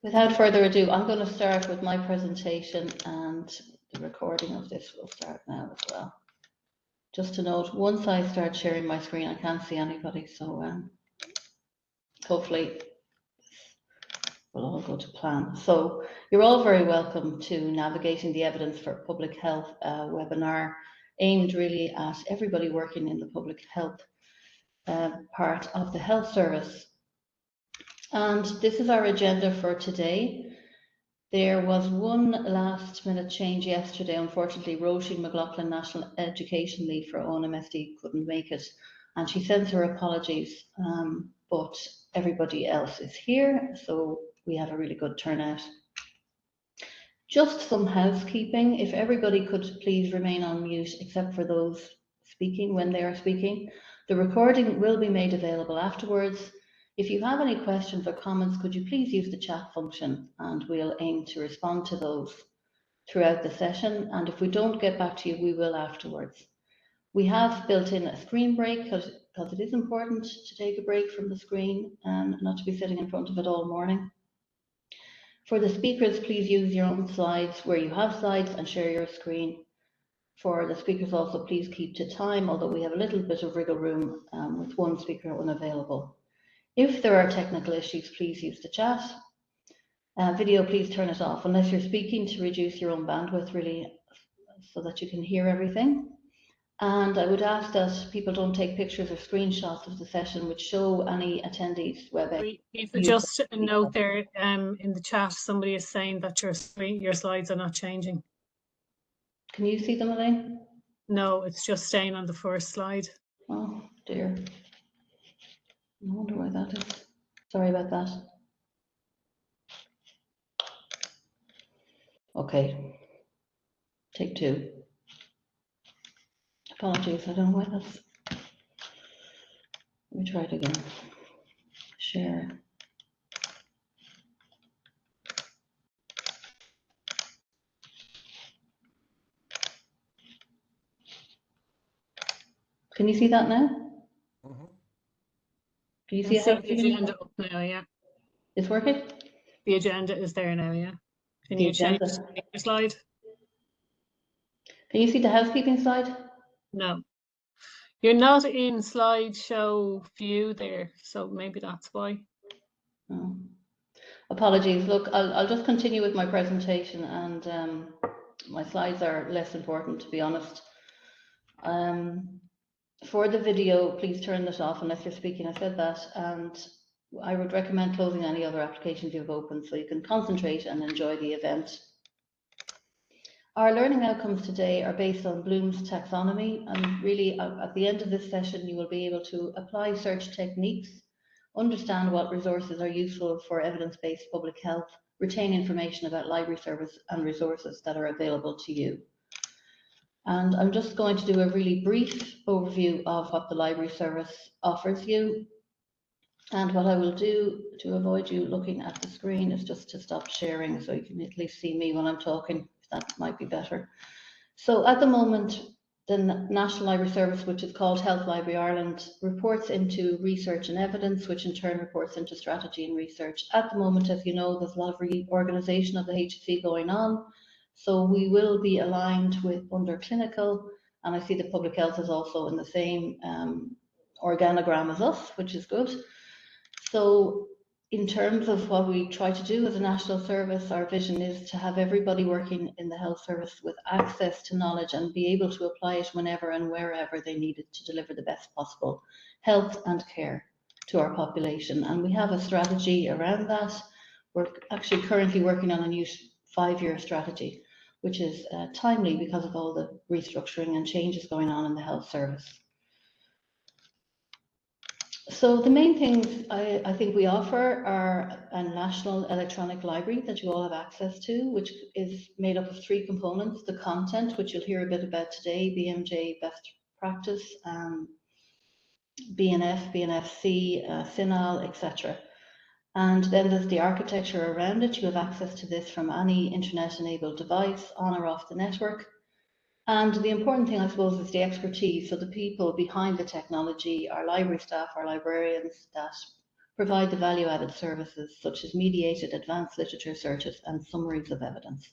Without further ado, I'm going to start with my presentation, and the recording of this will start now as well. Just to note, once I start sharing my screen, I can't see anybody, so hopefully we'll all go to plan. So you're all very welcome to Navigating the Evidence for Public Health webinar, aimed really at everybody working in the public health part of the health service. And this is our agenda for today. There was one last minute change yesterday. Unfortunately, Róisín McLoughlin, National Education Lead for ONMSD, couldn't make it, and she sends her apologies, but everybody else is here, so we have a really good turnout. Just some housekeeping. If everybody could please remain on mute except for those speaking when they are speaking. The recording will be made available afterwards. If you have any questions or comments, could you please use the chat function, and we'll aim to respond to those throughout the session. And if we don't get back to you, we will afterwards. We have built in a screen break because it is important to take a break from the screen and not to be sitting in front of it all morning. For the speakers, please use your own slides where you have slides and share your screen. For the speakers also, please keep to time, although we have a little bit of wriggle room with one speaker unavailable. If there are technical issues, please use the chat. Video, please turn it off unless you're speaking, to reduce your own bandwidth really, so that you can hear everything. And I would ask that people don't take pictures or screenshots of the session which show any attendees' WebEx. Just a note there in the chat, somebody is saying that your slides are not changing. Can you see them, Elaine? No, it's just staying on the first slide. Oh dear. I wonder why that is. Sorry about that. Okay. Take two. Apologies, I don't know why that's. Let me try it again. Share. Can you see that now? Mm-hmm. Can you see the agenda up now? Yeah. It's working? The agenda is there now, yeah. Can you change the slide? Can you see the housekeeping slide? No. You're not in slideshow view there, so maybe that's why. Oh. Apologies. Look, I'll just continue with my presentation, and my slides are less important, to be honest. For the video, please turn this off unless you're speaking. I said that, and I would recommend closing any other applications you've opened so you can concentrate and enjoy the event. Our learning outcomes today are based on Bloom's taxonomy, and really at the end of this session you will be able to apply search techniques, understand what resources are useful for evidence-based public health, retain information about library service and resources that are available to you. And I'm just going to do a really brief overview of what the library service offers you. And what I will do to avoid you looking at the screen is just to stop sharing so you can at least see me when I'm talking. That might be better. So at the moment, the National Library Service, which is called Health Library Ireland, reports into research and evidence, which in turn reports into strategy and research. At the moment, as you know, there's a lot of reorganisation of the HSE going on. So we will be aligned with under clinical, and I see that public health is also in the same organogram as us, which is good. So in terms of what we try to do as a national service, our vision is to have everybody working in the health service with access to knowledge and be able to apply it whenever and wherever they need it to deliver the best possible health and care to our population. And we have a strategy around that. We're actually currently working on a new 5-year strategy, which is timely because of all the restructuring and changes going on in the health service. So the main things I think we offer are a national electronic library that you all have access to, which is made up of 3 components: the content, which you'll hear a bit about today, BMJ best practice, BNF, BNFC, CINAHL, etc. And then there's the architecture around it. You have access to this from any internet-enabled device on or off the network. And the important thing, I suppose, is the expertise. So the people behind the technology, our library staff, our librarians that provide the value-added services such as mediated advanced literature searches and summaries of evidence.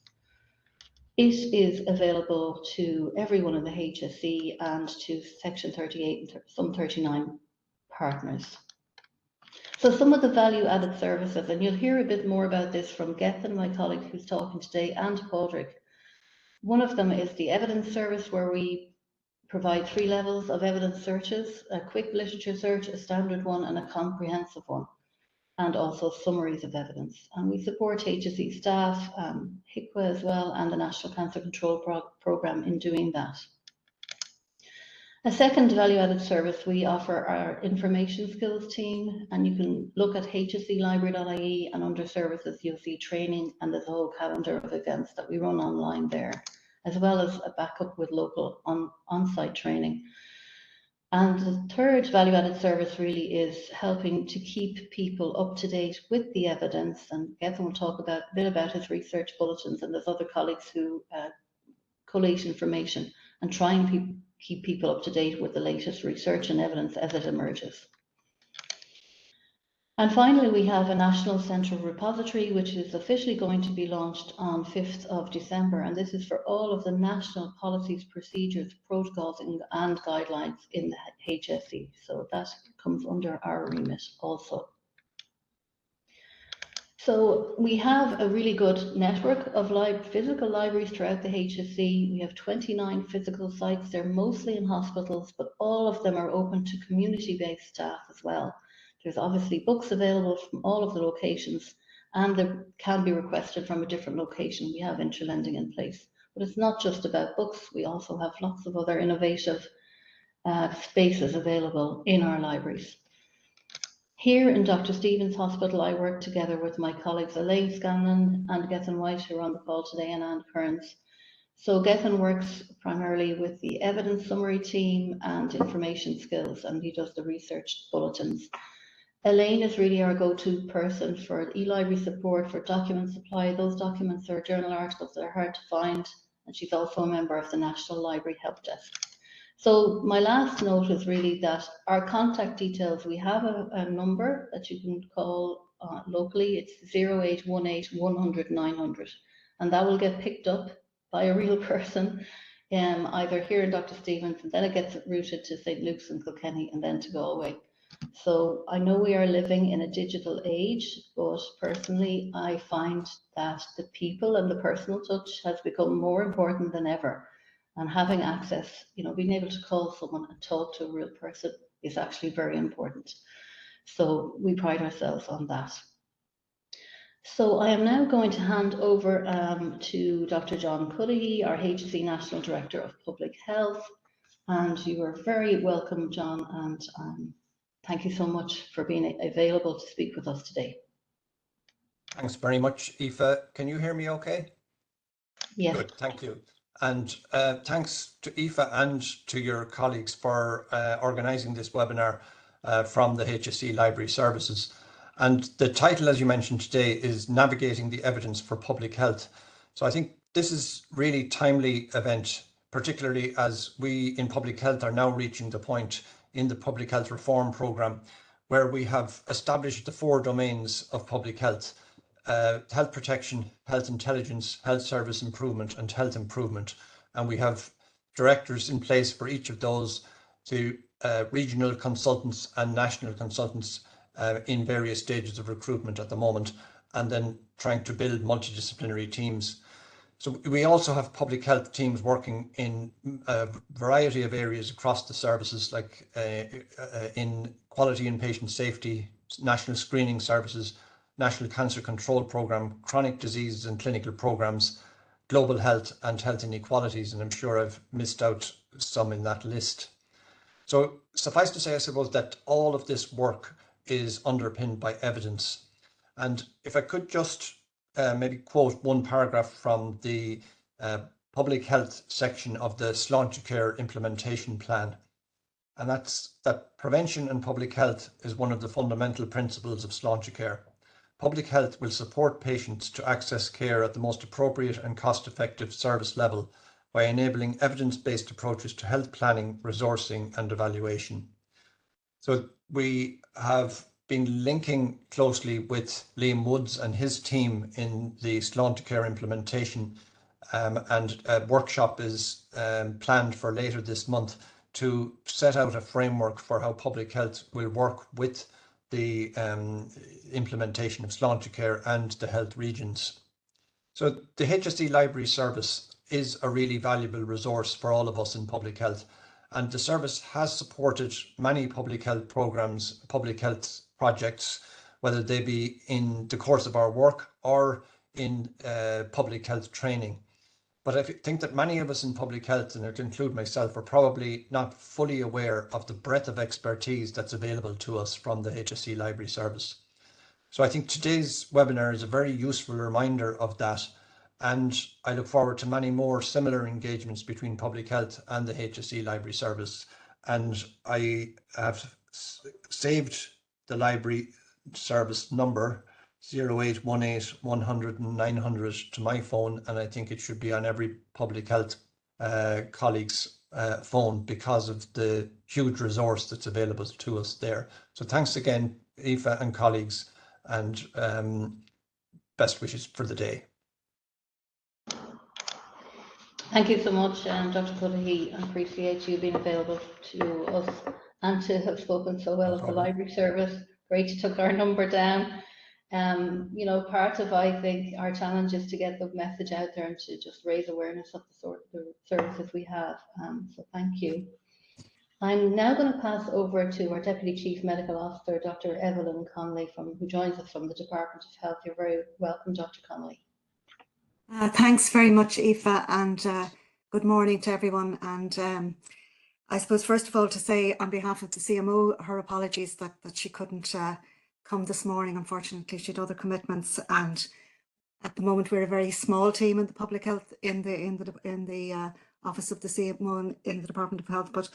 It is available to everyone in the HSE and to Section 38 and some 39 partners. So some of the value-added services, and you'll hear a bit more about this from Gethin, my colleague who's talking today, and Padraig. One of them is the evidence service, where we provide 3 levels of evidence searches: a quick literature search, a standard one, and a comprehensive one, and also summaries of evidence. And we support HSE staff, HICWA as well, and the National Cancer Control Programme in doing that. A second value-added service we offer our information skills team, and you can look at hselibrary.ie, and under services you'll see training, and there's a whole calendar of events that we run online there, as well as a backup with local on-site training. And the third value-added service really is helping to keep people up to date with the evidence, and Gethin will talk a bit about his research bulletins, and there's other colleagues who collate information and try and keep people up to date with the latest research and evidence as it emerges. And finally, we have a national central repository, which is officially going to be launched on 5th of December. And this is for all of the national policies, procedures, protocols, and guidelines in the HSE. So that comes under our remit also. So we have a really good network of physical libraries throughout the HSE. We have 29 physical sites. They're mostly in hospitals, but all of them are open to community-based staff as well. There's obviously books available from all of the locations, and they can be requested from a different location. We have interlending in place. But it's not just about books. We also have lots of other innovative spaces available in our libraries. Here in Dr. Stephen's Hospital, I work together with my colleagues Elaine Scanlon and Gethin White, who are on the call today, and Anne Kearns. So Gethin works primarily with the evidence summary team and information skills, and he does the research bulletins. Elaine is really our go-to person for e-library support, for document supply. Those documents are journal articles that are hard to find, and she's also a member of the National Library Help Desk. So my last note is really that our contact details, we have a number that you can call locally. It's 0818 100 900, and that will get picked up by a real person, either here in Dr. Stephen's, and then it gets routed to St. Luke's and Cuddihy, and then to Galway. So I know we are living in a digital age, but personally I find that the people and the personal touch has become more important than ever. And having access, being able to call someone and talk to a real person is actually very important. So we pride ourselves on that. So I am now going to hand over to Dr. John Cuddihy, our HSE National Director of Public Health. And you are very welcome, John, and thank you so much for being available to speak with us today. Thanks very much, Aoife. Can you hear me okay? Yes. Good, thank you. And thanks to Aoife and to your colleagues for organising this webinar from the HSE Library Services. And the title, as you mentioned today, is Navigating the Evidence for Public Health. So I think this is really timely event, particularly as we in public health are now reaching the point in the public health reform programme where we have established the 4 domains of public health: health protection, health intelligence, health service improvement, and health improvement. And we have directors in place for each of those, to regional consultants and national consultants in various stages of recruitment at the moment, and then trying to build multidisciplinary teams. So we also have public health teams working in a variety of areas across the services, like in quality and patient safety, national screening services, National Cancer Control Programme, chronic diseases and clinical programmes, global health, and health inequalities. And I'm sure I've missed out some in that list. So suffice to say, I suppose, that all of this work is underpinned by evidence. And if I could just maybe quote one paragraph from the public health section of the Sláintecare implementation plan. And that's that prevention and public health is one of the fundamental principles of Sláintecare. Public health will support patients to access care at the most appropriate and cost-effective service level by enabling evidence-based approaches to health planning, resourcing, and evaluation. So we have been linking closely with Liam Woods and his team in the Sláintecare implementation, and a workshop is planned for later this month to set out a framework for how public health will work with the implementation of Sláintecare and the health regions. So the HSE library service is a really valuable resource for all of us in public health, and the service has supported many public health programs, public health projects, whether they be in the course of our work or in public health training. But I think that many of us in public health, and it include myself, are probably not fully aware of the breadth of expertise that's available to us from the HSE library service. So I think today's webinar is a very useful reminder of that, and I look forward to many more similar engagements between public health and the HSE library service. And I have saved the library service number 0818 100 900 to my phone, and I think it should be on every public health colleague's phone because of the huge resource that's available to us there. So thanks again, Aoife and colleagues, and best wishes for the day. Thank you so much, Dr. Cuddihy. I appreciate you being available to us and to have spoken so well of the library service. Great you took our number down. You know, part of, I think, our challenge is to get the message out there and to just raise awareness of the sort of the services we have. So thank you. I'm now going to pass over to our Deputy Chief Medical Officer, Dr. Eibhlín Connolly, who joins us from the Department of Health. You're very welcome, Dr. Connolly. Thanks very much, Aoife, and good morning to everyone. And I suppose, first of all, to say on behalf of the CMO, her apologies that she couldn't come this morning. Unfortunately, she had other commitments, and at the moment we're a very small team in the public health in the office of the CMO in the Department of Health. But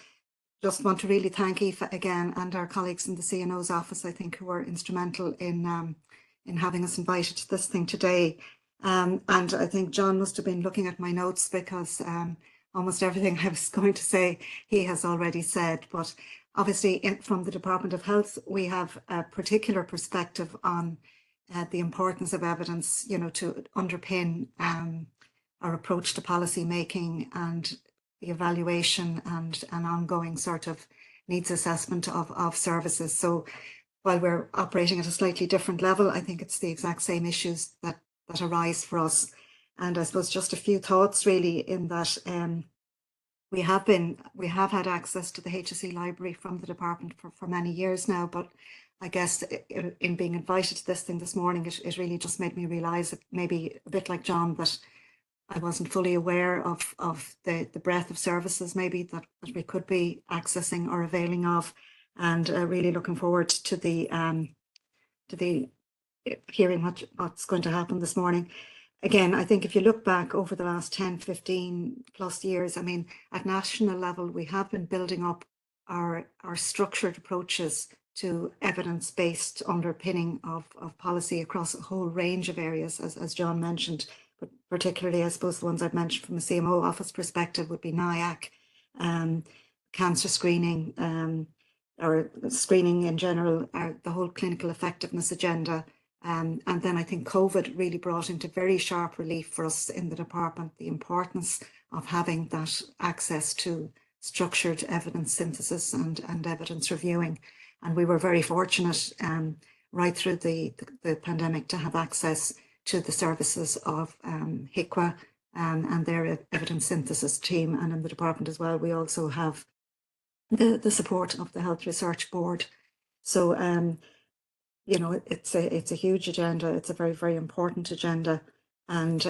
just want to really thank Aoife again and our colleagues in the CNO's office, I think, who were instrumental in having us invited to this thing today. And I think John must have been looking at my notes, because almost everything I was going to say he has already said. But obviously from the Department of Health, we have a particular perspective on the importance of evidence, you know, to underpin our approach to policy making and the evaluation and an ongoing sort of needs assessment of services. So while we're operating at a slightly different level, I think it's the exact same issues that arise for us. And I suppose just a few thoughts really in that we have had access to the HSE library from the department for many years now, but I guess in being invited to this thing this morning, it really just made me realise, maybe a bit like John, that I wasn't fully aware of the breadth of services maybe that we could be accessing or availing of, and really looking forward to the hearing what's going to happen this morning. Again, I think if you look back over the last 10, 15 plus years, I mean, at national level, we have been building up our structured approaches to evidence-based underpinning of policy across a whole range of areas, as John mentioned, but particularly, I suppose, the ones I've mentioned from a CMO office perspective would be NIAC, cancer screening, or screening in general, the whole clinical effectiveness agenda. And then I think COVID really brought into very sharp relief for us in the department the importance of having that access to structured evidence synthesis and evidence reviewing. And we were very fortunate right through the pandemic to have access to the services of HIQA and their evidence synthesis team. And in the department as well, we also have the support of the Health Research Board. So, you know, it's a huge agenda. It's a very, very important agenda. And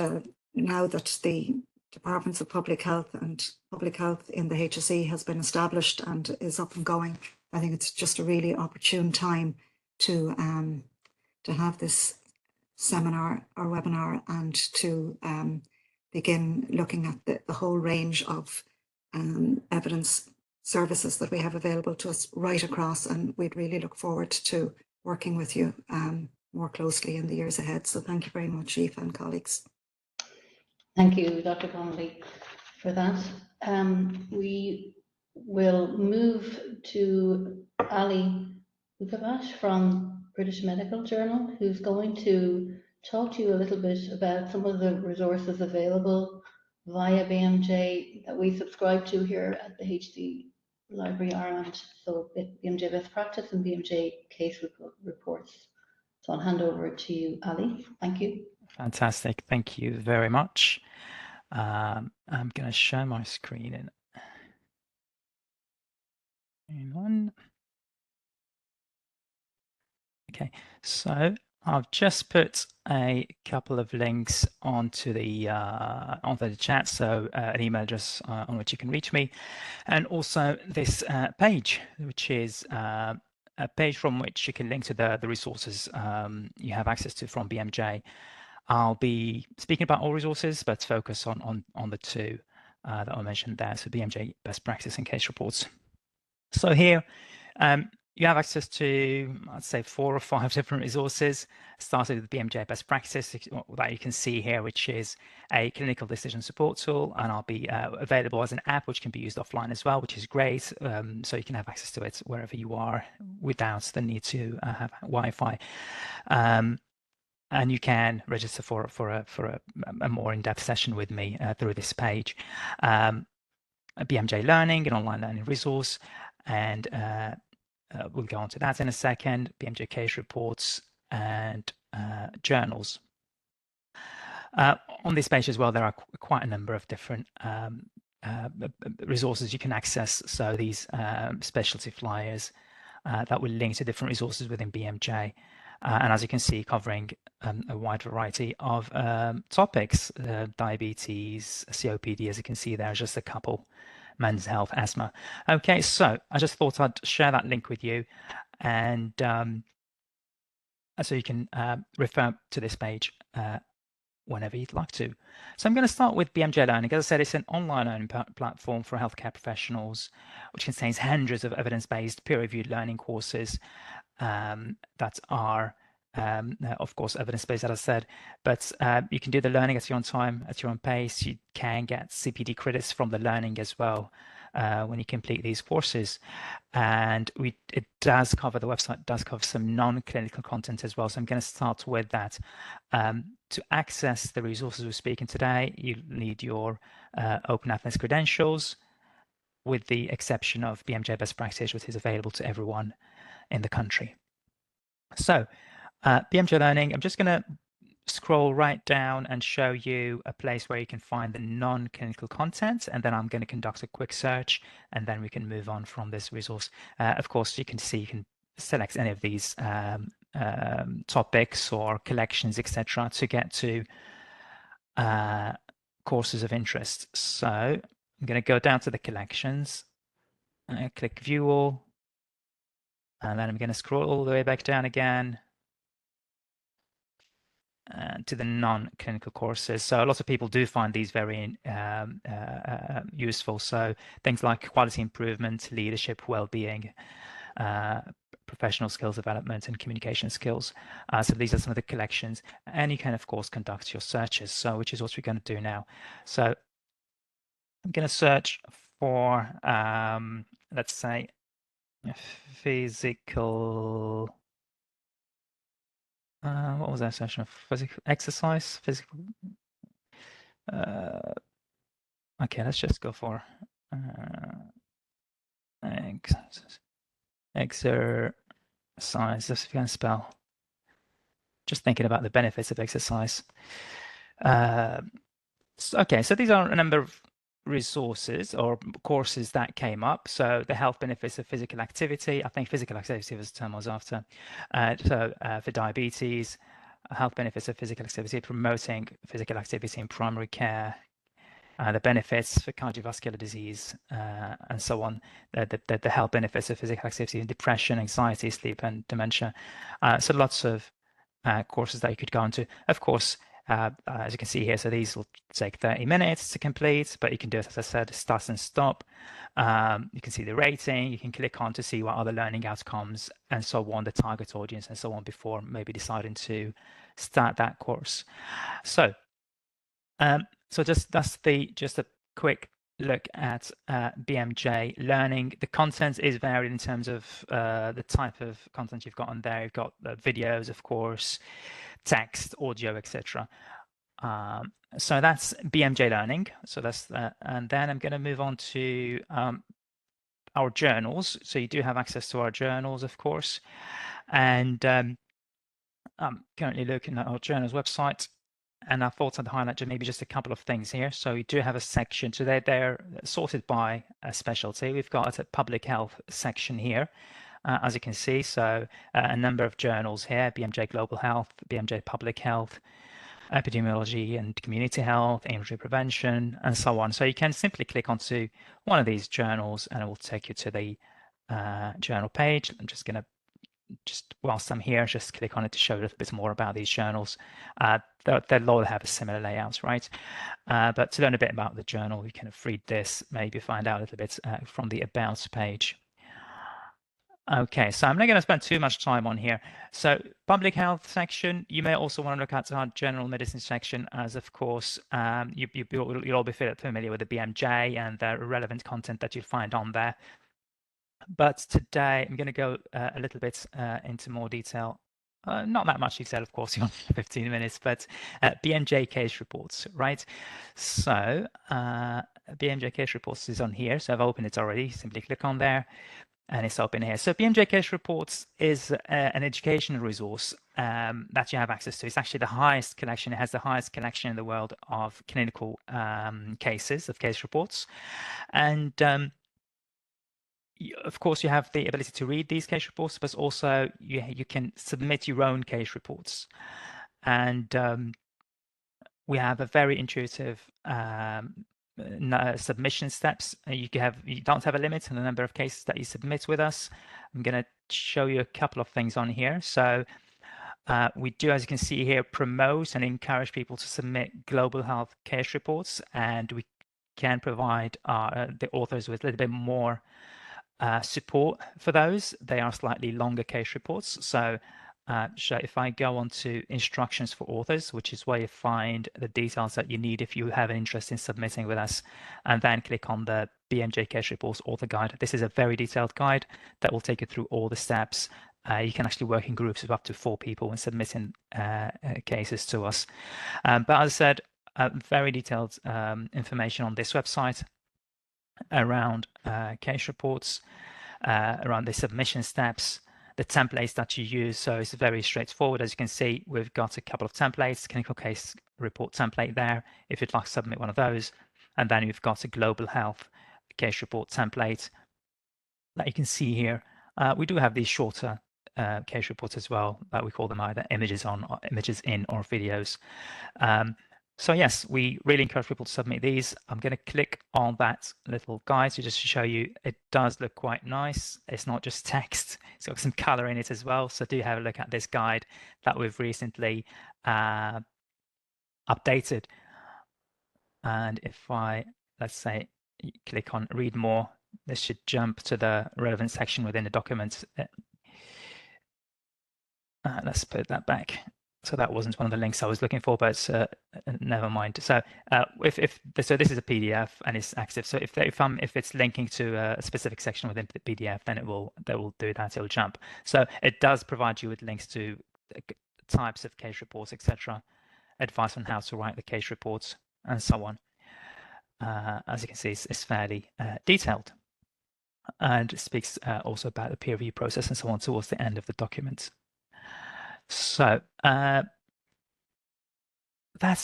now that the Departments of Public Health and Public Health in the HSE has been established and is up and going, I think it's just a really opportune time to have this seminar or webinar and to begin looking at the whole range of evidence services that we have available to us right across, and we'd really look forward to working with you more closely in the years ahead. So thank you very much, Aoife and colleagues. Thank you, Dr. Connolly, for that. We will move to Ali Boukabache from British Medical Journal, who's going to talk to you a little bit about some of the resources available via BMJ that we subscribe to here at the HSE Library Ireland. So BMJ Best Practice and BMJ Case Reports. So I'll hand over to you, Ali. Thank you. Fantastic. Thank you very much. I'm going to share my screen in one. Okay, so I've just put a couple of links onto the chat, so an email address on which you can reach me, and also this page, which is a page from which you can link to the resources you have access to from BMJ. I'll be speaking about all resources, but focus on the two that I mentioned there, so BMJ Best Practice and Case Reports. So here, you have access to, I'd say, 4 or 5 different resources, starting with BMJ Best Practice that you can see here, which is a clinical decision support tool, and I'll be available as an app which can be used offline as well, which is great. So you can have access to it wherever you are without the need to have Wi-Fi. And you can register for a more in-depth session with me through this page. BMJ Learning, an online learning resource, and we'll go on to that in a second. BMJ Case Reports and journals. On this page as well, there are quite a number of different resources you can access. So these specialty flyers that will link to different resources within BMJ. And as you can see, covering a wide variety of topics, diabetes, COPD, as you can see there, just a couple. Men's health, asthma. Okay, so I just thought I'd share that link with you, and so you can refer to this page whenever you'd like to. So I'm going to start with BMJ Learning. As I said, it's an online learning platform for healthcare professionals, which contains hundreds of evidence-based, peer-reviewed learning courses that are of course, evidence-based, as I said, but you can do the learning at your own time, at your own pace. You can get CPD credits from the learning as well when you complete these courses. And it does cover, the website does cover some non-clinical content as well. So I'm going to start with that. To access the resources we're speaking today, you need your Open Access credentials, with the exception of BMJ Best Practice, which is available to everyone in the country. So BMJ Learning, I'm just going to scroll right down and show you a place where you can find the non-clinical content, and then I'm going to conduct a quick search, and then we can move on from this resource. Of course, you can see, you can select any of these topics or collections, etc., to get to courses of interest. So I'm going to go down to the collections, click View All, and then I'm going to scroll all the way back down again to the non-clinical courses. So a lot of people do find these very useful. So things like quality improvement, leadership, well-being, professional skills development, and communication skills. So these are some of the collections, and you can of course conduct your searches. So which is what we're going to do now. So I'm going to search for let's say physical. What was that session of physical exercise? Physical. Okay, let's just go for exercise. Just can spell. Just thinking about the benefits of exercise. Okay, so these are a number of resources or courses that came up. So the health benefits of physical activity. I think physical activity was the term I was after. For diabetes, health benefits of physical activity, promoting physical activity in primary care, the benefits for cardiovascular disease, and so on, the health benefits of physical activity in depression, anxiety, sleep, and dementia. So lots of courses that you could go into. Of course, as you can see here, so these will take 30 minutes to complete, but you can do it, as I said, start and stop. You can see the rating, you can click on to see what other learning outcomes and so on, the target audience and so on, before maybe deciding to start that course. So, so just a quick look at BMJ learning. The content is varied in terms of the type of content you've got on there. You've got videos, of course, text, audio, etc. So that's BMJ learning. So that's and then I'm going to move on to our journals. So you do have access to our journals, of course, and I'm currently looking at our journals website. And I thought I'd highlight maybe just a couple of things here. So we do have a section. So they're sorted by a specialty. We've got a public health section here, as you can see. So a number of journals here: BMJ Global Health, BMJ Public Health, Epidemiology and Community Health, Injury Prevention, and so on. So you can simply click onto one of these journals, and it will take you to the journal page. I'm just going to whilst I'm here, just click on it to show a little bit more about these journals. They'll all have a similar layout, right? But to learn a bit about the journal, you can read this, maybe find out a little bit from the About page. Okay, so I'm not going to spend too much time on here. So public health section, you may also want to look at our general medicine section, as of course, you'll all be familiar with the BMJ and the relevant content that you'll find on there. But today I'm going to go a little bit into more detail. Not that much detail, of course, you're on 15 minutes, but BMJ case reports, right? So BMJ case reports is on here. So I've opened it already. Simply click on there and it's open here. So BMJ case reports is an educational resource that you have access to. It's actually the highest collection. It has the highest collection in the world of clinical cases, of case reports. And of course, you have the ability to read these case reports, but also you can submit your own case reports. And we have a very intuitive submission steps. You don't have a limit on the number of cases that you submit with us. I'm going to show you a couple of things on here. So we do, as you can see here, promote and encourage people to submit global health case reports, and we can provide the authors with a little bit more support for those. They are slightly longer case reports. So if I go on to instructions for authors, which is where you find the details that you need if you have an interest in submitting with us, and then click on the BMJ case reports author guide. This is a very detailed guide that will take you through all the steps. You can actually work in groups of up to 4 people when submitting cases to us. But as I said, very detailed information on this website around case reports, around the submission steps, the templates that you use. So it's very straightforward. As you can see, we've got a couple of templates, clinical case report template there, if you'd like to submit one of those. And then you've got a global health case report template that you can see here. We do have these shorter case reports as well, that we call them either images in or videos. So yes, we really encourage people to submit these. I'm going to click on that little guide to just show you it does look quite nice. It's not just text, it's got some color in it as well. So do have a look at this guide that we've recently updated. And if I, let's say, click on read more, this should jump to the relevant section within the document. Let's put that back. So that wasn't one of the links I was looking for, but never mind. So so this is a PDF and it's active. So if it's linking to a specific section within the PDF, then it will do that. It will jump. So it does provide you with links to types of case reports, etc., advice on how to write the case reports, and so on. As you can see, it's fairly detailed, and it speaks also about the peer review process and so on towards the end of the document. So that's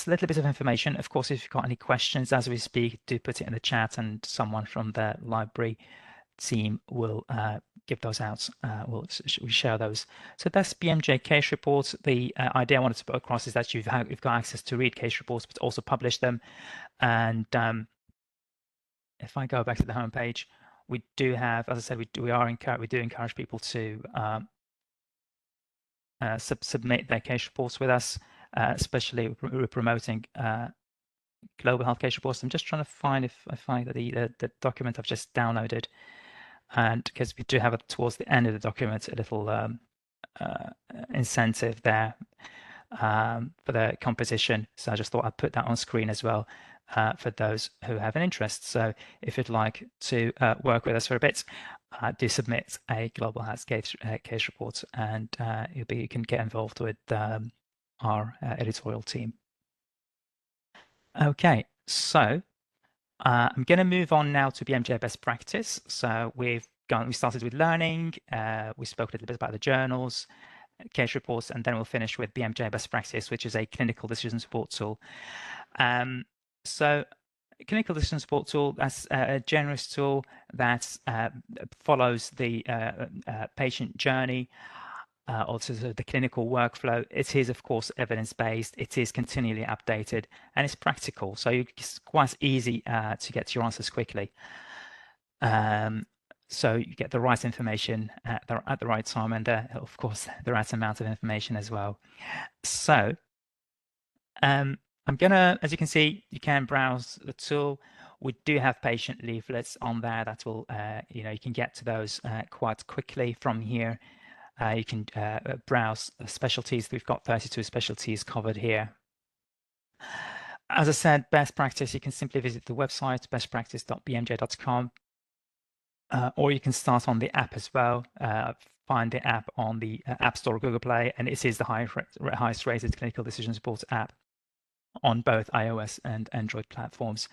a little bit of information. Of course, if you've got any questions as we speak, do put it in the chat and someone from the library team will give those out. We'll share those. So that's BMJ case reports. The idea I wanted to put across is that you've got access to read case reports, but also publish them. And if I go back to the homepage, we do have, as I said, we do encourage people to submit their case reports with us, especially we're promoting global health case reports. I'm just trying to find if I find the document I've just downloaded, and because we do have it towards the end of the document, a little incentive there for the composition. So I just thought I'd put that on screen as well. for those who have an interest. So if you'd like to work with us for a bit, do submit a global health case report, and you can get involved with our editorial team. Okay, so I'm going to move on now to BMJ best practice. So we started with learning, we spoke a little bit about the journals, case reports, and then we'll finish with BMJ best practice, which is a clinical decision support tool. So clinical decision support tool, that's a generous tool that follows the patient journey, also the clinical workflow. It is, of course, evidence-based. It is continually updated, and it's practical. So it's quite easy to get your answers quickly. So you get the right information at the right time, and of course, the right amount of information as well. So I'm gonna, as you can see, you can browse the tool. We do have patient leaflets on there that will, you can get to those quite quickly from here. You can browse specialties. We've got 32 specialties covered here. As I said, best practice, you can simply visit the website, bestpractice.bmj.com, or you can start on the app as well. Find the app on the App Store or Google Play, and it is the highest rated clinical decision support app on both iOS and Android platforms.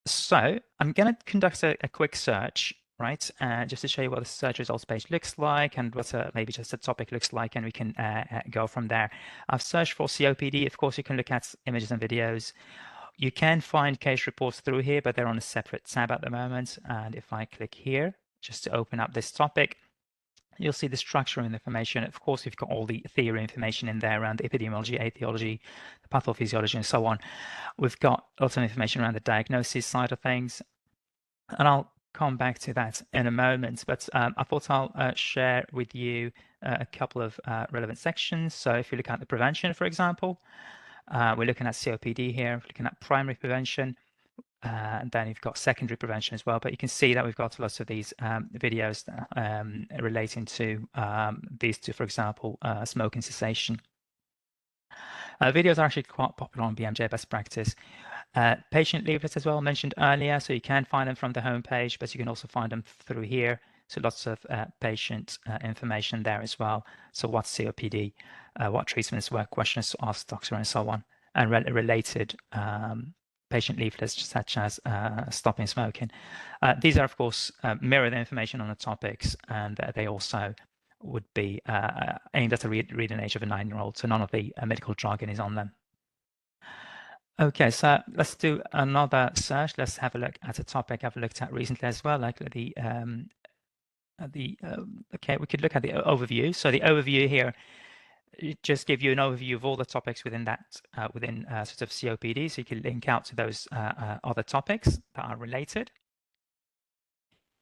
So I'm going to conduct a quick search, right, just to show you what the search results page looks like and what maybe just a topic looks like, and we can go from there. I've searched for COPD. Of course, you can look at images and videos. You can find case reports through here, but they're on a separate tab at the moment. And if I click here, just to open up this topic, you'll see the structure and information. Of course, we've got all the theory information in there around the epidemiology, etiology, the pathophysiology, and so on. We've got lots of information around the diagnosis side of things, and I'll come back to that in a moment. But I thought I'll share with you a couple of relevant sections. So if you look at the prevention, for example, we're looking at COPD here, we're looking at primary prevention, and then you've got secondary prevention as well. But you can see that we've got lots of these videos relating to these two, for example, smoking cessation. Videos are actually quite popular on BMJ best practice. Patient leaflets as well, mentioned earlier, so you can find them from the homepage, but you can also find them through here. So lots of patient information there as well. So what's COPD, what treatments work, questions to ask doctor, and so on, and related patient leaflets such as stopping smoking. These are, of course, mirrored information on the topics, and they also would be aimed at the reading age of a 9-year-old, so none of the medical jargon is on them. Okay, so let's do another search. Let's have a look at a topic I've looked at recently as well, like okay, we could look at the overview. So the overview here, it just give you an overview of all the topics within that sort of COPD, so you can link out to those other topics that are related.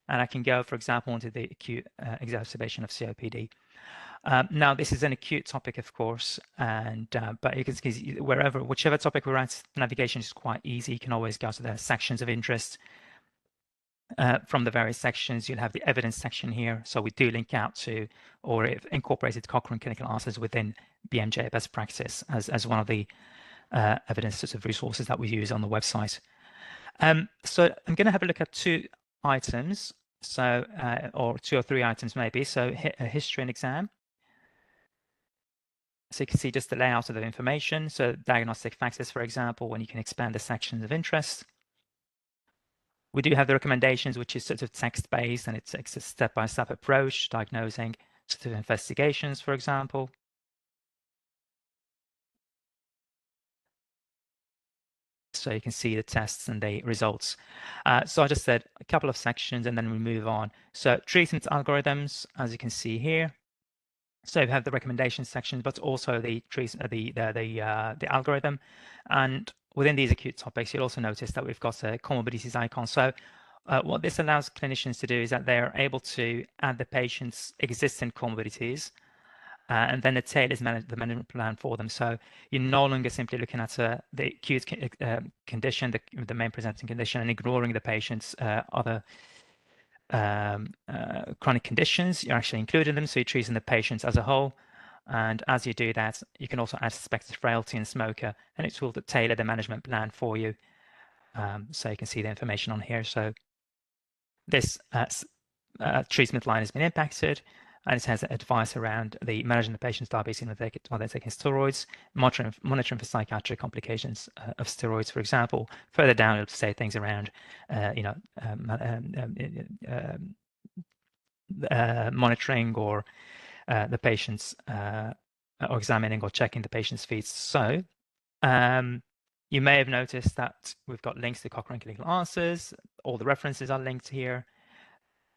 And I can go, for example, into the acute exacerbation of COPD. Now, this is an acute topic, of course, and but you can see whichever topic we're at, navigation is quite easy. You can always go to the sections of interest. From the various sections, you'll have the evidence section here. So we do link out to, or incorporated Cochrane clinical answers within BMJ best practice as one of the evidence sort of resources that we use on the website. So I'm going to have a look at 2 items, so or 2 or 3 items maybe. So a history and exam. So you can see just the layout of the information. So diagnostic factors, for example, when you can expand the sections of interest. We do have the recommendations, which is sort of text-based, and it takes a step-by-step approach, diagnosing sort of investigations, for example. So you can see the tests and the results. So I just said a couple of sections, and then we move on. So treatment algorithms, as you can see here. So you have the recommendation section, but also the algorithm. And within these acute topics, you'll also notice that we've got a comorbidities icon. So what this allows clinicians to do is that they're able to add the patient's existing comorbidities, and then the tail is the management plan for them. So you're no longer simply looking at the acute condition, the main presenting condition, and ignoring the patient's other chronic conditions. You're actually including them, so you're treating the patients as a whole. And as you do that, you can also add suspected frailty and smoker, and it will tailor the management plan for you. So you can see the information on here. So this treatment line has been impacted, and it has advice around the managing the patient's diabetes while they're taking steroids, monitoring for psychiatric complications of steroids, for example. Further down, it'll say things around, monitoring or the patient's or examining or checking the patient's feeds. So you may have noticed that we've got links to Cochrane Clinical Answers. All the references are linked here.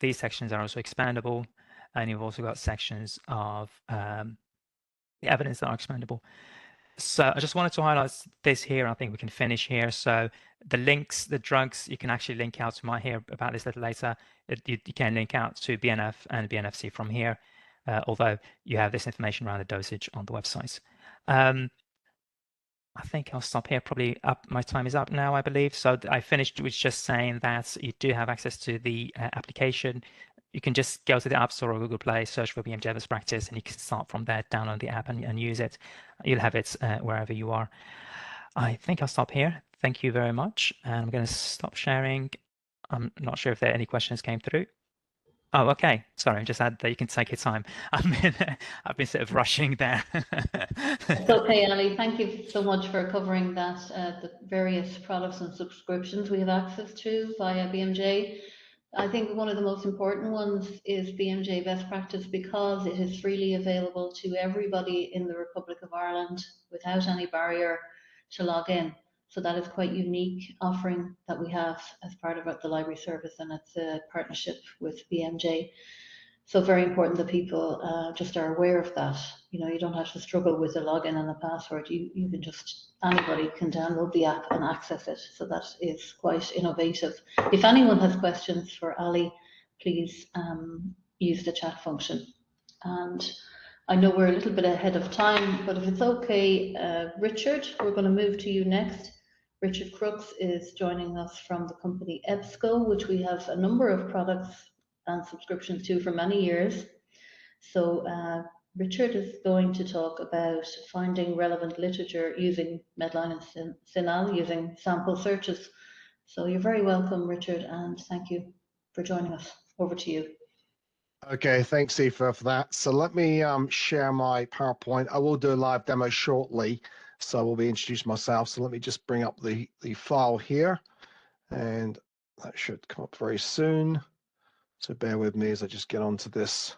These sections are also expandable, and you've also got sections of the evidence that are expandable. So I just wanted to highlight this here. I think we can finish here. So the links, the drugs, you can actually link out to hear about this a little later. You can link out to BNF and BNFC from here, although you have this information around the dosage on the website. I think I'll stop here. Probably my time is up now, I believe. So I finished with just saying that you do have access to the application. You can just go to the App Store or Google Play, search for BMJ Best Practice, and you can start from there, download the app and use it. You'll have it wherever you are. I think I'll stop here. Thank you very much. And I'm going to stop sharing. I'm not sure if there any questions came through. Oh, okay. Sorry, just add that you can take your time. I've been sort of rushing there. It's okay, Ali. Thank you so much for covering that, the various products and subscriptions we have access to via BMJ. I think one of the most important ones is BMJ Best Practice because it is freely available to everybody in the Republic of Ireland without any barrier to log in. So that is quite unique offering that we have as part of the library service, and it's a partnership with BMJ. So very important that people just are aware of that. You know, you don't have to struggle with a login and a password. You can just, anybody can download the app and access it. So that is quite innovative. If anyone has questions for Ali, please use the chat function. And I know we're a little bit ahead of time, but if it's okay, Richard, we're going to move to you next. Richard Crookes is joining us from the company EBSCO, which we have a number of products and subscriptions to for many years. So Richard is going to talk about finding relevant literature using Medline and CINAHL, using sample searches. So you're very welcome, Richard, and thank you for joining us. Over to you. Okay, thanks, Aoife, for that. So let me share my PowerPoint. I will do a live demo shortly, so I will be introducing myself. So let me just bring up the file here, and that should come up very soon. So bear with me as I just get onto this.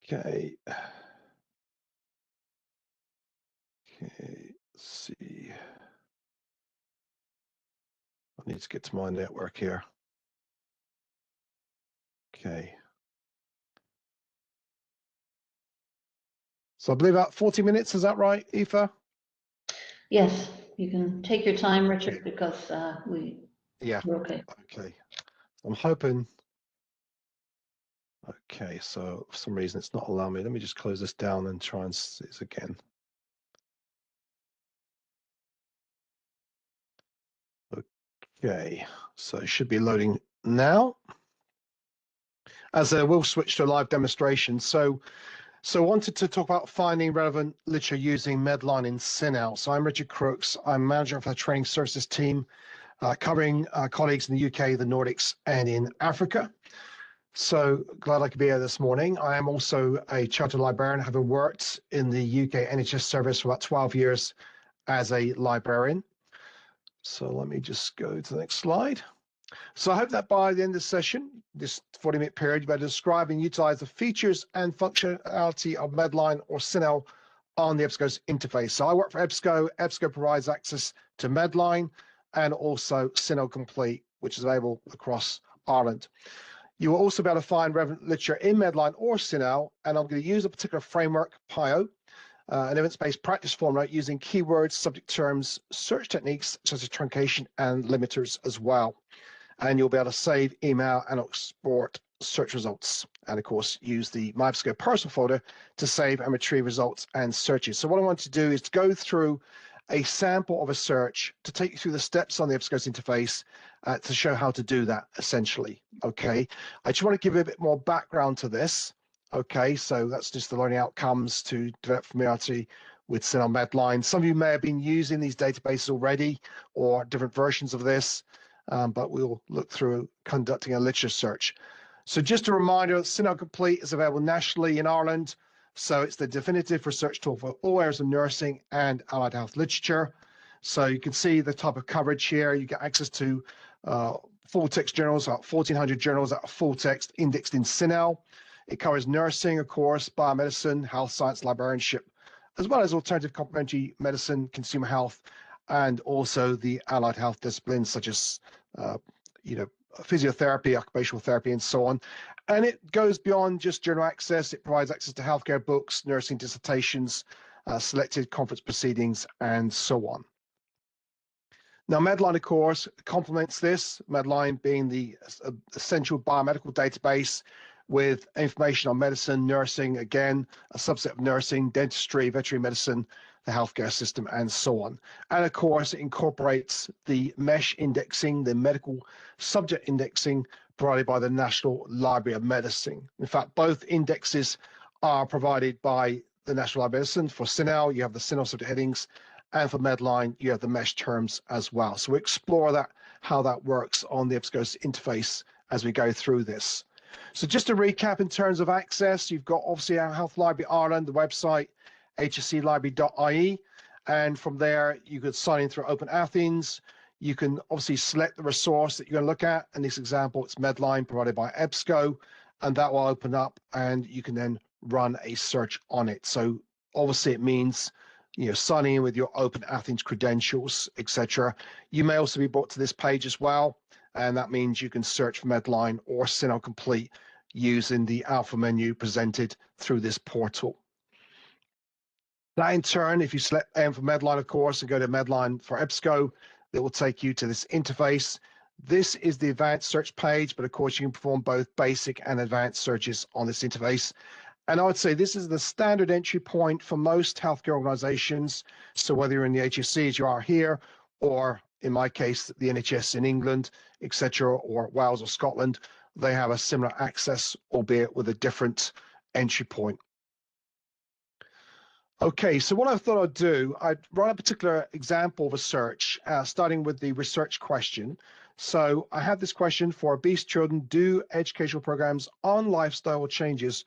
Okay. Okay, let's see. I need to get to my network here. Okay. So I believe about 40 minutes, is that right, Aoife? Yes, you can take your time, Richard, because we're okay. Okay. I'm hoping. Okay, so for some reason it's not allowing me. Let me just close this down and try and see this again. Okay, so it should be loading now. As we'll switch to a live demonstration. So I wanted to talk about finding relevant literature using Medline and CINAHL. So I'm Richard Crookes. I'm manager of our training services team, covering colleagues in the UK, the Nordics, and in Africa. So glad I could be here this morning. I am also a chartered librarian, having worked in the UK NHS service for about 12 years as a librarian. So let me just go to the next slide. So I hope that by the end of the session, this 40-minute period, you'll be able to describe and utilize the features and functionality of Medline or CINAHL on the EBSCO's interface. So I work for EBSCO. EBSCO provides access to Medline and also CINAHL Complete, which is available across Ireland. You will also be able to find relevant literature in Medline or CINAHL, and I'm going to use a particular framework, PIO, an evidence-based practice formula using keywords, subject terms, search techniques such as truncation and limiters as well. And you'll be able to save, email, and export search results. And of course, use the MyEBSCO personal folder to save and retrieve results and searches. So what I want to do is to go through a sample of a search to take you through the steps on the EBSCO's interface to show how to do that, essentially. Okay, I just want to give you a bit more background to this. Okay, so that's just the learning outcomes to develop familiarity with CINAHL Medline. Some of you may have been using these databases already or different versions of this, but we'll look through conducting a literature search. So just a reminder, CINAHL Complete is available nationally in Ireland. So it's the definitive research tool for all areas of nursing and allied health literature. So you can see the type of coverage here. You get access to full text journals, about 1,400 journals that are full text indexed in CINAHL. It covers nursing, of course, biomedicine, health science, librarianship, as well as alternative complementary medicine, consumer health, and also the allied health disciplines such as, physiotherapy, occupational therapy, and so on. And it goes beyond just journal access. It provides access to healthcare books, nursing dissertations, selected conference proceedings, and so on. Now, Medline, of course, complements this, Medline being the essential biomedical database with information on medicine, nursing, again, a subset of nursing, dentistry, veterinary medicine, the healthcare system, and so on. And of course, it incorporates the mesh indexing, the medical subject indexing provided by the National Library of Medicine. In fact, both indexes are provided by the National Library of Medicine. For CINAHL, you have the CINAHL subject headings, and for Medline, you have the mesh terms as well. So we explore that, how that works on the EBSCO interface as we go through this. So just to recap in terms of access, you've got obviously our Health Library Ireland, the website, hselibrary.ie, and from there you could sign in through Open Athens. You can obviously select the resource that you're going to look at. In this example, it's Medline provided by EBSCO, and that will open up and you can then run a search on it. So obviously it means signing in with your Open Athens credentials, etc. You may also be brought to this page as well, and that means you can search for Medline or CINAHL Complete using the alpha menu presented through this portal. That in turn, if you select M for Medline, of course, and go to Medline for EBSCO, it will take you to this interface. This is the advanced search page, but of course you can perform both basic and advanced searches on this interface. And I would say this is the standard entry point for most healthcare organizations. So whether you're in the HSE as you are here, or in my case, the NHS in England, etc., or Wales or Scotland, they have a similar access, albeit with a different entry point. Okay, so what I thought I'd do, I'd run a particular example of a search, starting with the research question. So I have this question: for obese children, do educational programs on lifestyle changes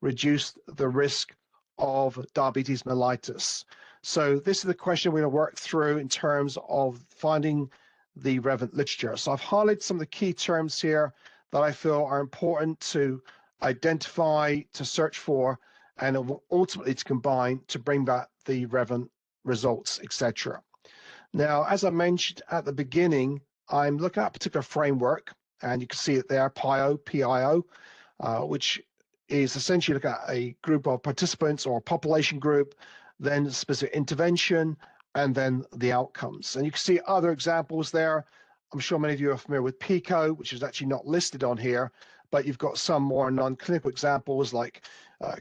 reduce the risk of diabetes mellitus? So this is the question we're going to work through in terms of finding the relevant literature. So I've highlighted some of the key terms here that I feel are important to identify, to search for, and ultimately to combine to bring back the relevant results, etc. Now, as I mentioned at the beginning, I'm looking at a particular framework, and you can see it there, PIO, which is essentially look at a group of participants or a population group, then specific intervention, and then the outcomes. And you can see other examples there. I'm sure many of you are familiar with PICO, which is actually not listed on here, but you've got some more non-clinical examples like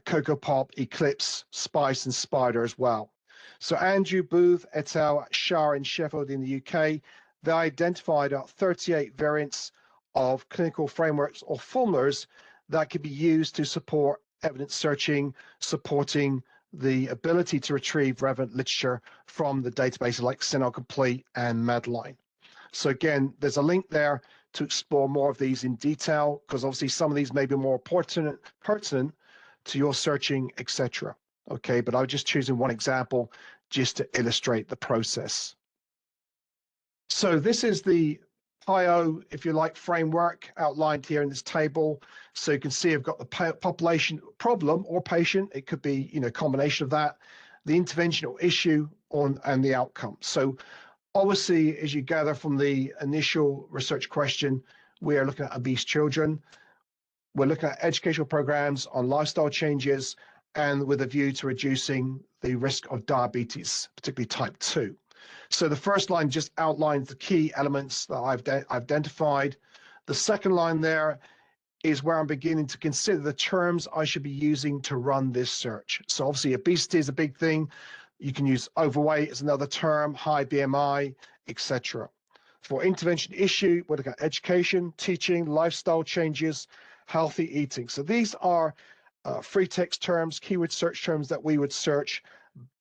Cocoa Pop, Eclipse, Spice, and Spider as well. So Andrew Booth et al. Shire and Sheffield in the UK, they identified 38 variants of clinical frameworks or formulas that could be used to support evidence searching, supporting the ability to retrieve relevant literature from the databases like CINAHL Complete and Medline. So again, there's a link there to explore more of these in detail, because obviously some of these may be more pertinent to your searching, etc. Okay, but I'm just choosing one example just to illustrate the process. So this is the PIO, if you like, framework outlined here in this table. So you can see I've got the population problem or patient. It could be, a combination of that, the intervention or issue and the outcome. So obviously, as you gather from the initial research question, we are looking at obese children. We're looking at educational programs on lifestyle changes and with a view to reducing the risk of diabetes, particularly type 2. So the first line just outlines the key elements that I've identified. The second line there is where I'm beginning to consider the terms I should be using to run this search. So obviously obesity is a big thing. You can use overweight as another term, high BMI, etc. For intervention issue, we're looking at education, teaching, lifestyle changes, healthy eating. So these are free text terms, keyword search terms that we would search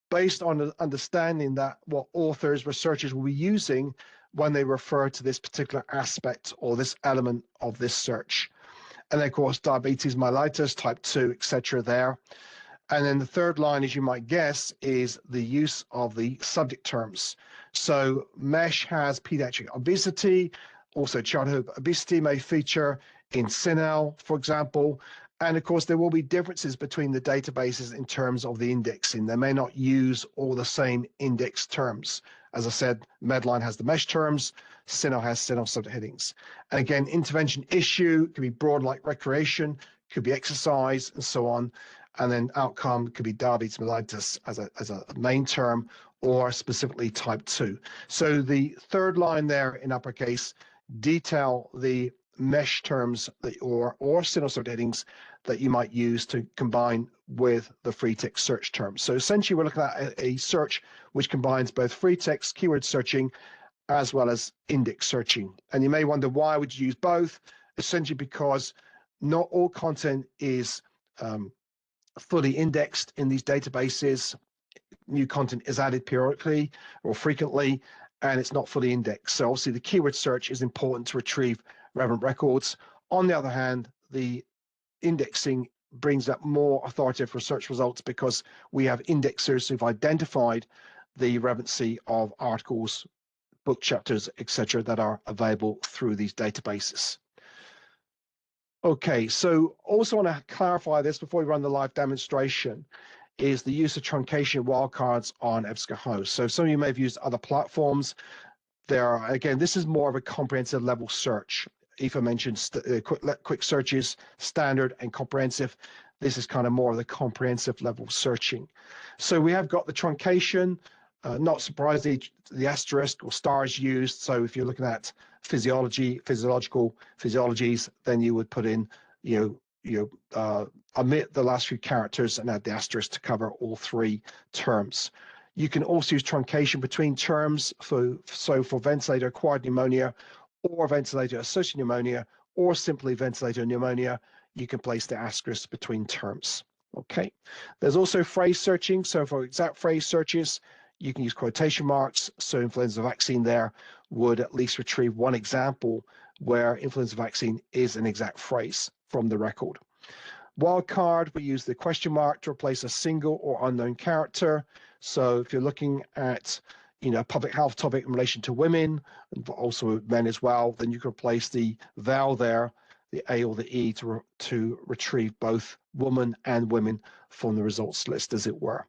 based on the understanding that what authors, researchers will be using when they refer to this particular aspect or this element of this search. And then, of course, diabetes mellitus, type 2, etc. there. And then the third line, as you might guess, is the use of the subject terms. So MESH has pediatric obesity, also childhood obesity may feature in CINAHL, for example. And of course, there will be differences between the databases in terms of the indexing. They may not use all the same index terms. As I said, Medline has the MESH terms, CINAHL has CINAHL subheadings. And again, intervention issue could be broad like recreation, could be exercise, and so on. And then outcome could be diabetes mellitus as a main term, or specifically type 2. So the third line there in uppercase detail the MESH terms that, or CINAHL subheadings that you might use to combine with the free text search terms. So essentially we're looking at a search which combines both free text keyword searching as well as index searching. And you may wonder, why would you use both? Essentially because not all content is fully indexed in these databases. New content is added periodically or frequently, and it's not fully indexed. So obviously the keyword search is important to retrieve relevant records. On the other hand, the indexing brings up more authoritative research results because we have indexers who've identified the relevancy of articles, book chapters, etc., that are available through these databases. Okay, so also want to clarify this before we run the live demonstration, is the use of truncation wildcards on EBSCO host. So some of you may have used other platforms. There are, again, this is more of a comprehensive level search. Aoife mentioned quick searches, standard and comprehensive. This is kind of more of the comprehensive level searching. So we have got the truncation, not surprisingly, the asterisk or stars used. So if you're looking at physiological physiologies, then you would put in, omit the last few characters and add the asterisk to cover all three terms. You can also use truncation between terms for ventilator-acquired pneumonia or ventilator-associated pneumonia or simply ventilator pneumonia. You can place the asterisk between terms. Okay. There's also phrase searching. So for exact phrase searches, you can use quotation marks. So influenza vaccine there would at least retrieve one example where influenza vaccine is an exact phrase from the record. Wildcard, we use the question mark to replace a single or unknown character. So if you're looking at, a public health topic in relation to women, and also men as well, then you can replace the vowel there, the A or the E, to retrieve both woman and women from the results list, as it were.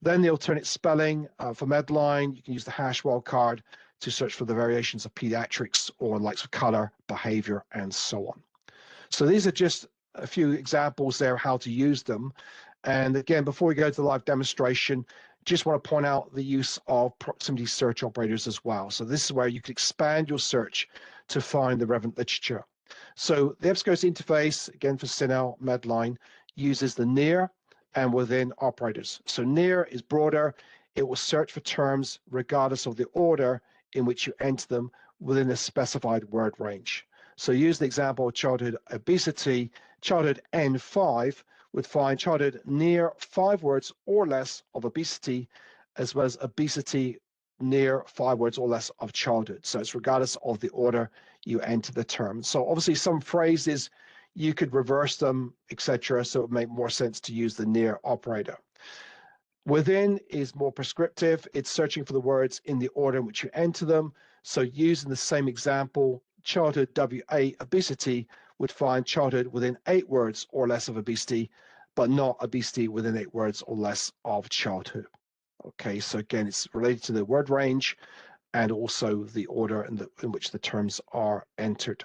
Then the alternate spelling for Medline, you can use the hash wildcard to search for the variations of pediatrics or likes of color, behavior, and so on. So these are just a few examples there how to use them. And again, before we go to the live demonstration, just want to point out the use of proximity search operators as well. So this is where you can expand your search to find the relevant literature. So the EBSCO's interface, again for CINAHL, Medline, uses the near and within operators. So near is broader. It will search for terms regardless of the order in which you enter them within a specified word range. So use the example of childhood obesity, childhood N5 would find childhood near 5 words or less of obesity, as well as obesity near 5 words or less of childhood. So it's regardless of the order you enter the term. So obviously some phrases you could reverse them, etc. So it would make more sense to use the near operator. Within is more prescriptive. It's searching for the words in the order in which you enter them. So using the same example, childhood WA obesity would find childhood within 8 words or less of obesity, but not obesity within 8 words or less of childhood. Okay, so again, it's related to the word range and also the order in which the terms are entered.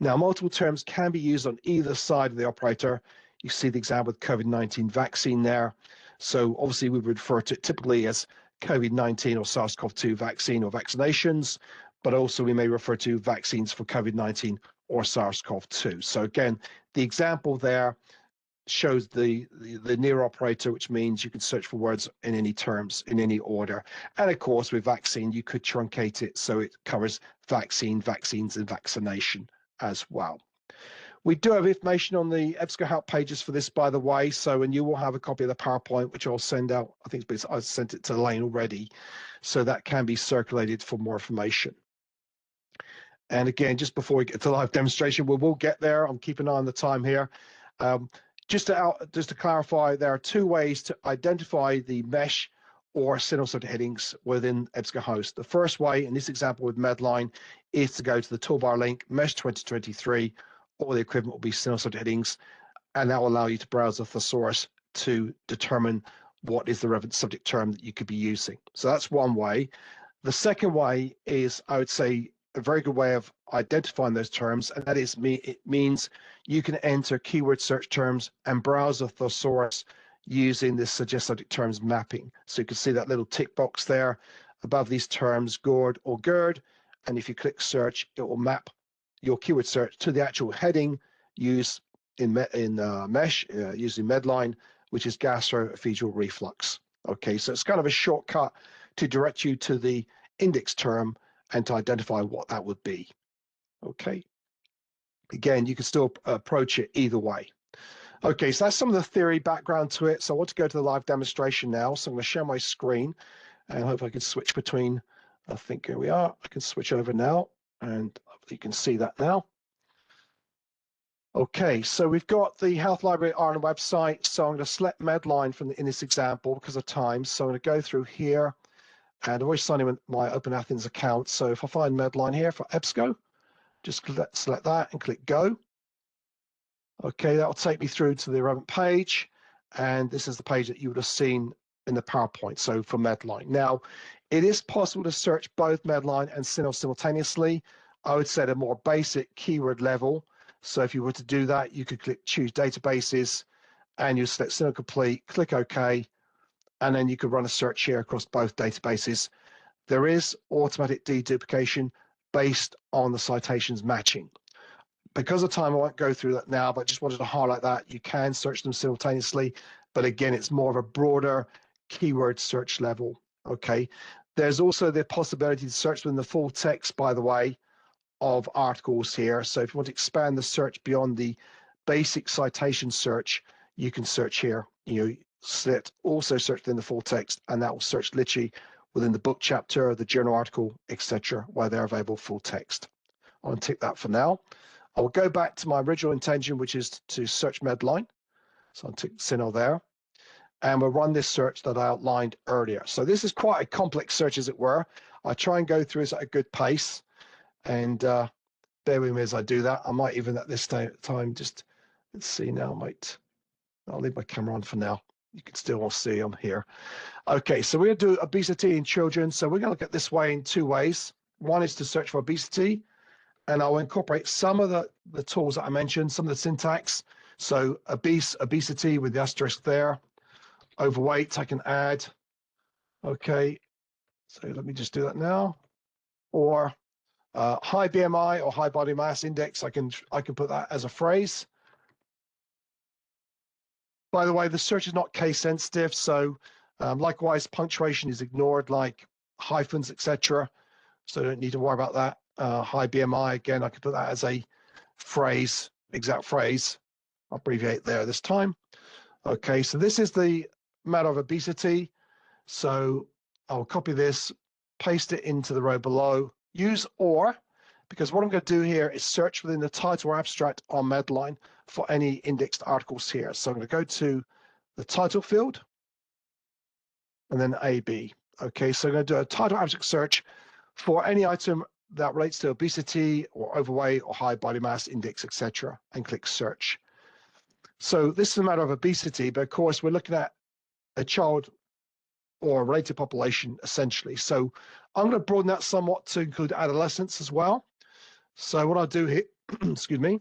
Now, multiple terms can be used on either side of the operator. You see the example with COVID-19 vaccine there. So obviously we would refer to it typically as COVID-19 or SARS-CoV-2 vaccine or vaccinations, but also we may refer to vaccines for COVID-19 or SARS-CoV-2. So again, the example there shows the near operator, which means you can search for words in any terms, in any order. And of course, with vaccine, you could truncate it so it covers vaccine, vaccines, and vaccination as well. We do have information on the EBSCO help pages for this, by the way. So, and you will have a copy of the PowerPoint, which I'll send out. I think I sent it to Elaine already, so that can be circulated for more information. And again, just before we get to live demonstration, we will get there. I'm keeping an eye on the time here. Just to clarify, there are two ways to identify the mesh or CINAHL subheadings within EBSCO host. The first way, in this example with Medline, is to go to the toolbar link, Mesh 2023, or the equivalent will be CINAHL subheadings, and that will allow you to browse the thesaurus to determine what is the relevant subject term that you could be using. So that's one way. The second way is, I would say, a very good way of identifying those terms, and that is it means you can enter keyword search terms and browse a thesaurus using this suggest subject terms mapping. So you can see that little tick box there above these terms, gourd or gird, and if you click search, it will map your keyword search to the actual heading used in mesh using Medline, which is gastroesophageal reflux. Okay, so it's kind of a shortcut to direct you to the index term and to identify what that would be. Okay. Again, you can still approach it either way. Okay, so that's some of the theory background to it. So I want to go to the live demonstration now. So I'm going to share my screen and hope I can switch between. I think here we are. I can switch over now and you can see that now. Okay, so we've got the Health Library Ireland website. So I'm going to select Medline in this example because of time. So I'm going to go through here. And I've always signed in with my Open Athens account. So if I find Medline here for EBSCO, just select that and click go. Okay, that will take me through to the relevant page. And this is the page that you would have seen in the PowerPoint, so for Medline. Now, it is possible to search both Medline and CINAHL simultaneously. I would say at a more basic keyword level. So if you were to do that, you could click choose databases and you select CINAHL complete, click OK. And then you could run a search here across both databases. There is automatic deduplication based on the citations matching. Because of time, I won't go through that now, but just wanted to highlight that you can search them simultaneously. But again, it's more of a broader keyword search level. Okay. There's also the possibility to search within the full text, by the way, of articles here. So if you want to expand the search beyond the basic citation search, you can search here. Also search within the full text, and that will search literally within the book chapter, the journal article, etc., where they're available full text. I'll tick that for now. I will go back to my original intention, which is to search Medline. So I'll tick CINAHL there, and we'll run this search that I outlined earlier. So this is quite a complex search, as it were. I try and go through this at a good pace, and bear with me as I do that. I might even at this time just, let's see now, I'll leave my camera on for now. You can still see I'm here. Okay, so we're going to do obesity in children. So we're going to look at this way in two ways. One is to search for obesity, and I'll incorporate some of the tools that I mentioned, some of the syntax. So obesity with the asterisk there. Overweight, I can add. Okay, so let me just do that now. Or high BMI or high body mass index, I can put that as a phrase. By the way, the search is not case sensitive, so likewise, punctuation is ignored, like hyphens, etc. So I don't need to worry about that. High BMI, again, I can put that as a phrase, exact phrase. I'll abbreviate there this time. Okay, so this is the matter of obesity. So I'll copy this, paste it into the row below. Use or, because what I'm going to do here is search within the title or abstract on Medline for any indexed articles here. So I'm going to go to the title field and then AB. Okay, so I'm going to do a title abstract search for any item that relates to obesity or overweight or high body mass index, etc., and click search. So this is a matter of obesity, but of course we're looking at a child or a related population essentially. So I'm going to broaden that somewhat to include adolescents as well. So what I'll do here, excuse me,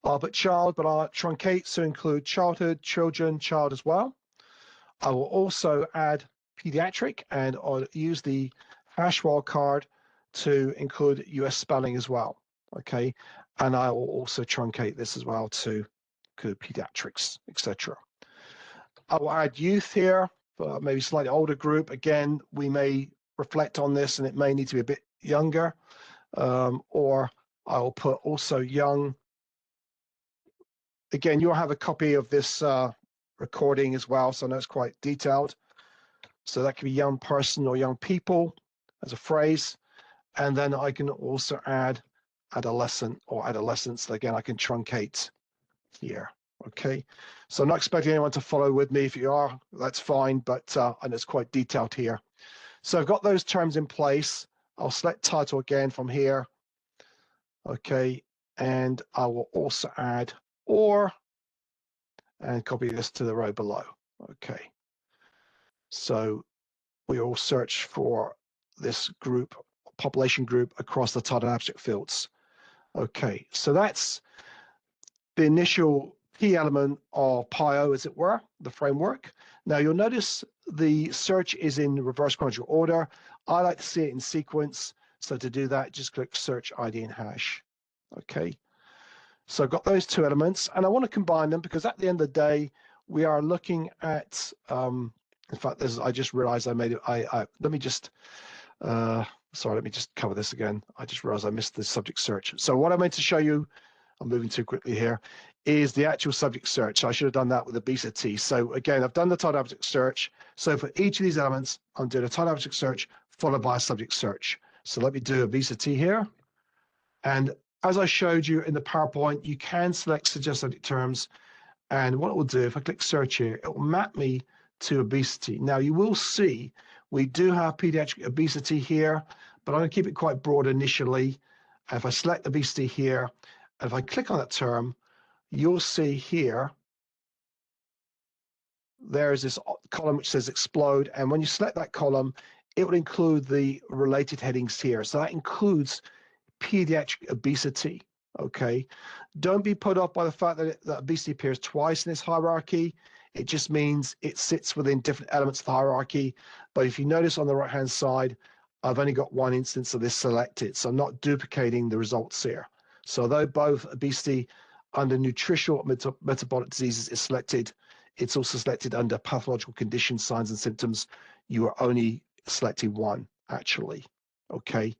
I'll put child, but I'll truncate to include childhood, children, child as well. I will also add pediatric, and I'll use the hash wildcard to include US spelling as well. Okay, and I will also truncate this as well to include pediatrics, etc. I will add youth here, for maybe slightly older group. Again, we may reflect on this, and it may need to be a bit younger, or I will put also young again, you'll have a copy of this recording as well, so I know it's quite detailed. So that could be young person or young people as a phrase. And then I can also add adolescent or adolescents. Again, I can truncate here. Okay, so I'm not expecting anyone to follow with me. If you are, that's fine, but and it's quite detailed here. So I've got those terms in place. I'll select title again from here. Okay, and I will also add or and copy this to the row below. Okay, so we will search for this group, population group across the title and abstract fields. Okay, so that's the initial key element of PIO, as it were, the framework. Now you'll notice the search is in reverse chronological order. I like to see it in sequence. So to do that, just click search ID and hash. Okay, so I've got those two elements and I want to combine them because at the end of the day, we are looking at, in fact, I just realized I made it, let me just, sorry, let me just cover this again. I just realized I missed the subject search. So what I meant to show you, I'm moving too quickly here, is the actual subject search. I should have done that with obesity. So again, I've done the title object search. So for each of these elements, I'm doing a title object search followed by a subject search. So let me do obesity here. And as I showed you in the PowerPoint, you can select suggest subject terms. And what it will do, if I click search here, it will map me to obesity. Now you will see we do have pediatric obesity here, but I'm going to keep it quite broad initially. And if I select obesity here, and if I click on that term, you'll see here, there is this column which says explode. And when you select that column, it will include the related headings here. So that includes pediatric obesity. Okay. Don't be put off by the fact that obesity appears twice in this hierarchy. It just means it sits within different elements of the hierarchy. But if you notice on the right-hand side, I've only got one instance of this selected. So I'm not duplicating the results here. So although both obesity under nutritional metabolic diseases is selected, it's also selected under pathological conditions, signs and symptoms. You are only selecting one, actually. Okay.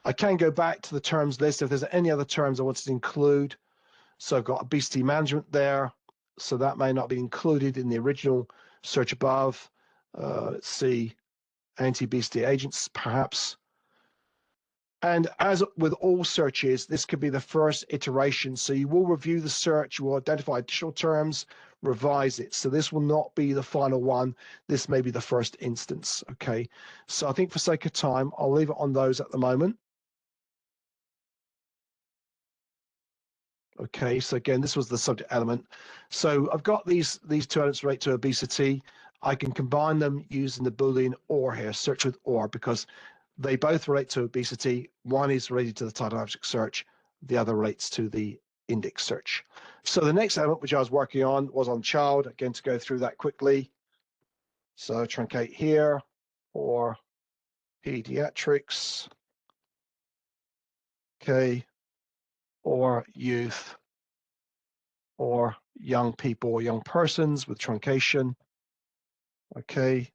I can go back to the terms list if there's any other terms I wanted to include. So I've got obesity management there. So that may not be included in the original search above. Let's see, anti-obesity agents, perhaps. And as with all searches, this could be the first iteration. So you will review the search, you will identify additional terms, revise it. So this will not be the final one. This may be the first instance. Okay. So I think for sake of time, I'll leave it on those at the moment. Okay, so again, this was the subject element. So I've got these two elements relate to obesity. I can combine them using the Boolean or here, search with or, because they both relate to obesity. One is related to the title object search. The other relates to the index search. So the next element, which I was working on, was on child. Again, to go through that quickly. So truncate here or pediatrics. Okay. Or youth, or young people, or young persons with truncation. Okay,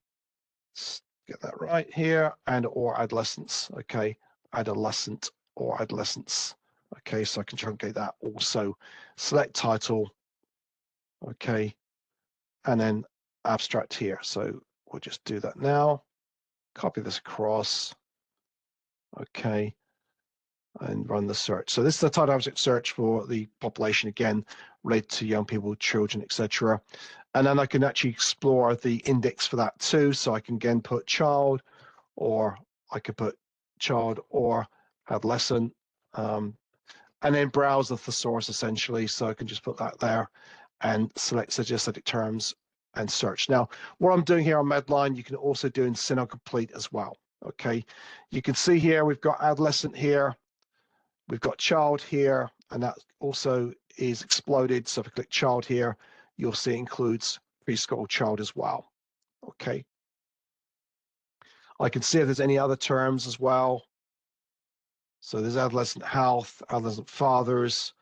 let's get that right here, and or adolescents. Okay, adolescent or adolescents. Okay, so I can truncate that also. Select title. Okay, and then abstract here. So we'll just do that now. Copy this across. Okay. And run the search. So this is the title object search for the population, again, related to young people, children, etc. And then I can actually explore the index for that too. So I can again put child, or I could put child or adolescent, and then browse the thesaurus essentially. So I can just put that there and select suggested terms and search. Now, what I'm doing here on Medline, you can also do in CINAHL Complete as well. Okay, you can see here we've got adolescent here. We've got child here, and that also is exploded. So if I click child here, you'll see it includes preschool child as well. Okay. I can see if there's any other terms as well. So there's adolescent health, adolescent fathers,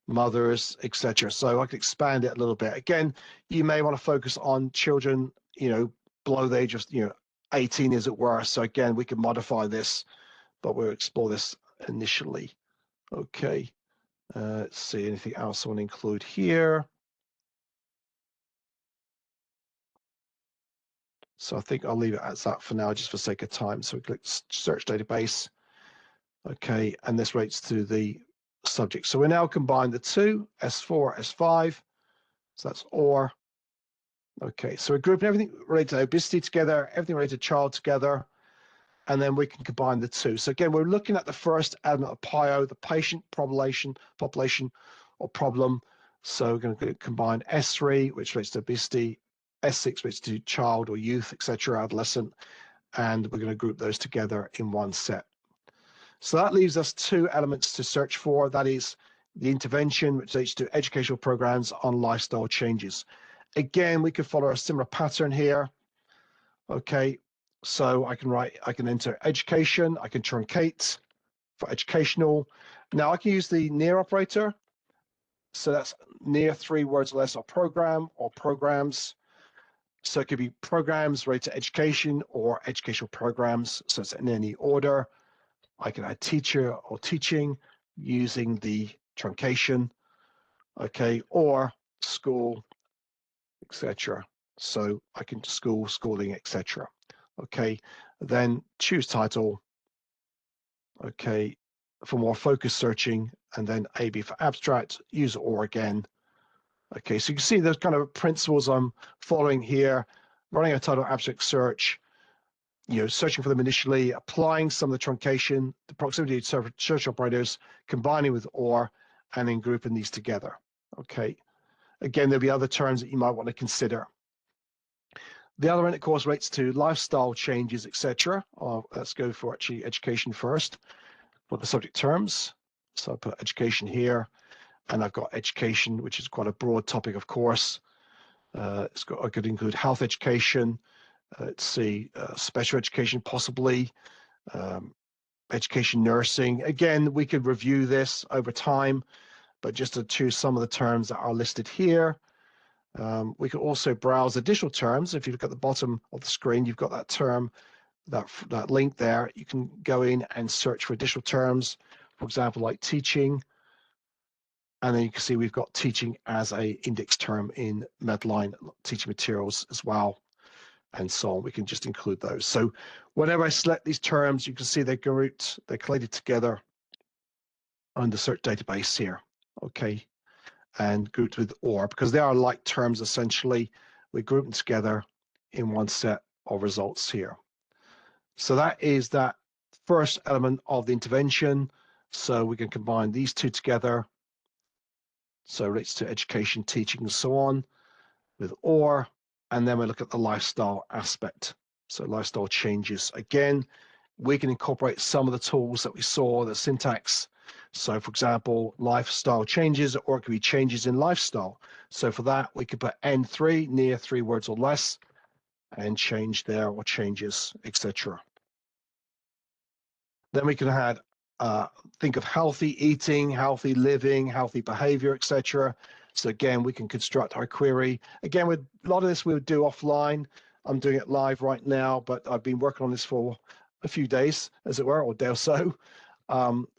mothers, etc. So I can expand it a little bit. Again, you may want to focus on children, below the age of, 18, as it were. So again, we can modify this, but we'll explore this initially. Okay, Let's see, anything else I want to include here? So I think I'll leave it as that for now, just for sake of time. So we click search database. Okay, and this relates to the subject. So we now combine the two, S4, S5. So that's OR. Okay, so we're grouping everything related to obesity together, everything related to child together, and then we can combine the two. So again, we're looking at the first element of PIO, the patient population or problem. So we're going to combine S3, which relates to obesity, S6, which to child or youth, etc., adolescent, and we're going to group those together in one set. So that leaves us two elements to search for. That is the intervention, which relates to educational programs on lifestyle changes. Again, we could follow a similar pattern here. Okay, so I can enter education, I can truncate for educational. Now I can use the near operator. So that's near 3 words or less, or program or programs. So it could be programs related to education or educational programs. So it's in any order. I can add teacher or teaching using the truncation, okay, or school, etc. So I can school, schooling, etc. Okay, then choose title, okay, for more focused searching, and then AB for abstract, use OR again. Okay, so you can see those kind of principles I'm following here, running a title abstract search, searching for them initially, applying some of the truncation, the proximity to search operators, combining with OR, and then grouping these together. Okay. Again, there'll be other terms that you might want to consider. The other end, of course, relates to lifestyle changes, etc. Let's go for actually education first for the subject terms. So I put education here, and I've got education, which is quite a broad topic, of course. I could include health education. Let's see, special education, possibly, education nursing. Again, we could review this over time, but just to choose some of the terms that are listed here. We could also browse additional terms. If you look at the bottom of the screen, you've got that term, that link there. You can go in and search for additional terms, for example, like teaching. And then you can see we've got teaching as a index term in Medline teaching materials as well, and so on. We can just include those. So whenever I select these terms, you can see they're grouped, they're collated together on the search database here, okay, and grouped with OR, because they are like terms essentially. We group them together in one set of results here. So that is that first element of the intervention. So we can combine these two together. So it relates to education, teaching, and so on with OR. And then we look at the lifestyle aspect. So lifestyle changes. Again, we can incorporate some of the tools that we saw, the syntax. So for example, lifestyle changes, or it could be changes in lifestyle. So for that, we could put N3, near 3 words or less, and change there, or changes, etc. Then we can add, think of healthy eating, healthy living, healthy behavior, etc. So again, we can construct our query. Again, with a lot of this we would do offline. I'm doing it live right now, but I've been working on this for a few days, as it were, or a day or so.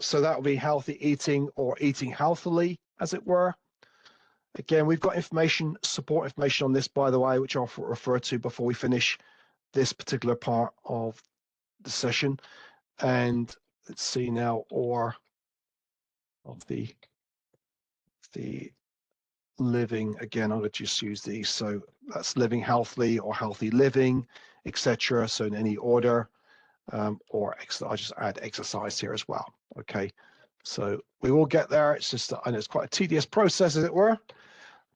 So that would be healthy eating, or eating healthily, as it were. Again, we've got information, support information on this, by the way, which I'll refer to before we finish this particular part of the session. And let's see now, or of the living. Again, I'm going to just use these. So that's living healthily or healthy living, etc. So in any order, or I'll just add exercise here as well. Okay, so we will get there. It's just, I know it's quite a tedious process, as it were,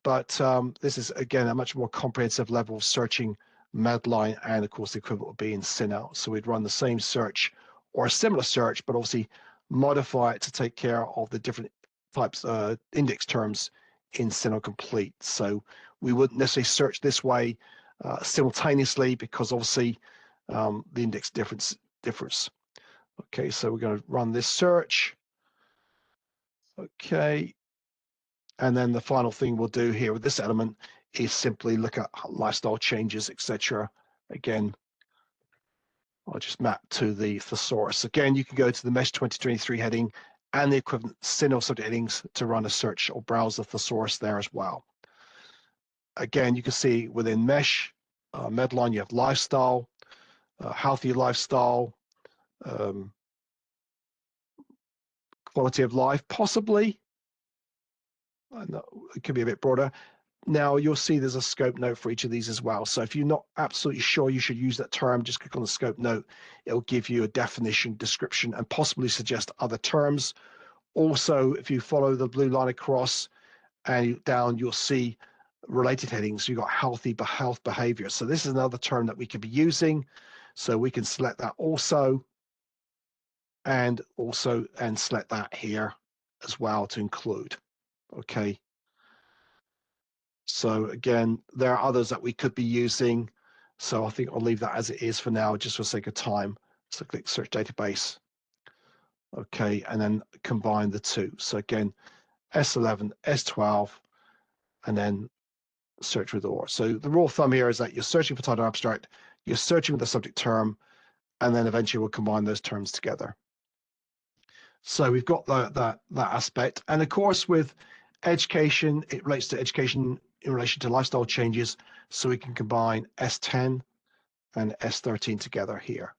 but this is again a much more comprehensive level of searching Medline, and of course the equivalent would be in CINAHL. So we'd run the same search or a similar search, but obviously modify it to take care of the different types of index terms in CINAHL complete. So we wouldn't necessarily search this way simultaneously, because obviously the index differs. Okay, so we're going to run this search. Okay, and then the final thing we'll do here with this element is simply look at lifestyle changes, etc. Again, I'll just map to the thesaurus. Again, you can go to the MESH 2023 heading and the equivalent CINAHL subject headings to run a search or browse the thesaurus there as well. Again, you can see within MESH, Medline, you have lifestyle, healthy lifestyle, quality of life, possibly. It could be a bit broader. Now you'll see there's a scope note for each of these as well. So if you're not absolutely sure you should use that term, just click on the scope note. It'll give you a definition, description, and possibly suggest other terms. Also, if you follow the blue line across and down, you'll see related headings. You've got health behavior. So this is another term that we could be using. So we can select that also and select that here as well to include. Okay. So again, there are others that we could be using. So I think I'll leave that as it is for now, just for sake of time. So click search database. Okay, and then combine the two. So again, S11, S12, and then search with OR. So the rule of thumb here is that you're searching for title abstract, you're searching with the subject term, and then eventually we'll combine those terms together. So we've got that aspect. And of course, with education, it relates to education in relation to lifestyle changes. So we can combine S10 and S13 together here.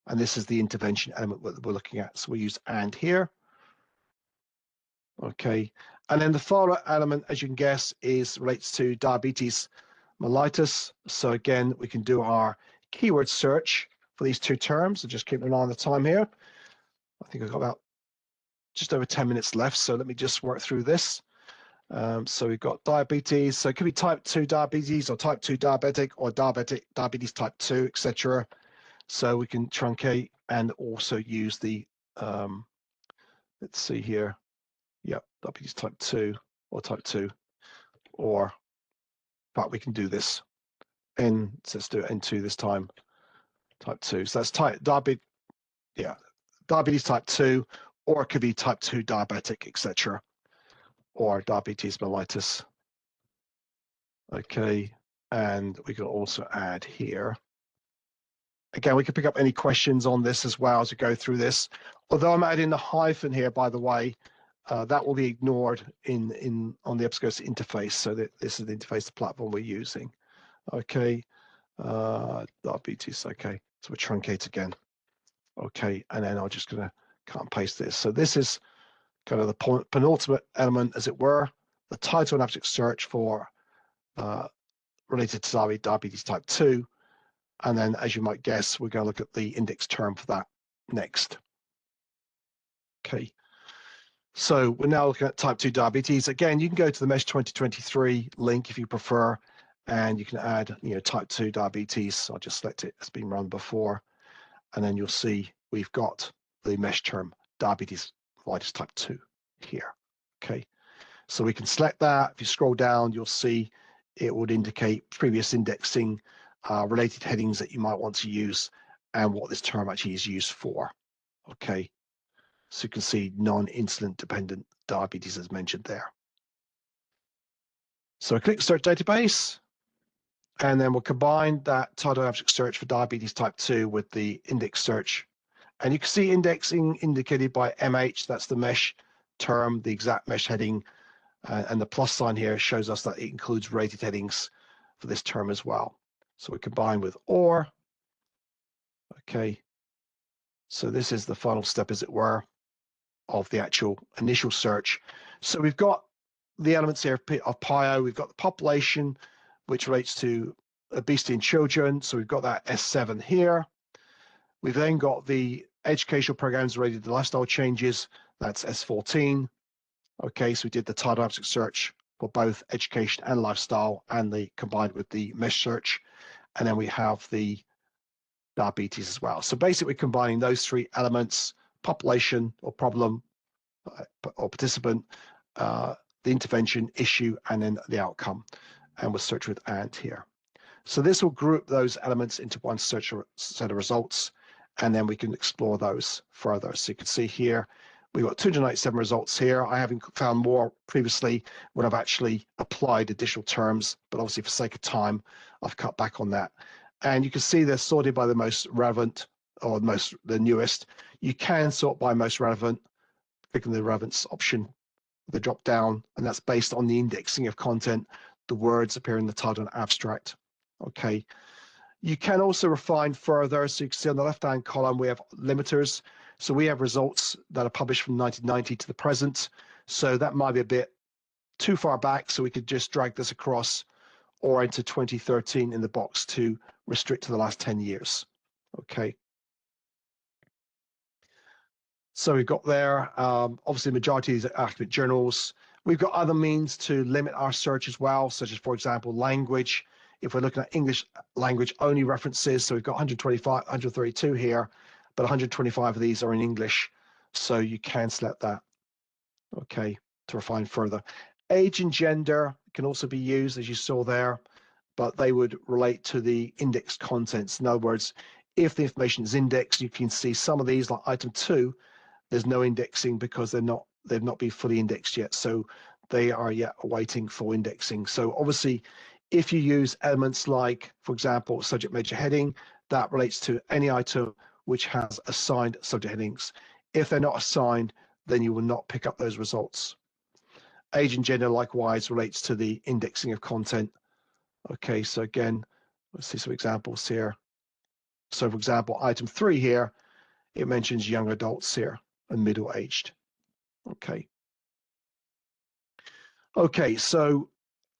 And this is the intervention element that we're looking at. So we use and here. Okay. And then the final element, as you can guess, relates to diabetes mellitus. So again, we can do our keyword search for these two terms. So just keep an eye on the time here. I think I've got about just over 10 minutes left. So let me just work through this. So we've got diabetes. So it could be type 2 diabetes or type 2 diabetic or diabetes type 2, etc. So we can truncate and also use the, let's see here. Yep, diabetes type 2 or type 2, or, but we can do this in, so let's do it into this time, type 2. So that's diabetes type 2, or it could be type 2 diabetic, etc. or diabetes mellitus. Okay, and we can also add here. Again, we can pick up any questions on this as well as we go through this. Although I'm adding the hyphen here, by the way, that will be ignored on the EBSCO interface. So that this is the interface, the platform we're using. Okay, diabetes. Okay, so we're truncate again. Okay, and then I'm just gonna cut and paste this. So this is kind of the penultimate element, as it were, the title and abstract search for related to diabetes type 2. And then, as you might guess, we're going to look at the index term for that next. Okay. So we're now looking at type 2 diabetes. Again, you can go to the MESH 2023 link if you prefer, and you can add, type 2 diabetes. I'll just select it. It's been run before. And then you'll see we've got the MESH term diabetes mellitus type 2 here. Okay. So we can select that. If you scroll down, you'll see it would indicate previous indexing, related headings that you might want to use, and what this term actually is used for. Okay, so you can see non-insulin dependent diabetes as mentioned there. So I click search database, and then we'll combine that title abstract search for diabetes type 2 with the index search. And you can see indexing indicated by MH, that's the MESH term, the exact MESH heading, and the plus sign here shows us that it includes related headings for this term as well. So we combine with OR. Okay, so this is the final step, as it were, of the actual initial search. So we've got the elements here of PIO. We've got the population, which relates to obesity in children. So we've got that S7 here. We've then got the educational programs related to lifestyle changes. That's S14. Okay, so we did the title abstract search for both education and lifestyle, and the combined with the MESH search. And then we have the diabetes as well. So basically combining those three elements: population or problem or participant, the intervention, issue, and then the outcome. And we'll search with AND here. So this will group those elements into one search set of results, and then we can explore those further. So you can see here, we've got 297 results here. I haven't found more previously when I've actually applied additional terms, but obviously for sake of time, I've cut back on that. And you can see they're sorted by the most relevant or the newest. You can sort by most relevant, clicking the relevance option, the drop down, and that's based on the indexing of content, the words appear in the title and abstract. Okay. You can also refine further. So you can see on the left-hand column, we have limiters. So we have results that are published from 1990 to the present. So that might be a bit too far back. So we could just drag this across or into 2013 in the box to restrict to the last 10 years. Okay. So we've got there, obviously the majority of these are academic journals. We've got other means to limit our search as well, such as, for example, language. If we're looking at English language only references, so we've got 125, 132 here, but 125 of these are in English. So you can select that, okay, to refine further. Age and gender can also be used, as you saw there, but they would relate to the indexed contents. In other words, if the information is indexed, you can see some of these, like item 2, there's no indexing because they've not been fully indexed yet. So they are yet awaiting full indexing. So obviously, if you use elements like, for example, subject major heading, that relates to any item which has assigned subject headings. If they're not assigned, then you will not pick up those results. Age and gender likewise relates to the indexing of content. Okay, so again, let's see some examples here. So for example, item 3 here, it mentions young adults here and middle-aged. Okay. Okay, so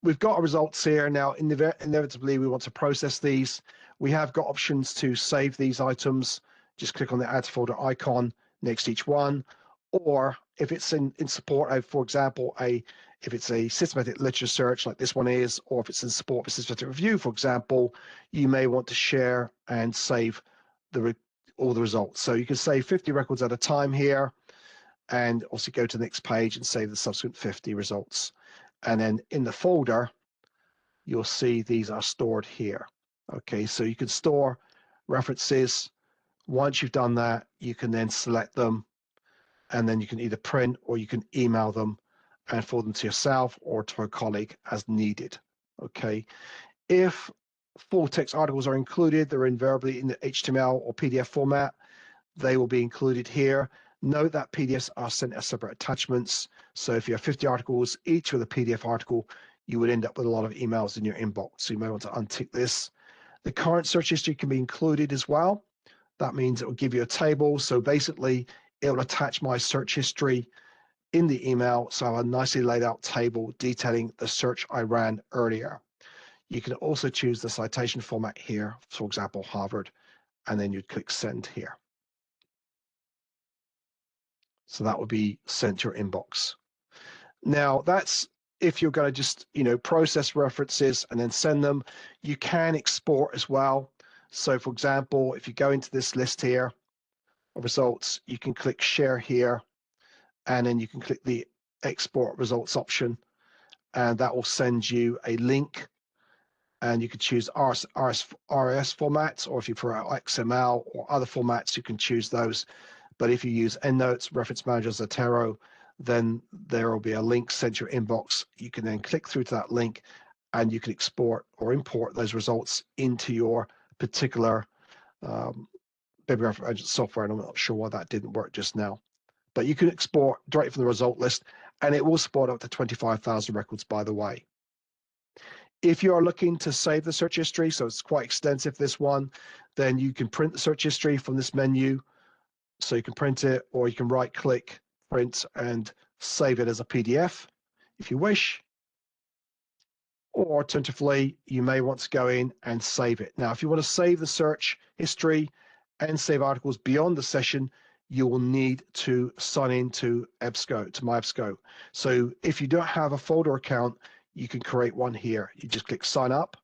we've got our results here. Now, inevitably, we want to process these. We have got options to save these items. Just click on the add folder icon next to each one. Or if it's in support of, for example, if it's a systematic literature search like this one is, or if it's in support of a systematic review, for example, you may want to share and save all the results. So you can save 50 records at a time here, and also go to the next page and save the subsequent 50 results. And then in the folder, you'll see these are stored here. Okay, so you can store references. Once you've done that, you can then select them, and then you can either print or you can email them and forward them to yourself or to a colleague as needed. Okay, if full text articles are included, they're invariably in the HTML or PDF format. They will be included here. Note that PDFs are sent as separate attachments. So if you have 50 articles, each with a PDF article, you would end up with a lot of emails in your inbox. So you may want to untick this. The current search history can be included as well. That means it will give you a table. So basically, it will attach my search history in the email. So I have a nicely laid out table detailing the search I ran earlier. You can also choose the citation format here, for example, Harvard, and then you'd click send here. So that would be sent to your inbox. Now that's if you're going to just, process references and then send them. You can export as well. So for example, if you go into this list here of results, you can click share here, and then you can click the export results option, and that will send you a link, and you can choose RS formats, or if you prefer XML or other formats, you can choose those. But if you use EndNotes, Reference Manager, Zotero, then there will be a link sent to your inbox. You can then click through to that link, and you can export or import those results into your particular bibliographic management software. And I'm not sure why that didn't work just now. But you can export directly from the result list, and it will support up to 25,000 records, by the way. If you're looking to save the search history, so it's quite extensive, this one, then you can print the search history from this menu. So you can print it, or you can right click, print, and save it as a PDF if you wish. Or alternatively, you may want to go in and save it. Now, if you want to save the search history and save articles beyond the session, you will need to sign in to EBSCO, to my EBSCO. So if you don't have a folder account, you can create one here. You just click sign up,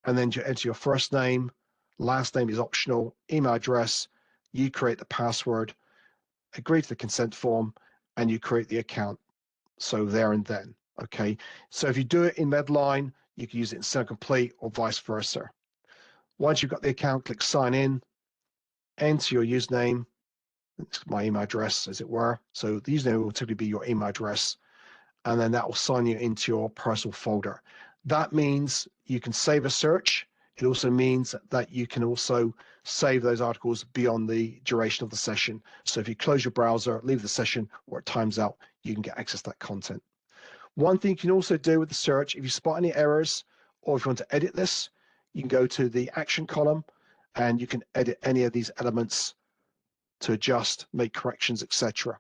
and then you enter your first name, last name is optional, email address, you create the password, agree to the consent form, and you create the account. So there and then, okay? So if you do it in Medline, you can use it in Send Complete or vice versa. Once you've got the account, click sign in, enter your username. It's my email address, as it were. So the username will typically be your email address, and then that will sign you into your personal folder. That means you can save a search, It also means that you can also save those articles beyond the duration of the session. So if you close your browser, leave the session, or it times out, you can get access to that content. One thing you can also do with the search, if you spot any errors, or if you want to edit this, you can go to the action column and you can edit any of these elements to adjust, make corrections, etc.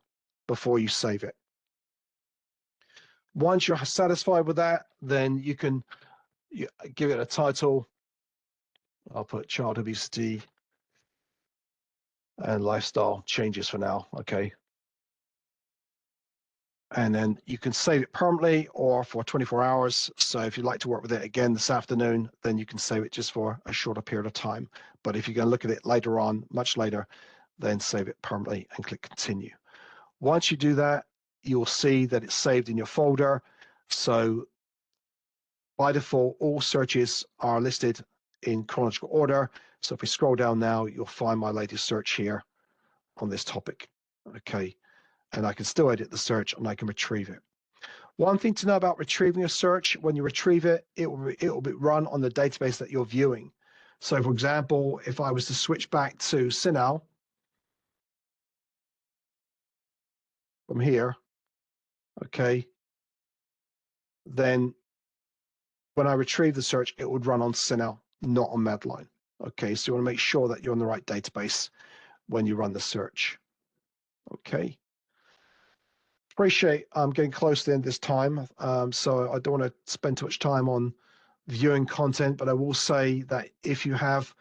before you save it. Once you're satisfied with that, then you can give it a title. I'll put child obesity and lifestyle changes for now, okay. And then you can save it permanently or for 24 hours. So if you'd like to work with it again this afternoon, then you can save it just for a shorter period of time. But if you're going to look at it later on, much later, then save it permanently and click continue. Once you do that, you'll see that it's saved in your folder. So by default, all searches are listed in chronological order. So if we scroll down now, you'll find my latest search here on this topic. Okay. And I can still edit the search and I can retrieve it. One thing to know about retrieving a search, when you retrieve it, it will be run on the database that you're viewing. So for example, if I was to switch back to CINAHL from here, okay, then when I retrieve the search, it would run on CINAHL, not on Medline. Okay, so you want to make sure that you're on the right database when you run the search. Okay. Appreciate I'm getting close to the end of this time, so I don't want to spend too much time on viewing content, but I will say that if you have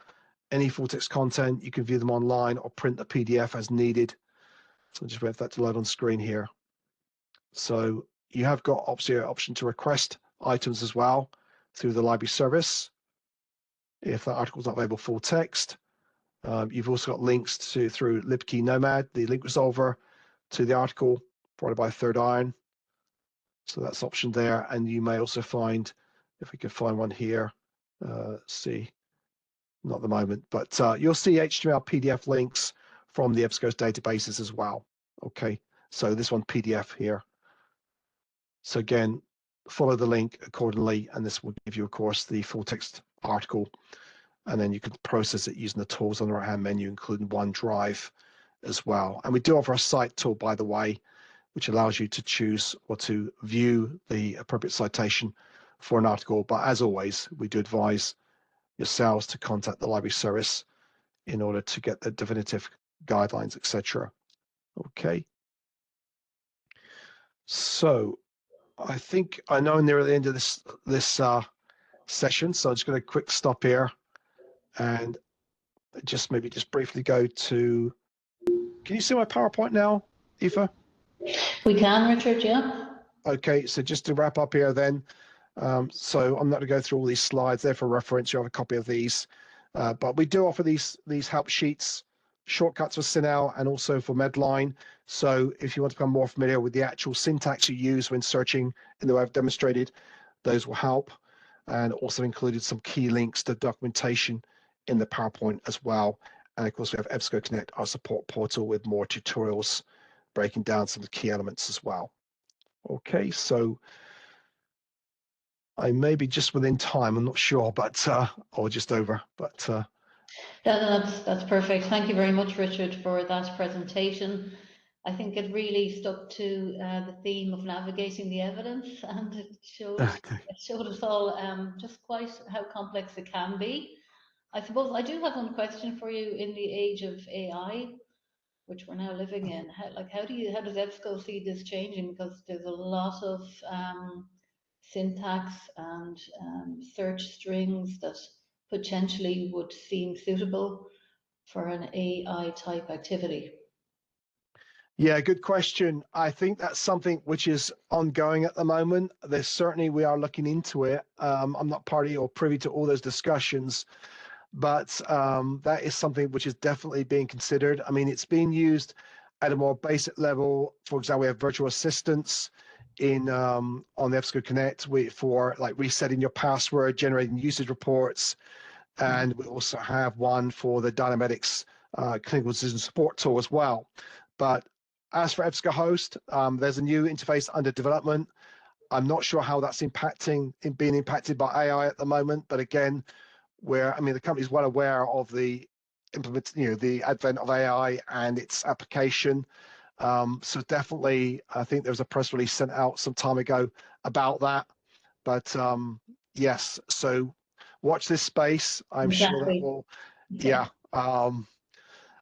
any full text content, you can view them online or print the PDF as needed. So I'll just wait for that to load on screen here. So you have got obviously an option to request items as well through the library service if that article is not available full text. You've also got links to through LibKey Nomad, the link resolver, to the article provided by Third Iron. So that's option there. And you may also find, if we can find one here, see, not at the moment, but you'll see HTML PDF links from the EBSCO's databases as well. Okay, so this one PDF here. So again, follow the link accordingly, and this will give you, of course, the full text article. And then you can process it using the tools on the right-hand menu, including OneDrive as well. And we do offer a cite tool, by the way, which allows you to choose or to view the appropriate citation for an article. But as always, we do advise yourselves to contact the library service in order to get the definitive guidelines, etc. Okay. So I think I know near the end of this session, so I'm just going to quick stop here and just maybe just briefly go to. Can you see my PowerPoint now, Aoife? We can, Richard, yeah. Okay, so just to wrap up here then, so I'm not going to go through all these slides there for reference. You have a copy of these, but we do offer these help sheets, shortcuts for CINAHL and also for Medline. So if you want to become more familiar with the actual syntax you use when searching in the way I've demonstrated, those will help. And also included some key links to documentation in the PowerPoint as well. And of course, we have EBSCO Connect, our support portal, with more tutorials breaking down some of the key elements as well. Okay, so I may be just within time, I'm not sure, but or just over, but That's perfect. Thank you very much, Richard, for that presentation. I think it really stuck to the theme of navigating the evidence, and it showed us all just quite how complex it can be. I suppose I do have one question for you. In the age of AI, which we're now living in, how does EBSCO see this changing? Because there's a lot of syntax and search strings that potentially would seem suitable for an AI type activity. Yeah, good question. I think that's something which is ongoing at the moment. There's certainly, we are looking into it. I'm not party or privy to all those discussions, but that is something which is definitely being considered. I mean, it's being used at a more basic level. For example, we have virtual assistants in on the EBSCO Connect for like resetting your password, generating usage reports, and we also have one for the Dynamics clinical decision support tool as well. But as for EBSCO Host, there's a new interface under development. I'm not sure how that's being impacted by AI at the moment, but again, where, I mean, the company's well aware of the the advent of AI and its application. So definitely, I think there was a press release sent out some time ago about that. But yes, so watch this space. I'm sure that Exactly. will, Okay. yeah.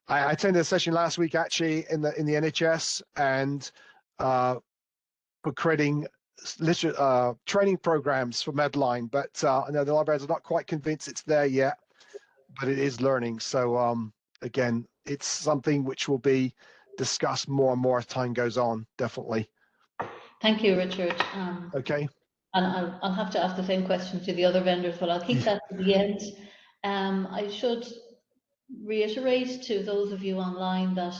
I attended a session last week actually in the NHS, and for creating training programs for Medline, but I know the librarians are not quite convinced it's there yet, but it is learning. So again, it's something which will be discussed more and more as time goes on, definitely. Thank you, Richard. Okay. And I'll have to ask the same question to the other vendors, but I'll keep that to the end. I should reiterate to those of you online that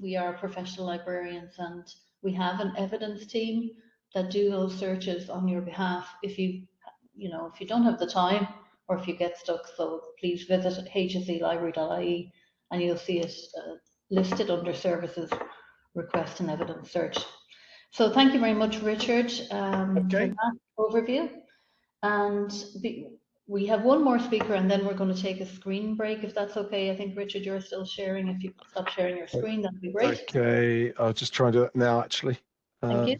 we are professional librarians and we have an evidence team that do those searches on your behalf. If you don't have the time or if you get stuck, so please visit hselibrary.ie and you'll see it listed under services, request and evidence search. So thank you very much, Richard, for that overview. And we have one more speaker and then we're going to take a screen break, if that's okay. I think, Richard, you're still sharing. If you could stop sharing your screen, that'd be great. Okay, I'll just try and do it now, actually. Thank you.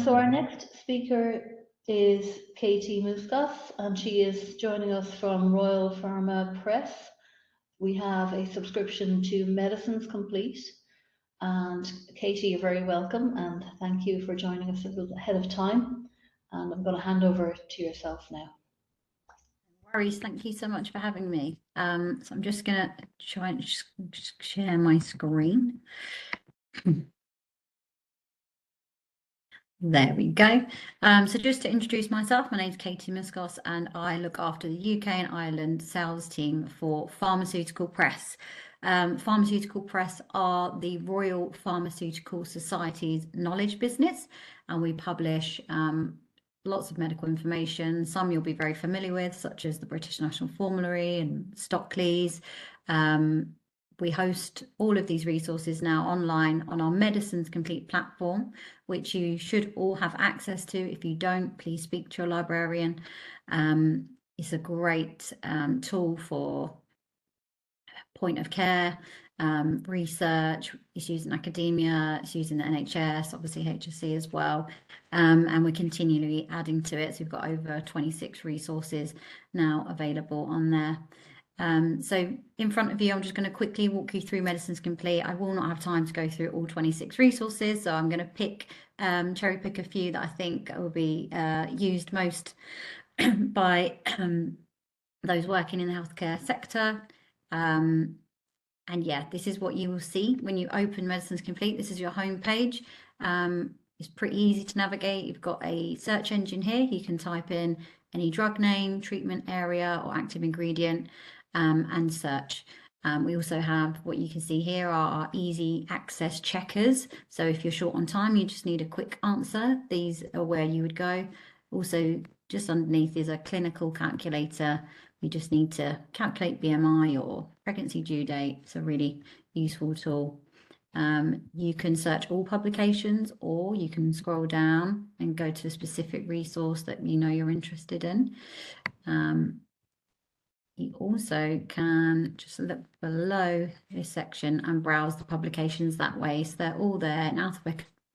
So our next speaker is Katie Mouskos, and she is joining us from Royal Pharma Press. We have a subscription to Medicines Complete. And Katie, you're very welcome, and thank you for joining us a little ahead of time. And I'm going to hand over to yourself now. No worries, thank you so much for having me. So I'm just going to try and just share my screen. There we go. So just to introduce myself, my name is Katie Mouskos and I look after the UK and Ireland sales team for Pharmaceutical Press. Pharmaceutical Press are the Royal Pharmaceutical Society's knowledge business, and we publish lots of medical information. Some you'll be very familiar with, such as the British National Formulary and Stockley's. We host all of these resources now online on our Medicines Complete platform, which you should all have access to. If you don't, please speak to your librarian. It's a great tool for point of care, research. It's used in academia, it's used in the NHS, obviously HSE as well. And we're continually adding to it. So we've got over 26 resources now available on there. So in front of you, I'm just going to quickly walk you through Medicines Complete. I will not have time to go through all 26 resources, so I'm going to cherry pick a few that I think will be used most by those working in the healthcare sector. And yeah, this is what you will see when you open Medicines Complete. This is your home page. It's pretty easy to navigate. You've got a search engine here. You can type in any drug name, treatment area, or active ingredient. And search. We also have what you can see here are our easy access checkers. So if you're short on time, you just need a quick answer. These are where you would go. Also, just underneath is a clinical calculator. You just need to calculate BMI or pregnancy due date. It's a really useful tool. You can search all publications, or you can scroll down and go to a specific resource that you know you're interested in. You also can just look below this section and browse the publications that way. So they're all there in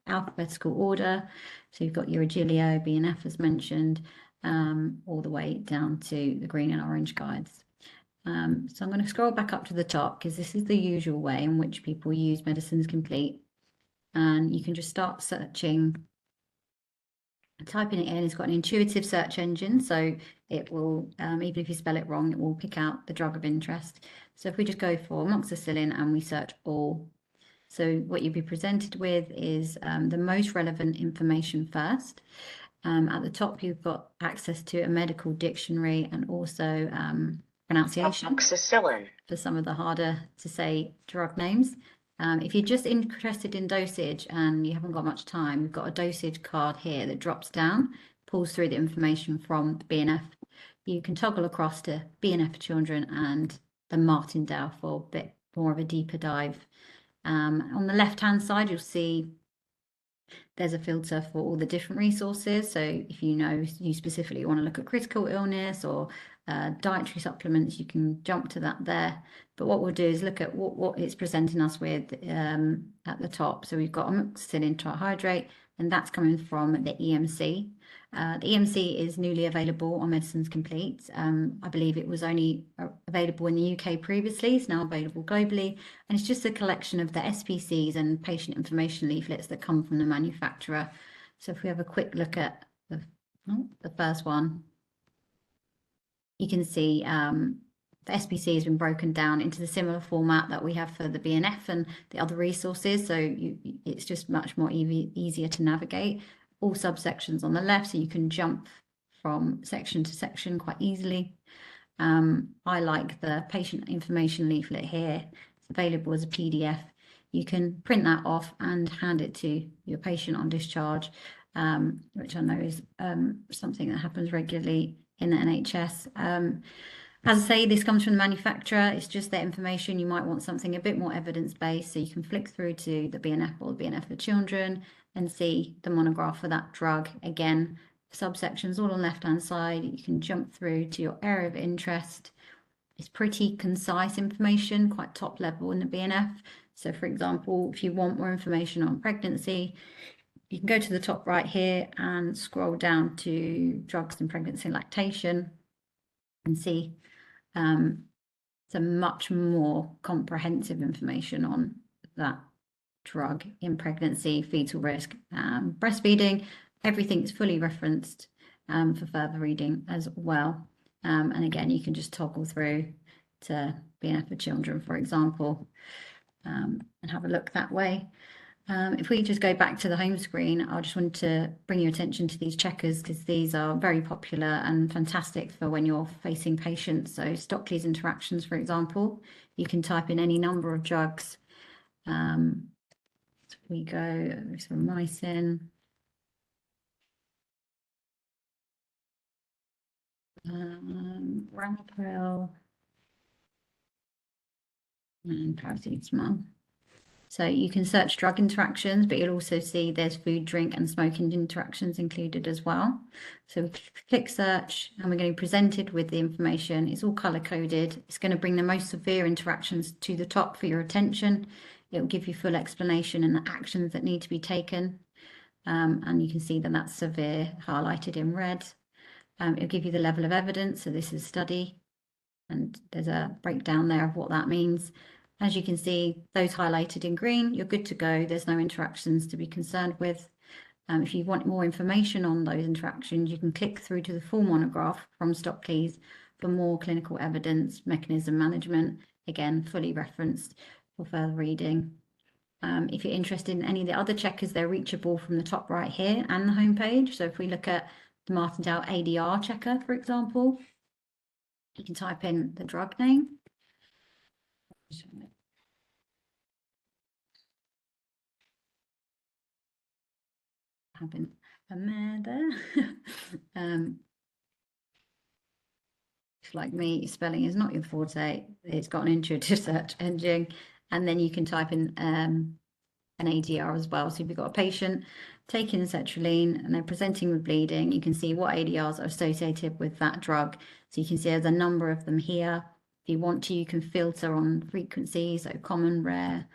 alphabetical order. So you've got your Agilio, BNF as mentioned, all the way down to the green and orange guides. So I'm going to scroll back up to the top because this is the usual way in which people use Medicines Complete. And you can just start searching. Typing it in, it's got an intuitive search engine, so it will, even if you spell it wrong, it will pick out the drug of interest. So if we just go for amoxicillin and we search all, so what you'll be presented with is the most relevant information first. At the top, you've got access to a medical dictionary and also pronunciation for some of the harder to say drug names. If you're just interested in dosage and you haven't got much time, we've got a dosage card here that drops down, pulls through the information from the BNF. You can toggle across to BNF for children and the Martindale for a bit more of a deeper dive. On the left-hand side, you'll see there's a filter for all the different resources. So if you know you specifically want to look at critical illness or dietary supplements, you can jump to that there. But what we'll do is look at what it's presenting us with at the top. So we've got amoxicillin trihydrate, and that's coming from the EMC. The EMC is newly available on Medicines Complete. I believe it was only available in the UK previously. It's now available globally. And it's just a collection of the SPCs and patient information leaflets that come from the manufacturer. So if we have a quick look at the first one, you can see the SPC has been broken down into the similar format that we have for the BNF and the other resources. So it's just much more easier to navigate. All subsections on the left, so you can jump from section to section quite easily. I like the patient information leaflet here. It's available as a PDF. You can print that off and hand it to your patient on discharge, which I know is something that happens regularly in the NHS. As I say, this comes from the manufacturer. It's just their information. You might want something a bit more evidence-based, so you can flick through to the BNF or the BNF for children and see the monograph for that drug. Again, subsections all on the left-hand side. You can jump through to your area of interest. It's pretty concise information, quite top level in the BNF. So for example, if you want more information on pregnancy, you can go to the top right here and scroll down to drugs in pregnancy and lactation and see some much more comprehensive information on that drug in pregnancy, fetal risk, breastfeeding. Everything's fully referenced for further reading as well. And again, you can just toggle through to BNF for children, for example, and have a look that way. If we just go back to the home screen, I just want to bring your attention to these checkers because these are very popular and fantastic for when you're facing patients. So Stockley's interactions, for example, you can type in any number of drugs. So we go erythromycin, ramipril, and paracetamol. So you can search drug interactions, but you'll also see there's food, drink, and smoking interactions included as well. So we click search, and we're going to be presented with the information. It's all color coded. It's going to bring the most severe interactions to the top for your attention. It will give you full explanation and the actions that need to be taken. And you can see that that's severe, highlighted in red. It'll give you the level of evidence. So this is study, and there's a breakdown there of what that means. As you can see, those highlighted in green, you're good to go. There's no interactions to be concerned with. If you want more information on those interactions, you can click through to the full monograph from Stockley's for more clinical evidence, mechanism management, again, fully referenced for further reading. If you're interested in any of the other checkers, they're reachable from the top right here and the homepage. So if we look at the Martindale ADR checker, for example, you can type in the drug name. Having a mare there. Like me, spelling is not your forte. It's got an intuitive search engine, and then you can type in an ADR as well. So if you've got a patient taking sertraline and they're presenting with bleeding, you can see what ADRs are associated with that drug. So you can see there's a number of them here. If you want to, you can filter on frequency, so common, rare.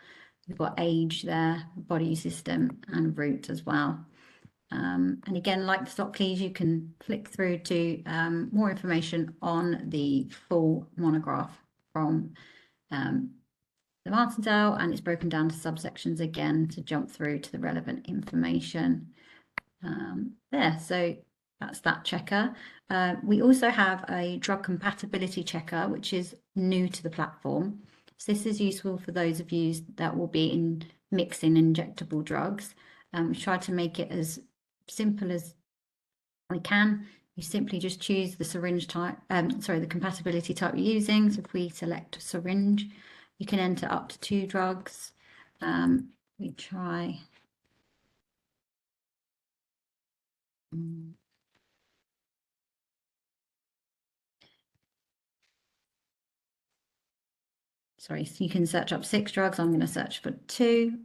We've got age there, body system, and route as well. And again, like the Stockley's, you can flick through to more information on the full monograph from the Martindale, and it's broken down to subsections again to jump through to the relevant information there. So that's that checker. We also have a drug compatibility checker, which is new to the platform. So this is useful for those of you that will be mixing injectable drugs. We try to make it as simple as we can. You simply just choose the syringe type, the compatibility type you're using. So if we select syringe, you can enter up to 2 drugs. We try. Sorry, so you can search up 6 drugs. I'm going to search for 2.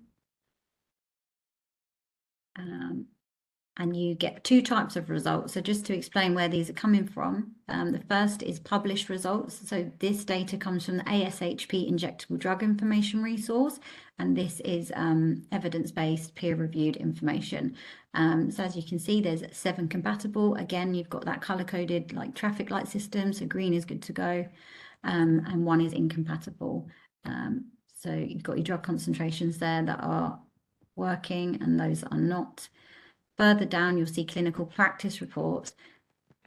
and you get two types of results. So just to explain where these are coming from, the first is published results. So this data comes from the ASHP Injectable Drug Information Resource, and this is evidence-based, peer-reviewed information. So as you can see, there's 7 compatible. Again, you've got that color-coded like traffic light system, so green is good to go, and 1 is incompatible. So you've got your drug concentrations there that are working and those that are not. Further down, you'll see clinical practice reports.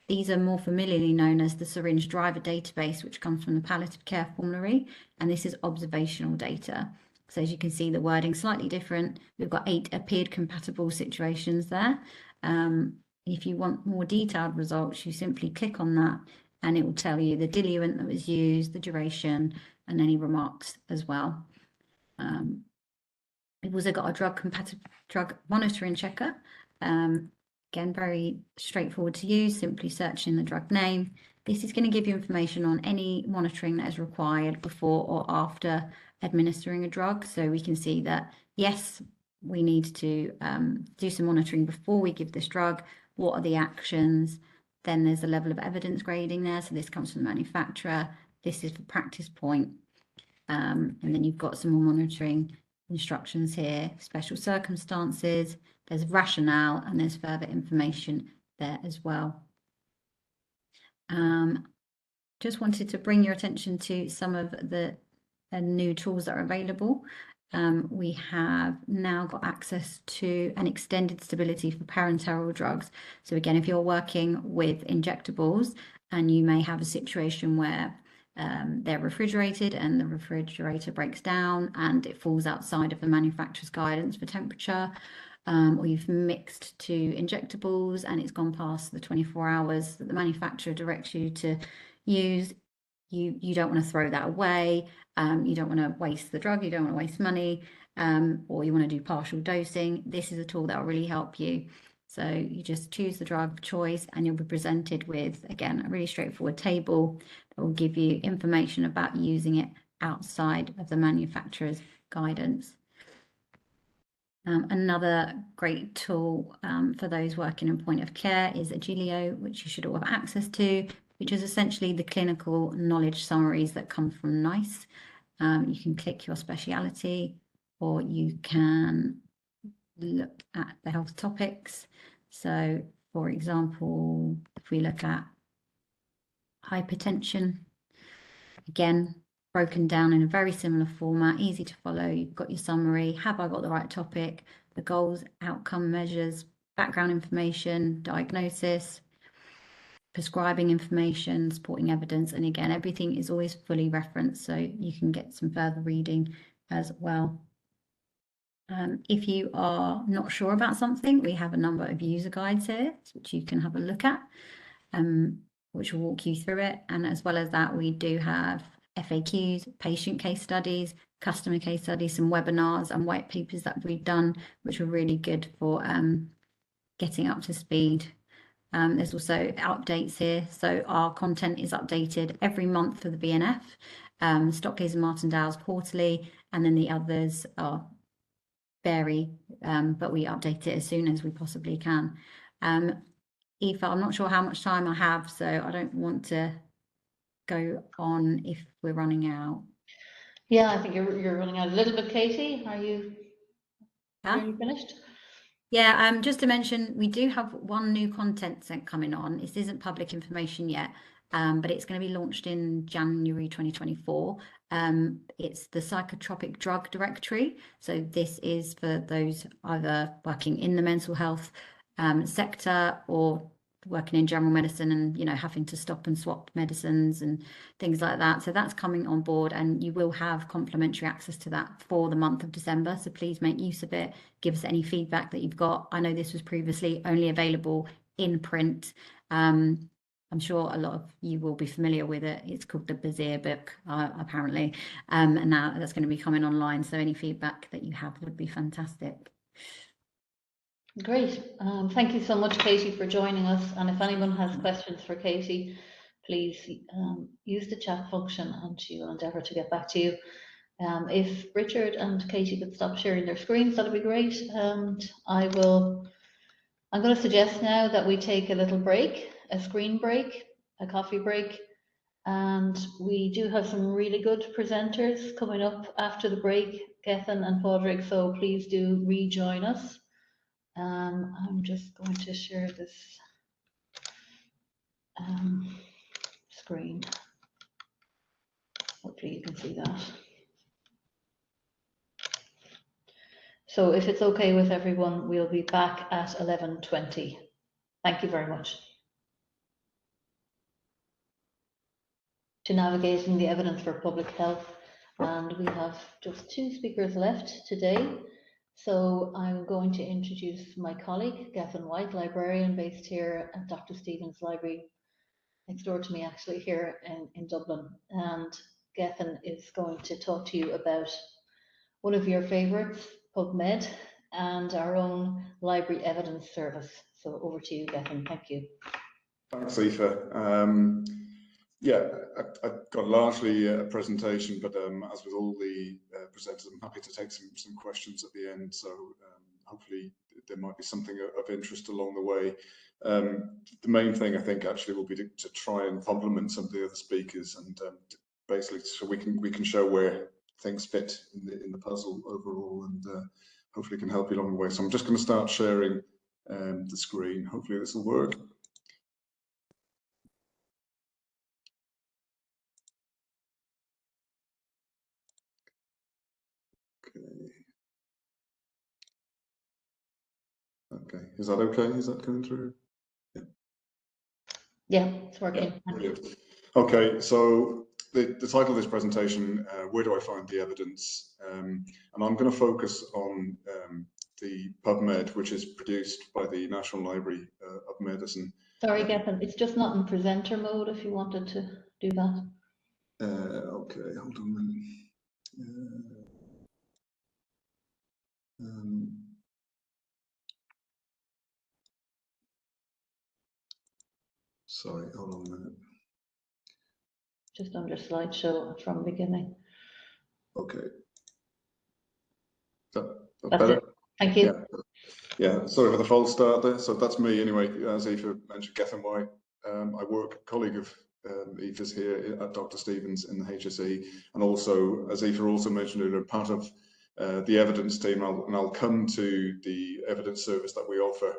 These are more familiarly known as the syringe driver database, which comes from the palliative care formulary, and this is observational data. So as you can see, the wording slightly different. We've got 8 appeared compatible situations there. If you want more detailed results, you simply click on that and it will tell you the diluent that was used, the duration, and any remarks as well. We've also got a drug monitoring checker. Again, very straightforward to use, simply searching the drug name. This is going to give you information on any monitoring that is required before or after administering a drug. So we can see that, yes, we need to do some monitoring before we give this drug. What are the actions? Then there's a level of evidence grading there. So this comes from the manufacturer. This is for practice point. And then you've got some more monitoring instructions here, special circumstances, there's rationale, and there's further information there as well. Just wanted to bring your attention to some of the new tools that are available. We have now got access to an extended stability for parenteral drugs. So again, if you're working with injectables and you may have a situation where they're refrigerated and the refrigerator breaks down and it falls outside of the manufacturer's guidance for temperature, or you've mixed 2 injectables and it's gone past the 24 hours that the manufacturer directs you to use, you don't want to throw that away, you don't want to waste the drug, you don't want to waste money, or you want to do partial dosing. This is a tool that will really help you. So you just choose the drug of choice and you'll be presented with, again, a really straightforward table that will give you information about using it outside of the manufacturer's guidance. Another great tool for those working in point of care is Agilio, which you should all have access to, which is essentially the clinical knowledge summaries that come from NICE. You can click your speciality, or you can look at the health topics. So, for example, if we look at hypertension, again, broken down in a very similar format, easy to follow. You've got your summary, have I got the right topic, the goals, outcome measures, background information, diagnosis, prescribing information, supporting evidence, and again, everything is always fully referenced, so you can get some further reading as well. If you are not sure about something, we have a number of user guides here, which you can have a look at, which will walk you through it. And as well as that, we do have FAQs, patient case studies, customer case studies, some webinars and white papers that we've done, which are really good for getting up to speed. There's also updates here. So our content is updated every month for the BNF, Stockleys and Martindale's quarterly, and then the others are vary, but we update it as soon as we possibly can. Aoife, I'm not sure how much time I have, so I don't want to go on if we're running out. Yeah, I think you're running out a little bit, Katie. Are you finished? Yeah, just to mention, we do have one new content set coming on. This isn't public information yet, but it's going to be launched in January 2024. It's the psychotropic drug directory. So this is for those either working in the mental health sector or working in general medicine and, you know, having to stop and swap medicines and things like that. So that's coming on board, and you will have complimentary access to that for the month of December. So please make use of it. Give us any feedback that you've got. I know this was previously only available in print. I'm sure a lot of you will be familiar with it. It's called the Bazir book, apparently. And now that's going to be coming online. So any feedback that you have would be fantastic. Great. Thank you so much, Katie, for joining us. And if anyone has questions for Katie, please use the chat function and she will endeavour to get back to you. If Richard and Katie could stop sharing their screens, that'd be great. And I will I'm going to suggest now that we take a little break, a screen break, a coffee break, and we do have some really good presenters coming up after the break, Gethin and Padraig, so please do rejoin us. I'm just going to share this screen. Hopefully you can see that. So if it's okay with everyone, we'll be back at 11:20. Thank you very much. To navigating the evidence for public health, and we have just 2 speakers left today. So I'm going to introduce my colleague, Gethin White, librarian based here at Dr. Stephen's Library, next door to me actually, here in Dublin. And Gethin is going to talk to you about one of your favourites, PubMed, and our own library evidence service. So over to you, Gethin. Thank you. Thanks, Aoife. Yeah, I got largely a presentation, but as with all the presenters, I'm happy to take some questions at the end. So hopefully there might be something of interest along the way. The main thing I think actually will be to try and complement some of the other speakers, and basically so we can show where things fit in the puzzle overall, and hopefully can help you along the way. So I'm just going to start sharing the screen. Hopefully this will work. Okay, is that okay? Is that coming through? Yeah, it's working. Yeah, okay, so the title of this presentation, where do I find the evidence? And I'm going to focus on the PubMed, which is produced by the National Library of Medicine. Sorry, Gethin, it's just not in presenter mode if you wanted to do that. Okay, hold on a minute. Sorry, hold on a minute. Just under slideshow from beginning. Okay. That's better? It. Thank you. Yeah, sorry for the false start there. So that's me anyway, as Aoife mentioned, Gethin White. I work, colleague of Aoife's here at Dr. Stephen's in the HSE, and also, as Aoife also mentioned earlier, part of the evidence team, and I'll come to the evidence service that we offer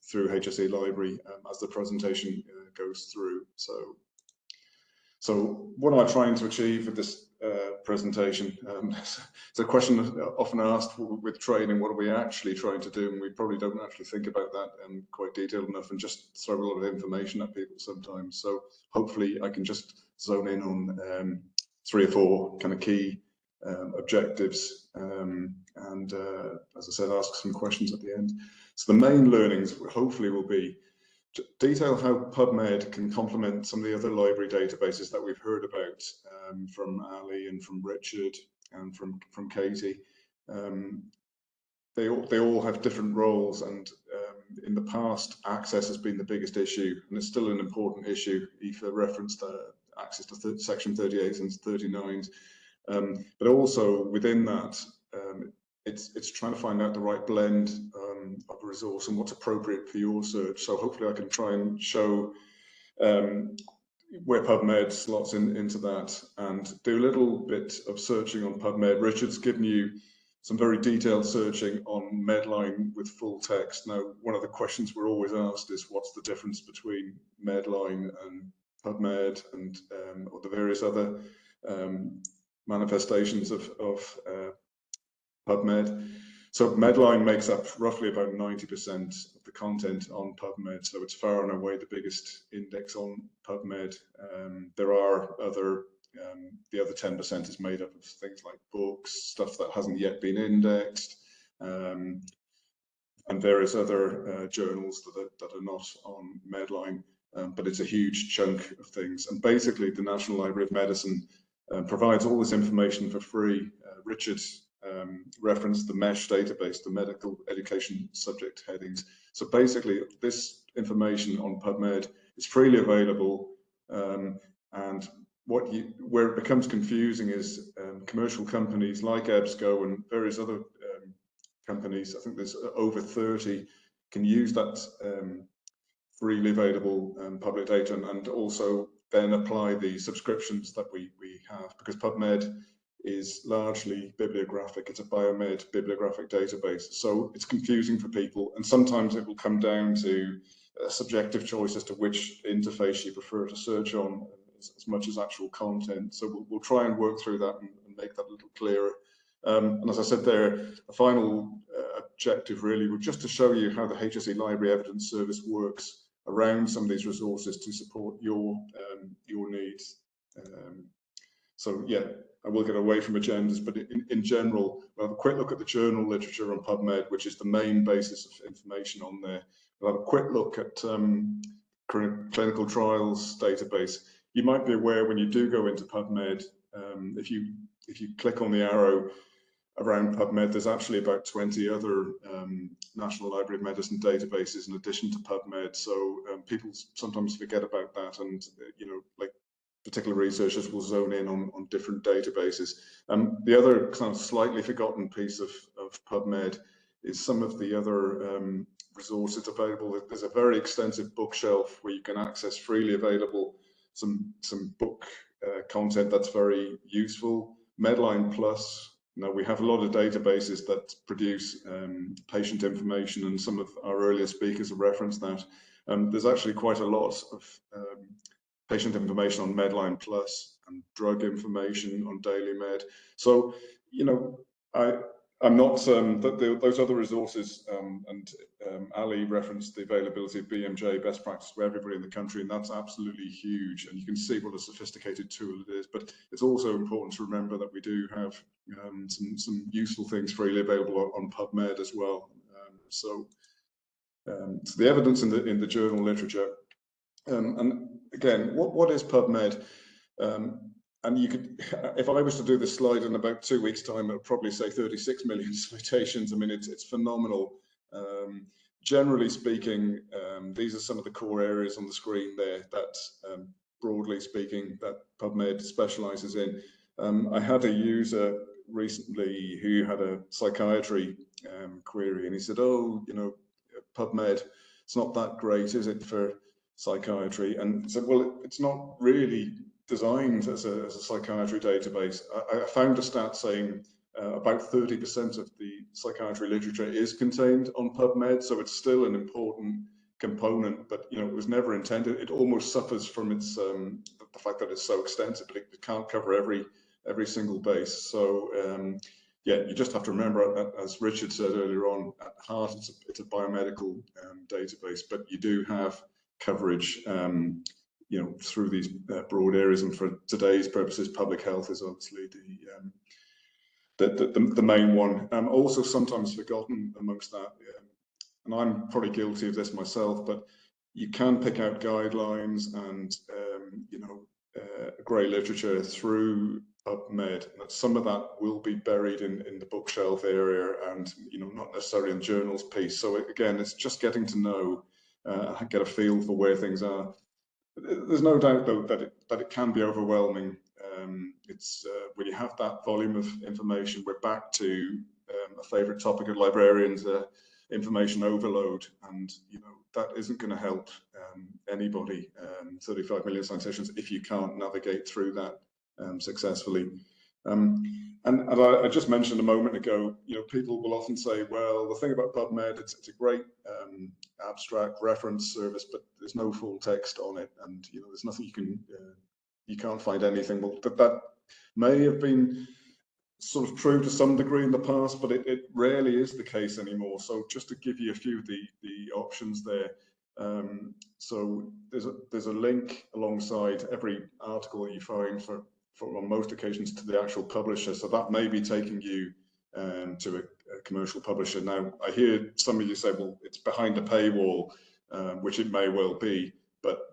through HSE Library as the presentation goes through. So what am I trying to achieve with this presentation? It's a question often asked with training, what are we actually trying to do? And we probably don't actually think about that quite detailed enough, and just throw a lot of information at people sometimes. So hopefully I can just zone in on 3 or 4 kind of key objectives, and as I said, ask some questions at the end. So the main learnings hopefully will be to detail how PubMed can complement some of the other library databases that we've heard about from Ali and from Richard and from Katie. They all have different roles, and in the past, access has been the biggest issue, and it's still an important issue. Aoife referenced access to Section 38 and 39, but also within that, it's trying to find out the right blend of resource and what's appropriate for your search. So hopefully I can try and show where PubMed slots into that, and do a little bit of searching on PubMed. Richard's given you some very detailed searching on Medline with full text. Now, one of the questions we're always asked is what's the difference between Medline and PubMed and or the various other manifestations of PubMed. So Medline makes up roughly about 90% of the content on PubMed, so it's far and away the biggest index on PubMed. There are other, the other 10% is made up of things like books, stuff that hasn't yet been indexed, and various other journals that are not on Medline, but it's a huge chunk of things. And basically the National Library of Medicine provides all this information for free. Richard referenced the MESH database, the medical education subject headings. So basically this information on PubMed is freely available, and where it becomes confusing is commercial companies like EBSCO and various other companies, I think there's over 30, can use that freely available public data and also then apply the subscriptions that we have, because PubMed is largely bibliographic. It's a biomed bibliographic database, so it's confusing for people, and sometimes it will come down to a subjective choice as to which interface you prefer to search on as much as actual content. So we'll try and work through that and make that a little clearer. And as I said there, the final objective really was just to show you how the HSE Library Evidence Service works around some of these resources to support your needs. So yeah, I will get away from agendas, but in general, we'll have a quick look at the journal literature on PubMed, which is the main basis of information on there. We'll have a quick look at clinical trials database. You might be aware when you do go into PubMed, if you click on the arrow around PubMed, there's actually about 20 other National Library of Medicine databases in addition to PubMed. So people sometimes forget about that, and like particular researchers will zone in on different databases. The other kind of slightly forgotten piece of PubMed is some of the other resources available. There's a very extensive bookshelf where you can access freely available some book content that's very useful. Medline Plus. Now, we have a lot of databases that produce patient information, and some of our earlier speakers have referenced that. There's actually quite a lot of patient information on Medline Plus and drug information on Daily Med. So, I'm not those other resources, and Ali referenced the availability of BMJ best practice for everybody in the country, and that's absolutely huge, and you can see what a sophisticated tool it is. But it's also important to remember that we do have some useful things freely available on PubMed as well. So the evidence in the journal literature, and again, what is PubMed? And you could, if I was to do this slide in about 2 weeks' time, it would probably say 36 million citations. I mean, it's phenomenal. Generally speaking, these are some of the core areas on the screen there that, broadly speaking, that PubMed specializes in. I had a user recently who had a psychiatry query, and he said, "Oh, PubMed, it's not that great, is it, for psychiatry?" And I said, "Well, it's not really designed as a psychiatry database." I found a stat saying about 30% of the psychiatry literature is contained on PubMed, so it's still an important component, but it was never intended. It almost suffers from its the fact that it's so extensive, but it can't cover every single base. So yeah, you just have to remember, as Richard said earlier on, at heart it's a biomedical database, but you do have coverage through these broad areas, and for today's purposes, public health is obviously the main one. Also sometimes forgotten amongst that, and I'm probably guilty of this myself, but you can pick out guidelines and grey literature through PubMed. Some of that will be buried in the bookshelf area, and not necessarily in the journals piece. So again, it's just getting to know, get a feel for where things are. There's no doubt though that it can be overwhelming. It's when you have that volume of information, we're back to a favourite topic of librarians, information overload, and that isn't going to help anybody. 35 million citations if you can't navigate through that successfully. And I just mentioned a moment ago, people will often say, well, the thing about PubMed, it's a great abstract reference service, but there's no full text on it, and there's nothing you can't find anything. Well, that may have been sort of true to some degree in the past, but it rarely is the case anymore. So just to give you a few of the options there. So there's a link alongside every article you find for on most occasions to the actual publisher. So that may be taking you to a commercial publisher. Now, I hear some of you say, well, it's behind a paywall, which it may well be, but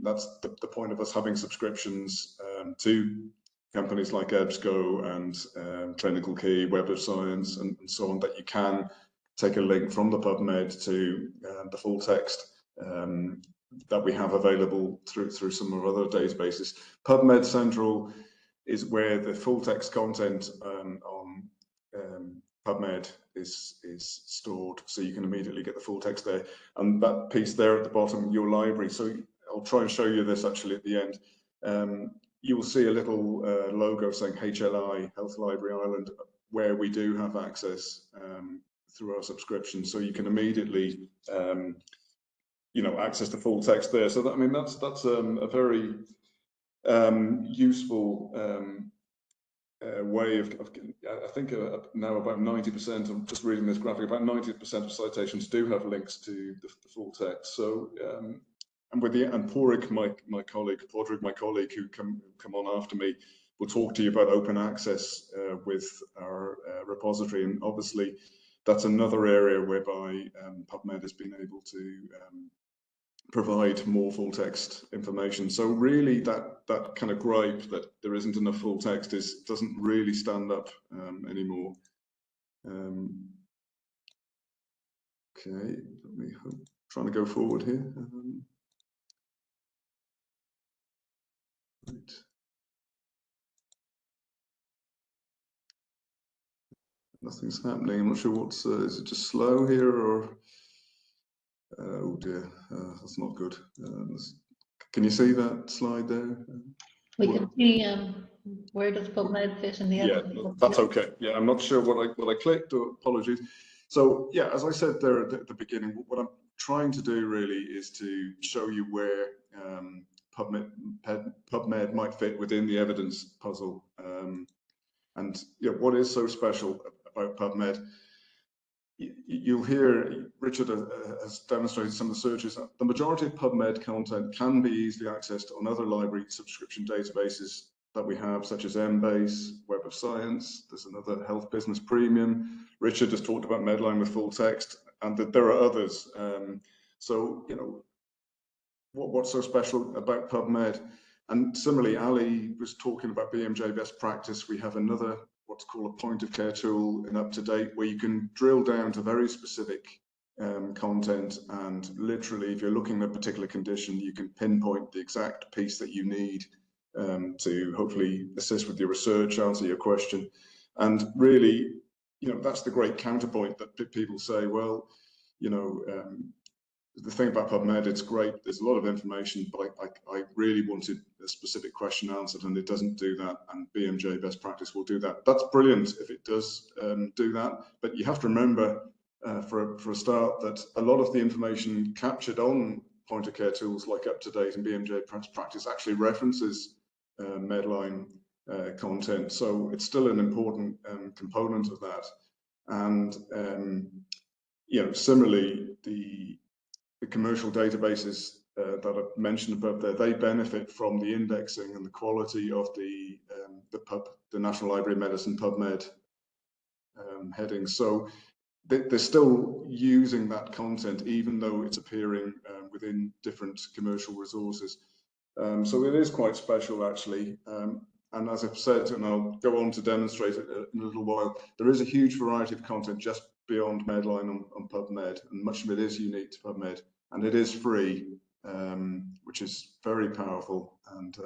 that's the point of us having subscriptions to companies like EBSCO and Clinical Key, Web of Science, and so on, that you can take a link from the PubMed to the full text that we have available through some of our other databases. PubMed Central is where the full text content on PubMed is stored, so you can immediately get the full text there. And that piece there at the bottom, your library. So I'll try and show you this actually at the end. You will see a little logo saying HLI, Health Library Ireland, where we do have access through our subscription. So you can immediately, access the full text there. So that, I mean, that's a very useful way of I think now about 90%, I'm just reading this graphic, about 90% of citations do have links to the full text. So and Padraig, my colleague, who come on after me, will talk to you about open access with our repository, and obviously that's another area whereby PubMed has been able to provide more full text information. So really that kind of gripe that there isn't enough full text doesn't really stand up anymore. Okay, trying to go forward here. Right. Nothing's happening. I'm not sure what's, is it just slow here or? Oh dear, that's not good. Can you see that slide there? We can see where does PubMed fit in the evidence? Yeah, that's okay. Yeah, I'm not sure what I clicked, or apologies. So yeah, as I said there at the beginning, what I'm trying to do really is to show you where PubMed might fit within the evidence puzzle. And what is so special about PubMed? You'll hear Richard has demonstrated some of the searches. The majority of PubMed content can be easily accessed on other library subscription databases that we have, such as Embase, Web of Science. There's another Health Business Premium. Richard has talked about Medline with full text, and that there are others. So, what's so special about PubMed? And similarly, Ali was talking about BMJ best practice. We have another, what's called a point of care tool in UpToDate, where you can drill down to very specific content, and literally, if you're looking at a particular condition, you can pinpoint the exact piece that you need to hopefully assist with your research, answer your question. And really, that's the great counterpoint that people say, well, the thing about PubMed, it's great, there's a lot of information, but I really wanted a specific question answered, and it doesn't do that, and BMJ best practice will do that. That's brilliant if it does do that, but you have to remember for a start that a lot of the information captured on point of care tools like UpToDate and BMJ best practice actually references Medline content, so it's still an important component of that. And similarly, the commercial databases that I've mentioned above there, they benefit from the indexing and the quality of the National Library of Medicine PubMed heading. So they're still using that content, even though it's appearing within different commercial resources. So it is quite special, actually. And as I've said, and I'll go on to demonstrate it in a little while, there is a huge variety of content just beyond Medline on PubMed, and much of it is unique to PubMed, and it is free, which is very powerful. And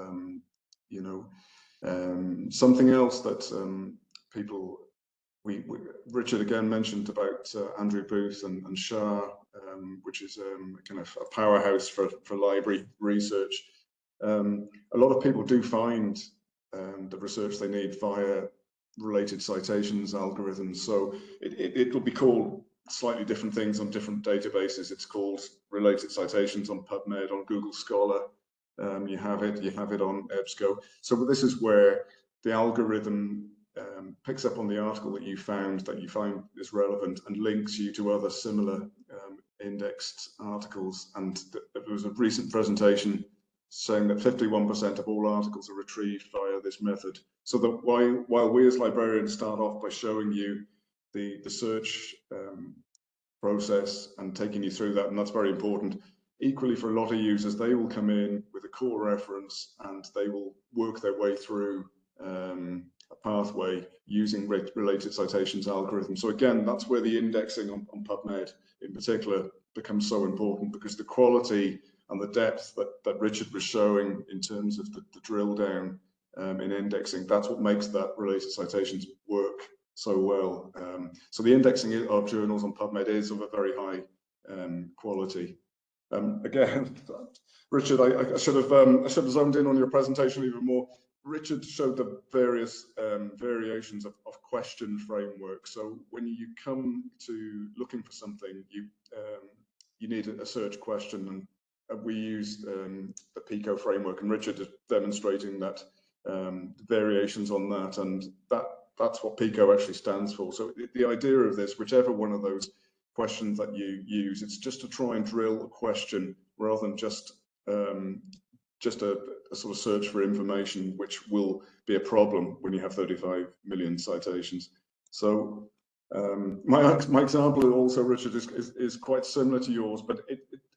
something else that Richard again mentioned about Andrew Booth and SHAR, which is kind of a powerhouse for library research. A lot of people do find the research they need via related citations algorithms. So it will be called slightly different things on different databases. It's called related citations on PubMed, on Google Scholar. You have it on EBSCO. So this is where the algorithm picks up on the article that you find is relevant and links you to other similar indexed articles. And there was a recent presentation saying that 51% of all articles are retrieved via this method. So that while we as librarians start off by showing you the search process and taking you through that, and that's very important, equally for a lot of users, they will come in with a core reference and they will work their way through a pathway using related citations algorithm. So again, that's where the indexing on PubMed in particular becomes so important, because the quality and the depth that Richard was showing in terms of the drill down in indexing, that's what makes that related citations work so well. So the indexing of journals on PubMed is of a very high quality. Again, Richard, I should have zoned in on your presentation even more. Richard showed the various variations of question framework. So when you come to looking for something, you need a search question, and we used the PICO framework, and Richard is demonstrating that variations on that, and that's what PICO actually stands for. So the idea of this, whichever one of those questions that you use, it's just to try and drill a question rather than just a sort of search for information, which will be a problem when you have 35 million citations. So my example also, Richard, is quite similar to yours, but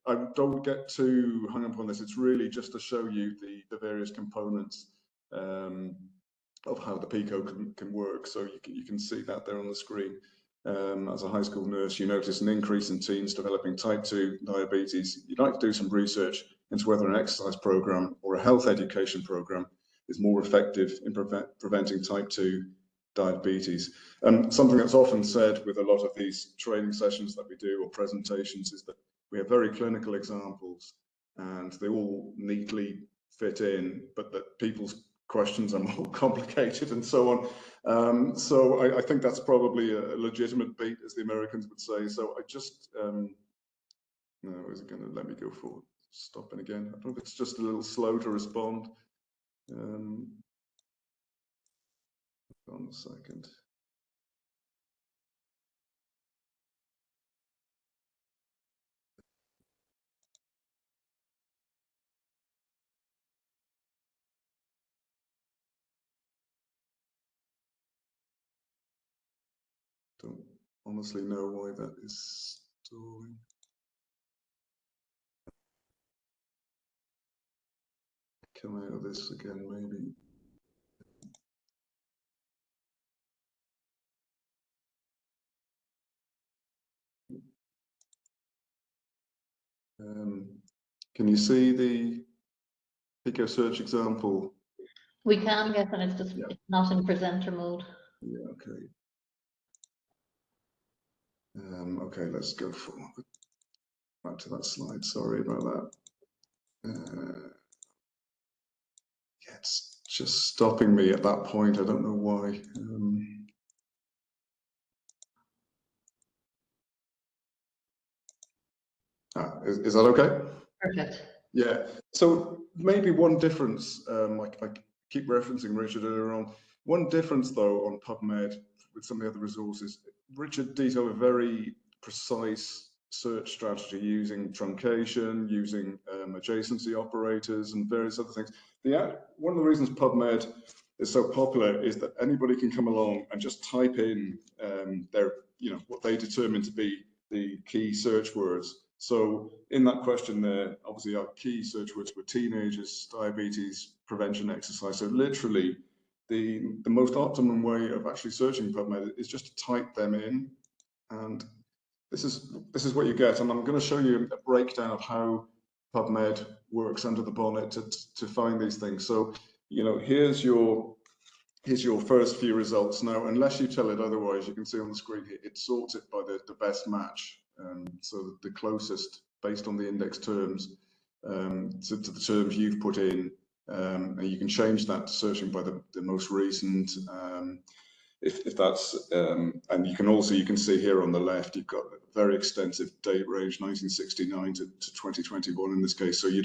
I don't get too hung up on this. It's really just to show you the various components of how the PICO can work. So you can see that there on the screen. As a high school nurse, you notice an increase in teens developing type 2 diabetes. You'd like to do some research into whether an exercise program or a health education program is more effective in preventing type 2 diabetes. Something that's often said with a lot of these training sessions that we do or presentations is that we have very clinical examples and they all neatly fit in, but that people's questions are more complicated and so on. So I think that's probably a legitimate beat, as the Americans would say. So I just, no, is it going to let me go forward? Stopping again. I don't know if it's just a little slow to respond. Hold on a second. Don't honestly know why that is stalling. Come out of this again, maybe. Can you see the PICO search example? We can get, and it's just Yeah. it's not in presenter mode. Yeah, okay. Okay, let's go forward. Back to that slide. Sorry about that. Yeah, it's just stopping me at that point. I don't know why. Is that okay? Perfect. Yeah. So maybe one difference, I keep referencing Richard earlier on. One difference, though, on PubMed with some of the other resources, Richard detailed a very precise search strategy using truncation, using adjacency operators, and various other things. One of the reasons PubMed is so popular is that anybody can come along and just type in what they determine to be the key search words. So in that question there, obviously our key search words were teenagers, diabetes, prevention, exercise. So literally the most optimum way of actually searching PubMed is just to type them in, and this is what you get. And I'm going to show you a breakdown of how PubMed works under the bonnet to find these things. So, here's your first few results. Now, unless you tell it otherwise, you can see on the screen here, it sorts it by the best match. So the closest based on the index terms to the terms you've put in. And you can change that to searching by the most recent, if that's, and you can see here on the left, you've got a very extensive date range, 1969 to 2021 in this case. So you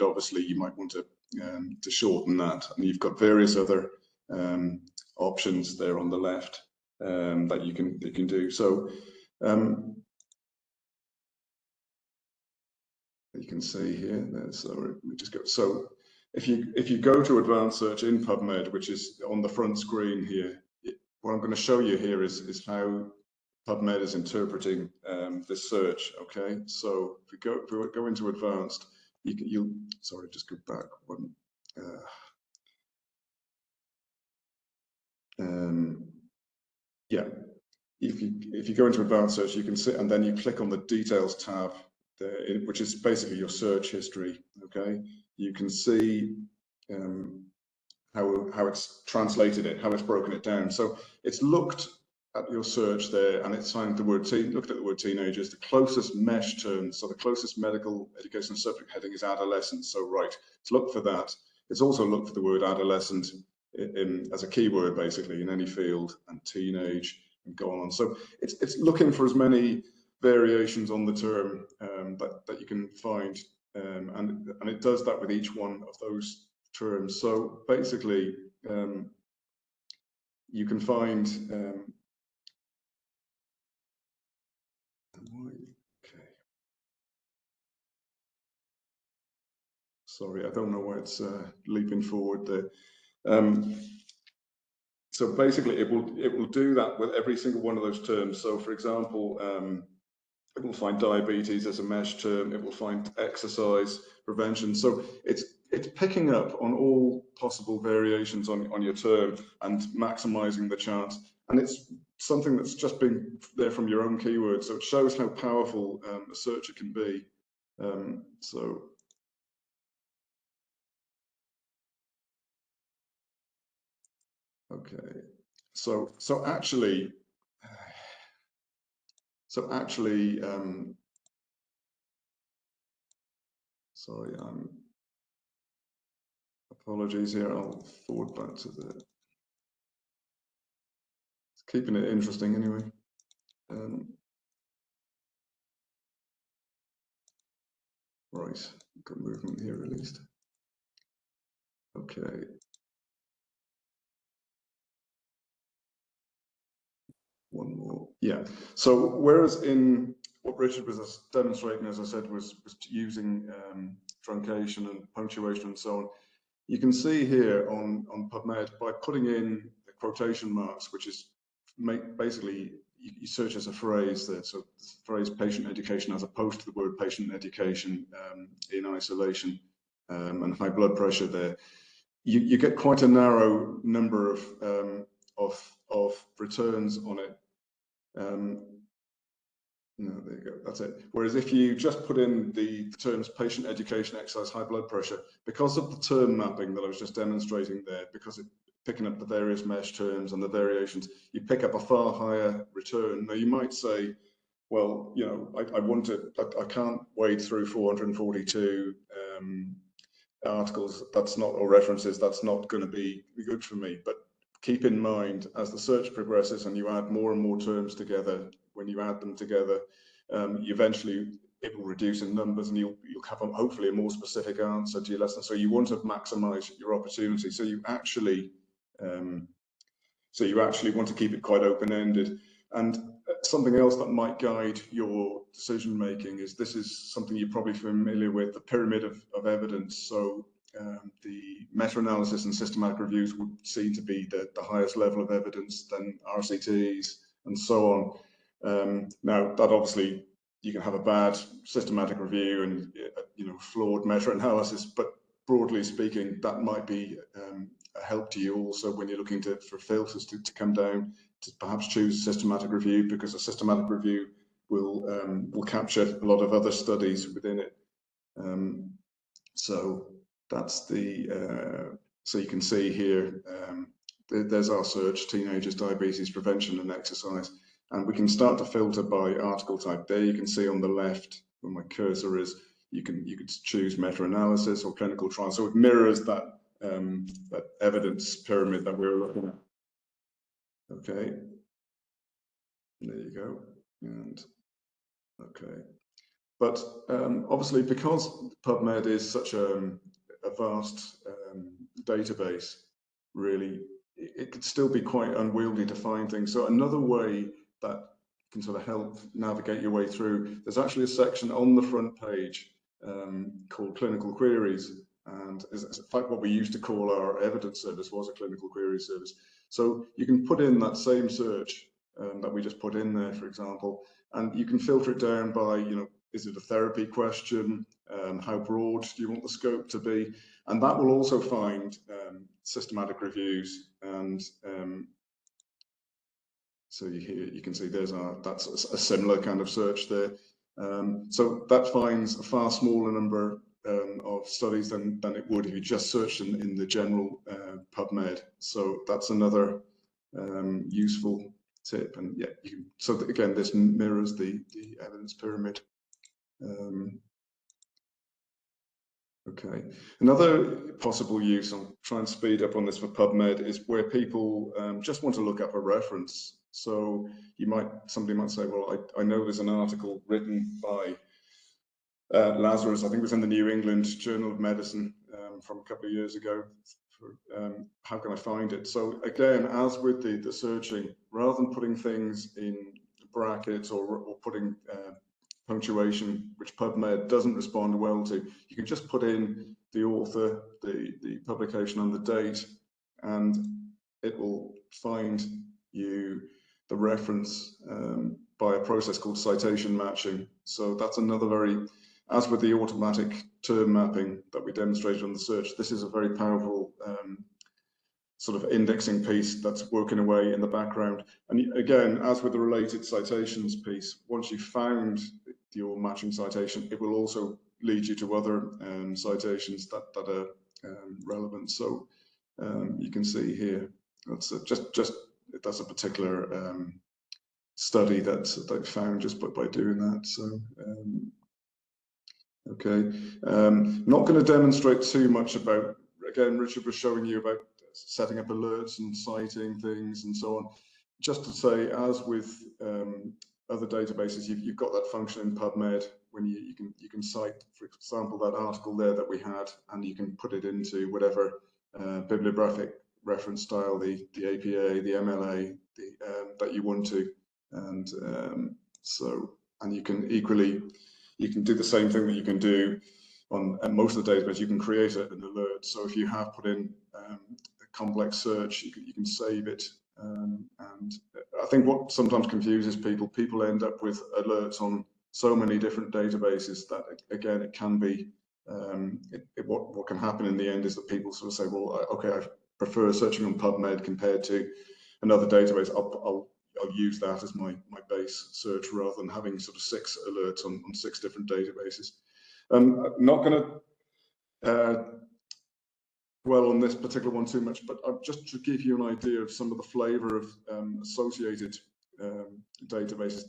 might want to shorten that, and you've got various other options there on the left that you can do. So you can see here. Sorry, let me just go. So if you go to advanced search in PubMed, which is on the front screen here, what I'm going to show you here is how PubMed is interpreting this search. Okay, so if we go into advanced, sorry, just go back one. Yeah, if you go into advanced search, you can see, and then you click on the details tab, which is basically your search history. Okay, you can see how it's translated it, how it's broken it down. So it's looked at your search there, and it's found the word looked at the word teenagers. The closest mesh term, so the closest medical education subject heading is adolescent. So right, let's look for that. It's also looked for the word adolescent as a keyword basically in any field, and teenage, and go on. So it's looking for as many variations on the term that you can find, and it does that with each one of those terms. So basically, you can find. Okay. Sorry, I don't know why it's leaping forward there. So basically, it will do that with every single one of those terms. So, for example, it will find diabetes as a mesh term. It will find exercise prevention. So it's picking up on all possible variations on your term and maximizing the chance. And it's something that's just been there from your own keywords. So it shows how powerful a searcher can be. Okay. So actually, sorry, apologies here. I'll forward back to the. It's keeping it interesting anyway. Right, got movement here at least. Okay. One more. Yeah. So whereas in what Richard was demonstrating, as I said, was using truncation and punctuation and so on, you can see here on PubMed by putting in the quotation marks, which is basically you search as a phrase there. So the phrase patient education as opposed to the word patient education in isolation and high blood pressure there. You get quite a narrow number of returns on it. No, there you go, that's it. Whereas if you just put in the terms patient education, exercise, high blood pressure, because of the term mapping that I was just demonstrating there, because it's picking up the various mesh terms and the variations, you pick up a far higher return. Now you might say, well, you know, I can't wade through 442 articles, that's not, or references, that's not going to be good for me. But keep in mind, as the search progresses and you add more and more terms together, when you add them together, eventually it will reduce in numbers, and you'll have hopefully a more specific answer to your lesson. So you want to maximize your opportunity. So you actually want to keep it quite open-ended. And something else that might guide your decision making is, this is something you're probably familiar with, the pyramid of evidence. So the meta-analysis and systematic reviews would seem to be the highest level of evidence, then RCTs and so on. Now that obviously you can have a bad systematic review and flawed meta-analysis, but broadly speaking, that might be a help to you also when you're looking for filters to come down, to perhaps choose a systematic review, because a systematic review will capture a lot of other studies within it. So that's so you can see here, there's our search, teenagers, diabetes, prevention and exercise. And we can start to filter by article type. There you can see on the left where my cursor is, you could choose meta-analysis or clinical trial. So it mirrors that evidence pyramid that we were looking at. Okay, there you go. And okay, but obviously, because PubMed is such a vast database, really, it could still be quite unwieldy to find things. So another way that can sort of help navigate your way through, there's actually a section on the front page called clinical queries. And in fact, what we used to call our evidence service was a clinical query service. So you can put in that same search that we just put in there, for example, and you can filter it down by, is it a therapy question? How broad do you want the scope to be? And that will also find systematic reviews. And so you can see that's a similar kind of search there. So that finds a far smaller number of studies than it would if you just searched in the general PubMed. So that's another useful tip. And yeah, so again, this mirrors the evidence pyramid. Okay, another possible use, I'll try and speed up on this for PubMed, is where people just want to look up a reference. So somebody might say, well, I know there's an article written by Lazarus, I think it was in the New England Journal of Medicine from a couple of years ago. How can I find it? So again, as with the searching, rather than putting things in brackets or putting punctuation, which PubMed doesn't respond well to, you can just put in the author, the publication and the date, and it will find you the reference by a process called citation matching. So that's another as with the automatic term mapping that we demonstrated on the search, this is a very powerful sort of indexing piece that's working away in the background. And again, as with the related citations piece, once you've found your matching citation, it will also lead you to other citations that are relevant. So you can see here, that's that's a particular study that they found just by doing that. So okay, not going to demonstrate too much about, again, Richard was showing you about setting up alerts and citing things and so on. Just to say, as with other databases, you've got that function in PubMed when you can cite, for example, that article there that we had, and you can put it into whatever bibliographic reference style, the APA, the MLA, that you want to, and and you can equally, you can do the same thing that you can do on most of the database. You can create an alert. So if you have put in a complex search, you can save it. And I think what sometimes confuses people end up with alerts on so many different databases that, again, it can be, what can happen in the end is that people sort of say, well, okay, I prefer searching on PubMed compared to another database. I'll use that as my base search rather than having sort of 6 alerts on 6 different databases. I'm not going to dwell on this particular one too much, but just to give you an idea of some of the flavor of associated databases.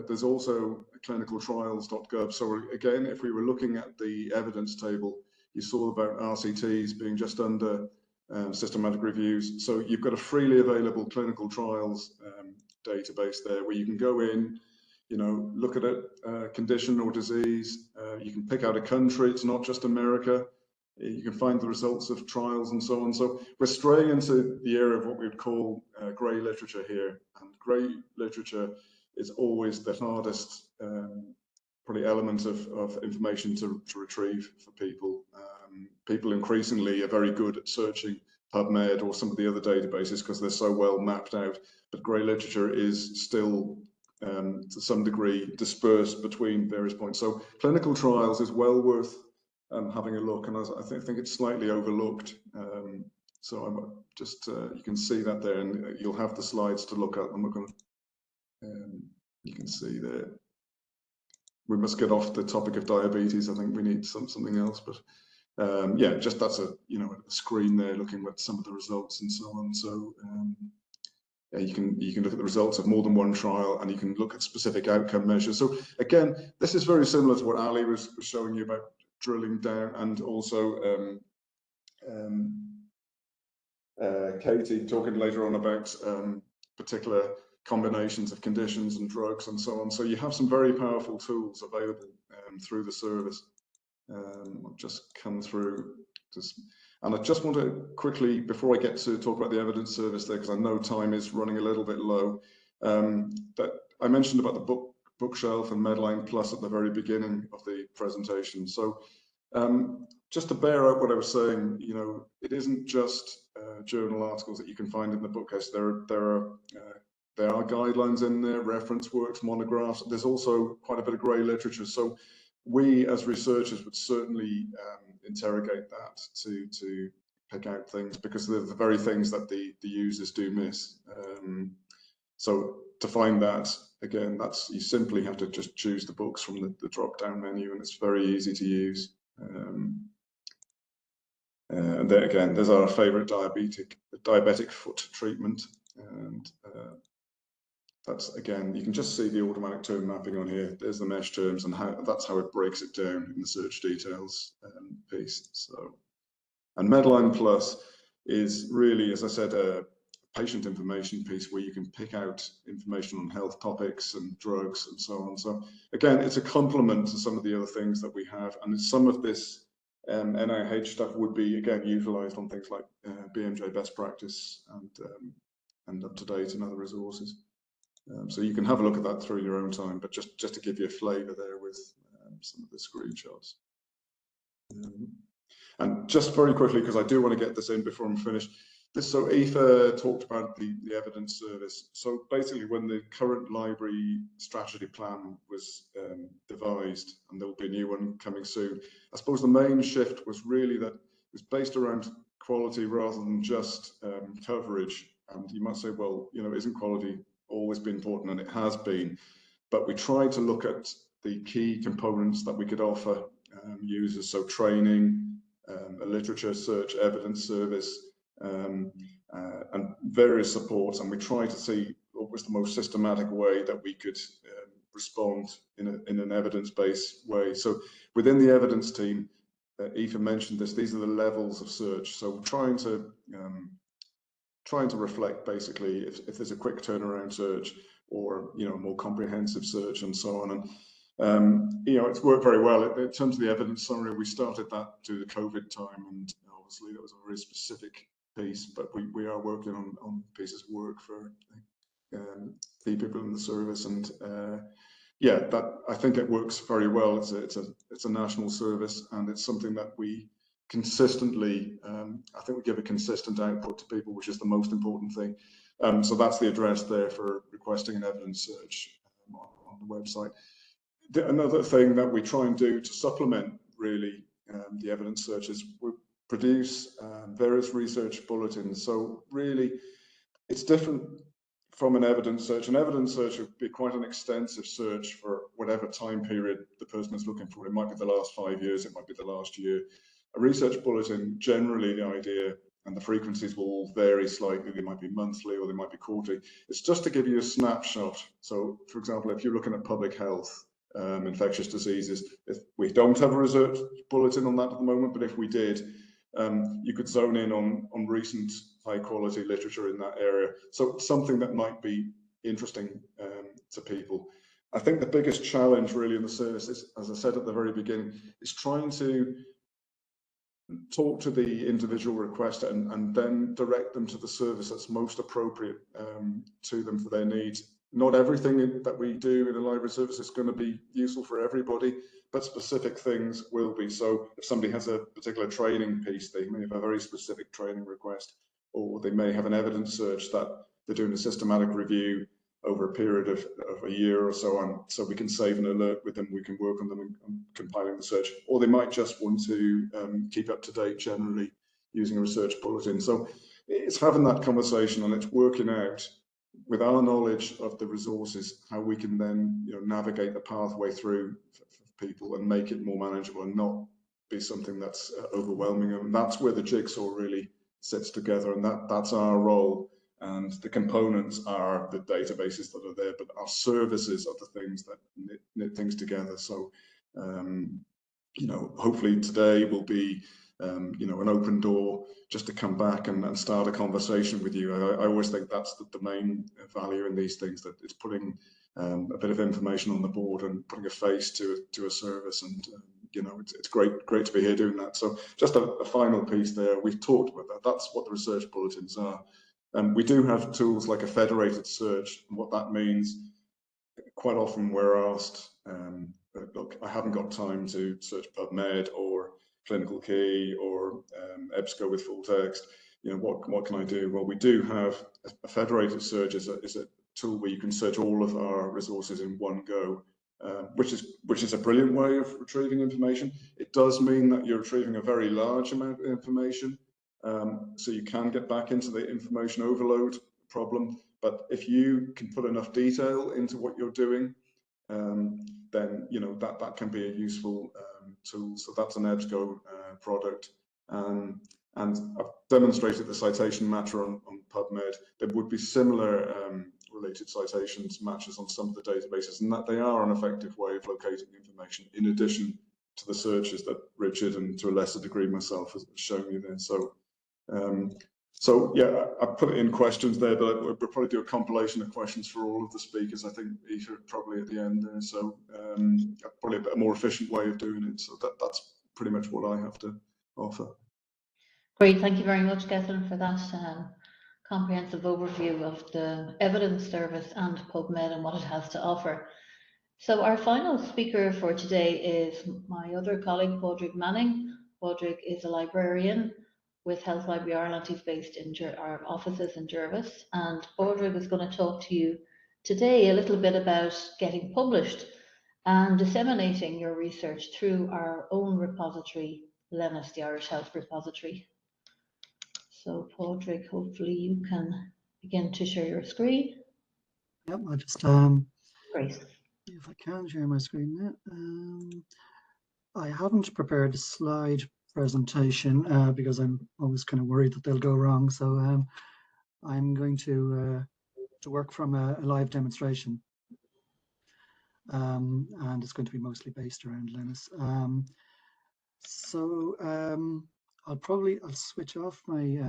There's also clinicaltrials.gov. So again, if we were looking at the evidence table, you saw about RCTs being just under systematic reviews. So you've got a freely available clinical trials database there where you can go in, look at a condition or disease. You can pick out a country. It's not just America. You can find the results of trials and so on. So we're straying into the area of what we would call grey literature here. And grey literature is always the hardest probably element of information to retrieve for people. People increasingly are very good at searching PubMed or some of the other databases because they're so well mapped out. But grey literature is still to some degree dispersed between various points. So clinical trials is well worth having a look, and I think it's slightly overlooked. So I'm just you can see that there, and you'll have the slides to look at. And we're going to, you can see there. We must get off the topic of diabetes. I think we need something else, but yeah, just that's a a screen there looking at some of the results and so on. So yeah, you can look at the results of more than one trial, and you can look at specific outcome measures. So again, this is very similar to what Ali was showing you about drilling down, and also Katie talking later on about particular combinations of conditions and drugs and so on. So you have some very powerful tools available through the service. I'll just come through and I just want to quickly, before I get to talk about the evidence service there, because I know time is running a little bit low, that I mentioned about the bookshelf and Medline Plus at the very beginning of the presentation. So just to bear out what I was saying, it isn't just journal articles that you can find in the bookcase. There are guidelines in there, reference works, monographs. There's also quite a bit of grey literature. So we as researchers would certainly interrogate that to pick out things, because they're the very things that the users do miss. So to find that, again, you simply have to just choose the books from the drop-down menu, and it's very easy to use. And there again, there's our favorite diabetic foot treatment. And that's, again, you can just see the automatic term mapping on here. There's the mesh terms, and that's how it breaks it down in the search details piece. So, and Medline Plus is really, as I said, a patient information piece where you can pick out information on health topics and drugs and so on. So again, it's a complement to some of the other things that we have, and some of this NIH stuff would be, again, utilized on things like BMJ best practice and up to date and other resources. So you can have a look at that through your own time, but just to give you a flavour there with some of the screenshots. And just very quickly, because I do want to get this in before I'm finished. So Aoife talked about the evidence service. So basically, when the current library strategy plan was devised, and there will be a new one coming soon, I suppose the main shift was really that it was based around quality rather than just coverage. And you might say, well, you know, isn't quality always been important? And it has been. But we tried to look at the key components that we could offer users. So training, a literature search, evidence service, and various supports, and we try to see what was the most systematic way that we could respond in an evidence-based way. So within the evidence team, Aoife mentioned this, these are the levels of search. So trying to reflect basically if there's a quick turnaround search or, you know, more comprehensive search and so on. And you know, it's worked very well. In terms of the evidence summary, we started that through the COVID time, and obviously that was a very specific piece, but we are working on pieces of work for the people in the service, and yeah, that I think it works very well. It's a national service, and it's something that we consistently, I think we give a consistent output to people, which is the most important thing. So that's the address there for requesting an evidence search on the website. Another thing that we try and do to supplement really the evidence search is we produce various research bulletins. So really, it's different from an evidence search. An evidence search would be quite an extensive search for whatever time period the person is looking for. It might be the last 5 years, it might be the last year. A research bulletin, generally the idea, and the frequencies will all vary slightly. They might be monthly or they might be quarterly. It's just to give you a snapshot. So for example, if you're looking at public health, infectious diseases, if we don't have a research bulletin on that at the moment, but if we did, you could zone in on recent high quality literature in that area. So something that might be interesting to people. I think the biggest challenge really in the service is, as I said at the very beginning, is trying to talk to the individual requester and then direct them to the service that's most appropriate to them for their needs. Not everything that we do in a library service is going to be useful for everybody, but specific things will be. So if somebody has a particular training piece, they may have a very specific training request, or they may have an evidence search that they're doing a systematic review over a period of a year or so on. So we can save an alert with them, we can work on them and compiling the search. Or they might just want to keep up to date generally using a research bulletin. So it's having that conversation, and it's working out with our knowledge of the resources, how we can then, you know, navigate the pathway through for people and make it more manageable and not be something that's overwhelming. And that's where the jigsaw really sits together, and that's our role. And the components are the databases that are there, but our services are the things that knit things together. So, you know, hopefully today will be, you know, an open door just to come back and start a conversation with you. I always think that's the main value in these things, that it's putting a bit of information on the board and putting a face to a service. And you know, it's great to be here doing that. So just a final piece there. We've talked about that. That's what the research bulletins are. We do have tools like a federated search, and what that means, quite often we're asked, look, I haven't got time to search PubMed or Clinical Key or EBSCO with full text. You know, what can I do? Well, we do have a federated search is a tool where you can search all of our resources in one go, which is a brilliant way of retrieving information. It does mean that you're retrieving a very large amount of information. So you can get back into the information overload problem, but if you can put enough detail into what you're doing, then you know that can be a useful tool. So that's an EBSCO product, and I've demonstrated the citation matter on PubMed. There would be similar related citations matches on some of the databases, and that they are an effective way of locating information in addition to the searches that Richard and to a lesser degree myself has shown you there. So yeah, I put it in questions there, but we'll probably do a compilation of questions for all of the speakers. I think Aoife probably at the end there, so probably a more efficient way of doing it. So that's pretty much what I have to offer. Great, thank you very much, Gethin, for that comprehensive overview of the evidence service and PubMed and what it has to offer. So our final speaker for today is my other colleague, Padraig Manning. Padraig is a librarian with Health Library Ireland. He's based in our offices in Jervis, and Padraig is going to talk to you today a little bit about getting published and disseminating your research through our own repository, Lenus, the Irish Health Repository. So Padraig, hopefully you can begin to share your screen. Yep, I'll just Great. if I can share my screen now. I haven't prepared a slide presentation because I'm always kind of worried that they'll go wrong. So I'm going to work from a live demonstration, and it's going to be mostly based around Lenus. I'll switch off my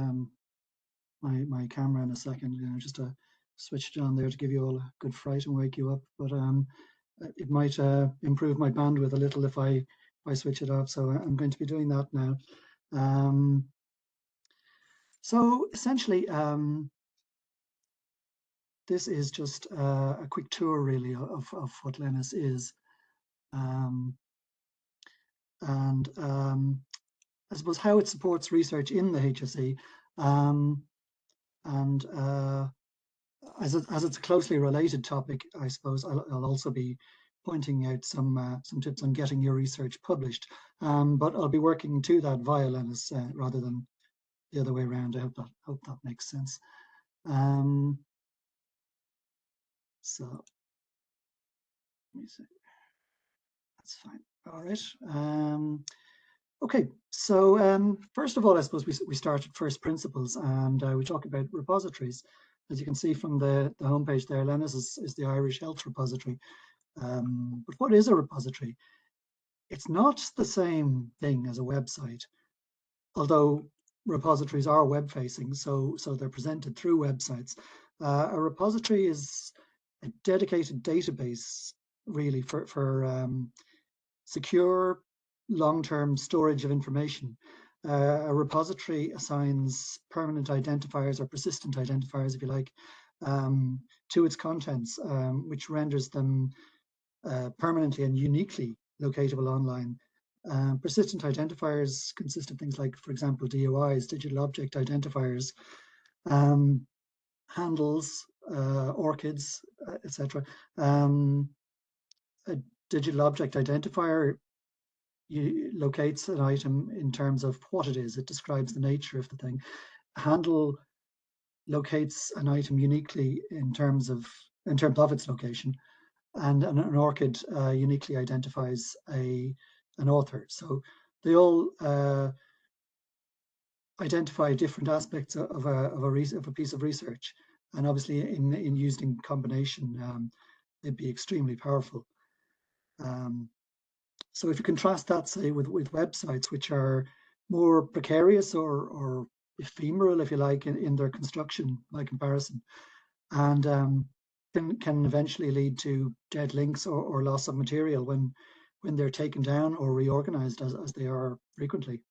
my camera in a second, you know, just to switch it on there to give you all a good fright and wake you up. But it might improve my bandwidth a little if I switch it off. So I'm going to be doing that now. So essentially, this is just a quick tour really of what Lenus is. I suppose how it supports research in the HSE, as it's a closely related topic, I suppose I'll also be pointing out some tips on getting your research published. But I'll be working to that via Lenus rather than the other way around. I hope that makes sense. So let me see. That's fine. All right. Okay, so first of all, I suppose we start at first principles, and we talk about repositories. As you can see from the homepage there, Lenus is the Irish Health Repository. But what is a repository? It's not the same thing as a website, although repositories are web-facing, so they're presented through websites. A repository is a dedicated database, really, for secure, long-term storage of information. A repository assigns permanent identifiers or persistent identifiers, if you like, to its contents, which renders them permanently and uniquely locatable online. Persistent identifiers consist of things like, for example, DOIs, digital object identifiers, handles, ORCIDs, etc. A digital object identifier locates an item in terms of what it is. It describes the nature of the thing. A handle locates an item uniquely in terms of its location, and an ORCID uniquely identifies an author. So they all identify different aspects of a piece of research, and obviously in used in combination, they'd be extremely powerful. So if you contrast that, say, with websites, which are more precarious or ephemeral, if you like, in their construction by comparison, and can eventually lead to dead links or loss of material when they're taken down or reorganized, as they are frequently.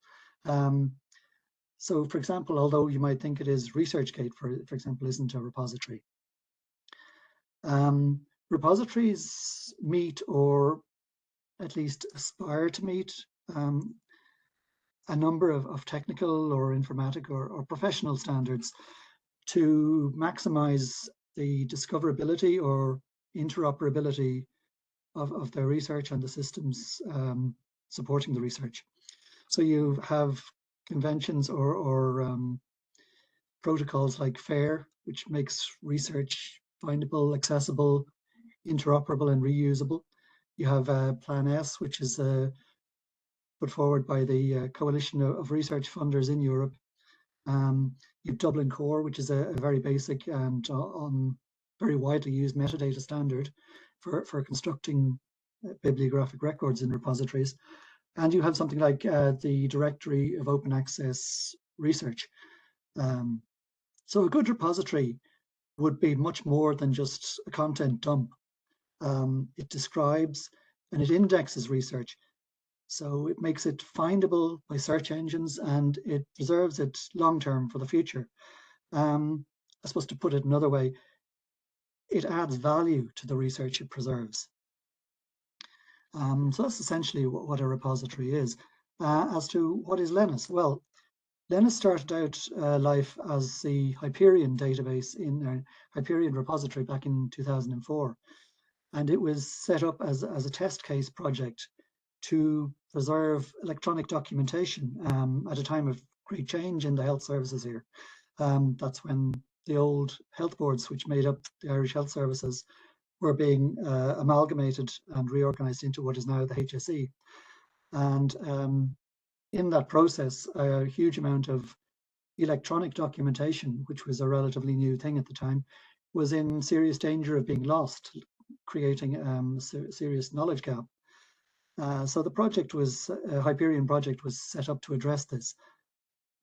So, for example, although you might think it is, ResearchGate, for example, isn't a repository. Repositories meet, or at least aspire to meet, a number of technical or informatic or professional standards to maximize the discoverability or interoperability of their research and the systems supporting the research. So you have conventions or protocols like FAIR, which makes research findable, accessible, interoperable and reusable. You have Plan S, which is put forward by the Coalition of Research Funders in Europe. You have Dublin Core, which is a very basic and very widely used metadata standard for constructing bibliographic records in repositories. And you have something like the Directory of Open Access Research. So a good repository would be much more than just a content dump. It describes and it indexes research. So it makes it findable by search engines, and it preserves it long-term for the future. I suppose to put it another way, it adds value to the research it preserves. So that's essentially what a repository is. As to what is Lenus? Well, Lenus started out life as the Hyperion database in Hyperion repository back in 2004. And it was set up as a test case project to preserve electronic documentation at a time of great change in the health services here. That's when the old health boards, which made up the Irish Health Services, were being amalgamated and reorganized into what is now the HSE. And in that process, a huge amount of electronic documentation, which was a relatively new thing at the time, was in serious danger of being lost, creating a serious knowledge gap. So the project was, Hyperion project was set up to address this.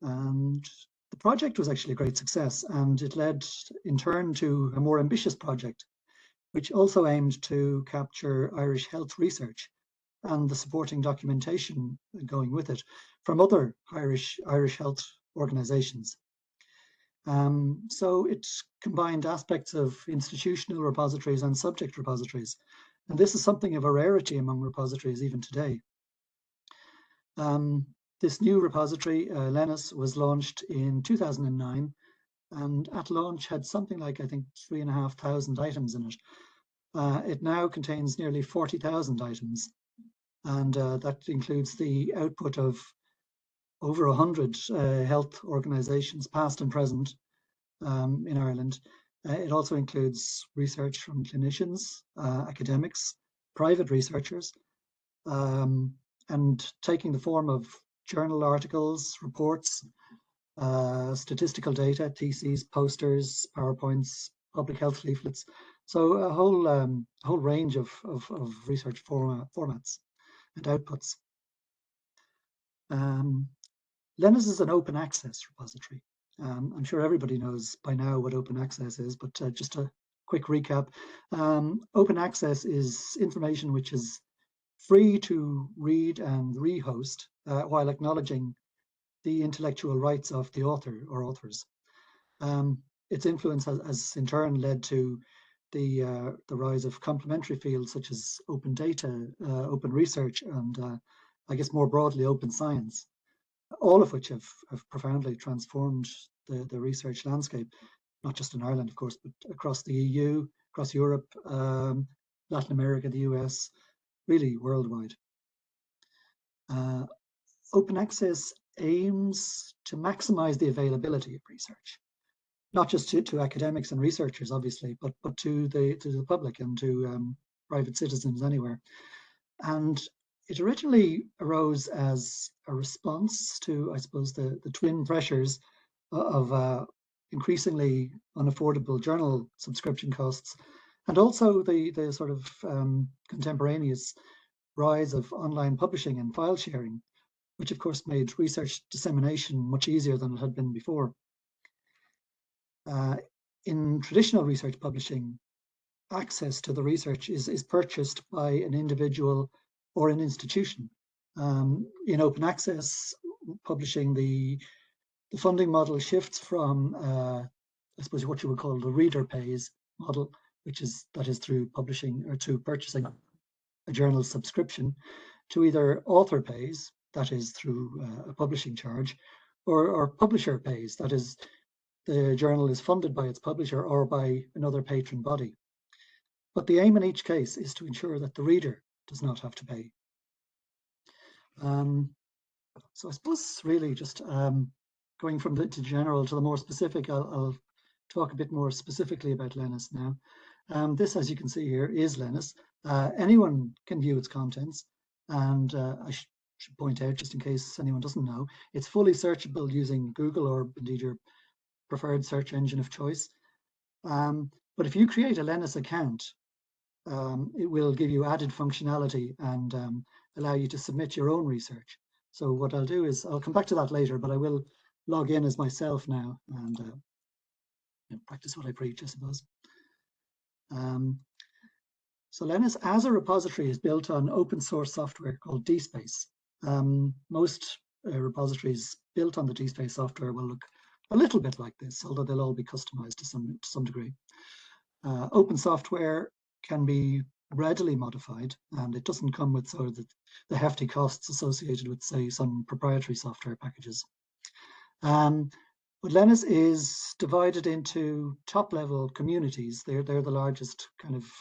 And the project was actually a great success, and it led in turn to a more ambitious project, which also aimed to capture Irish health research and the supporting documentation going with it from other Irish health organizations. So it combined aspects of institutional repositories and subject repositories. And this is something of a rarity among repositories even today. This new repository, Lenus, was launched in 2009, and at launch had something like, I think, 3,500 items in it. It now contains nearly 40,000 items, and that includes the output of over 100 health organizations, past and present, in Ireland. It also includes research from clinicians, academics, private researchers, and taking the form of journal articles, reports, statistical data, theses, posters, PowerPoints, public health leaflets. So a whole range of research formats and outputs. Lenus is an open access repository. I'm sure everybody knows by now what open access is, but just a quick recap. Open access is information which is free to read and rehost while acknowledging the intellectual rights of the author or authors. Its influence has in turn led to the rise of complementary fields such as open data, open research, and I guess more broadly open science, all of which have profoundly transformed the research landscape, not just in Ireland, of course, but across the EU, across Europe, Latin America, the US, really worldwide. Open access aims to maximize the availability of research, not just to academics and researchers, obviously, but to the public and to private citizens anywhere. And it originally arose as a response to, I suppose, the twin pressures of increasingly unaffordable journal subscription costs, and also the sort of contemporaneous rise of online publishing and file sharing, which of course made research dissemination much easier than it had been before. In traditional research publishing, access to the research is purchased by an individual or an institution. In open access publishing, the funding model shifts from, I suppose, what you would call the reader pays model, that is through publishing or through purchasing a journal subscription, to either author pays, that is through a publishing charge, or publisher pays, that is the journal is funded by its publisher or by another patron body. But the aim in each case is to ensure that the reader does not have to pay. So I suppose really just going from the general to the more specific, I'll talk a bit more specifically about Lenus now. This, as you can see here, is Lenus. Anyone can view its contents, and I should point out, just in case anyone doesn't know, it's fully searchable using Google or indeed your preferred search engine of choice. But if you create a Lenus account, it will give you added functionality and allow you to submit your own research. So what I'll do is, I'll come back to that later, but I will log in as myself now and practice what I preach, I suppose. So Lenus as a repository is built on open source software called DSpace. Most repositories built on the DSpace software will look a little bit like this, although they'll all be customized to some degree. Open software can be readily modified, and it doesn't come with sort of the hefty costs associated with, say, some proprietary software packages. But Lenus is divided into top-level communities. They're the largest kind of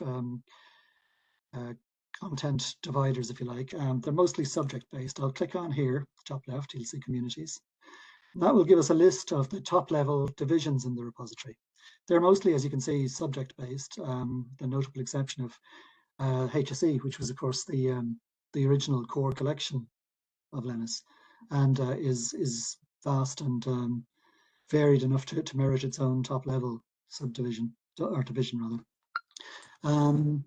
content dividers, if you like. They're mostly subject-based. I'll click on here, top left, you'll see communities. And that will give us a list of the top-level divisions in the repository. They're mostly, as you can see, subject-based, the notable exception of HSE, which was, of course, the original core collection of Lenus, and is vast and varied enough to merit its own top-level subdivision, or division, rather.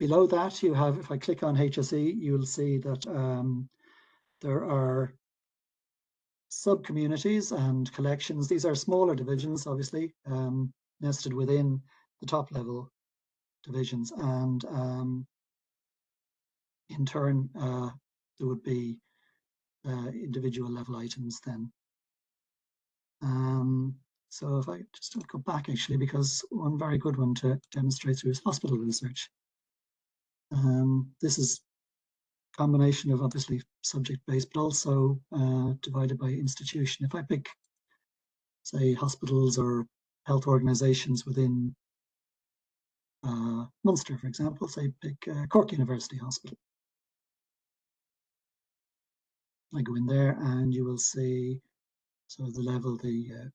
Below that, you have, if I click on HSE, you'll see that there are sub-communities and collections. These are smaller divisions, obviously, nested within the top-level divisions, and in turn, there would be individual level items then. So if I just go back, actually, because one very good one to demonstrate through is hospital research. This is a combination of obviously subject-based, but also divided by institution. If I pick, say, hospitals or health organisations within Munster, for example, say pick Cork University Hospital. I go in there and you will see sort of the level, the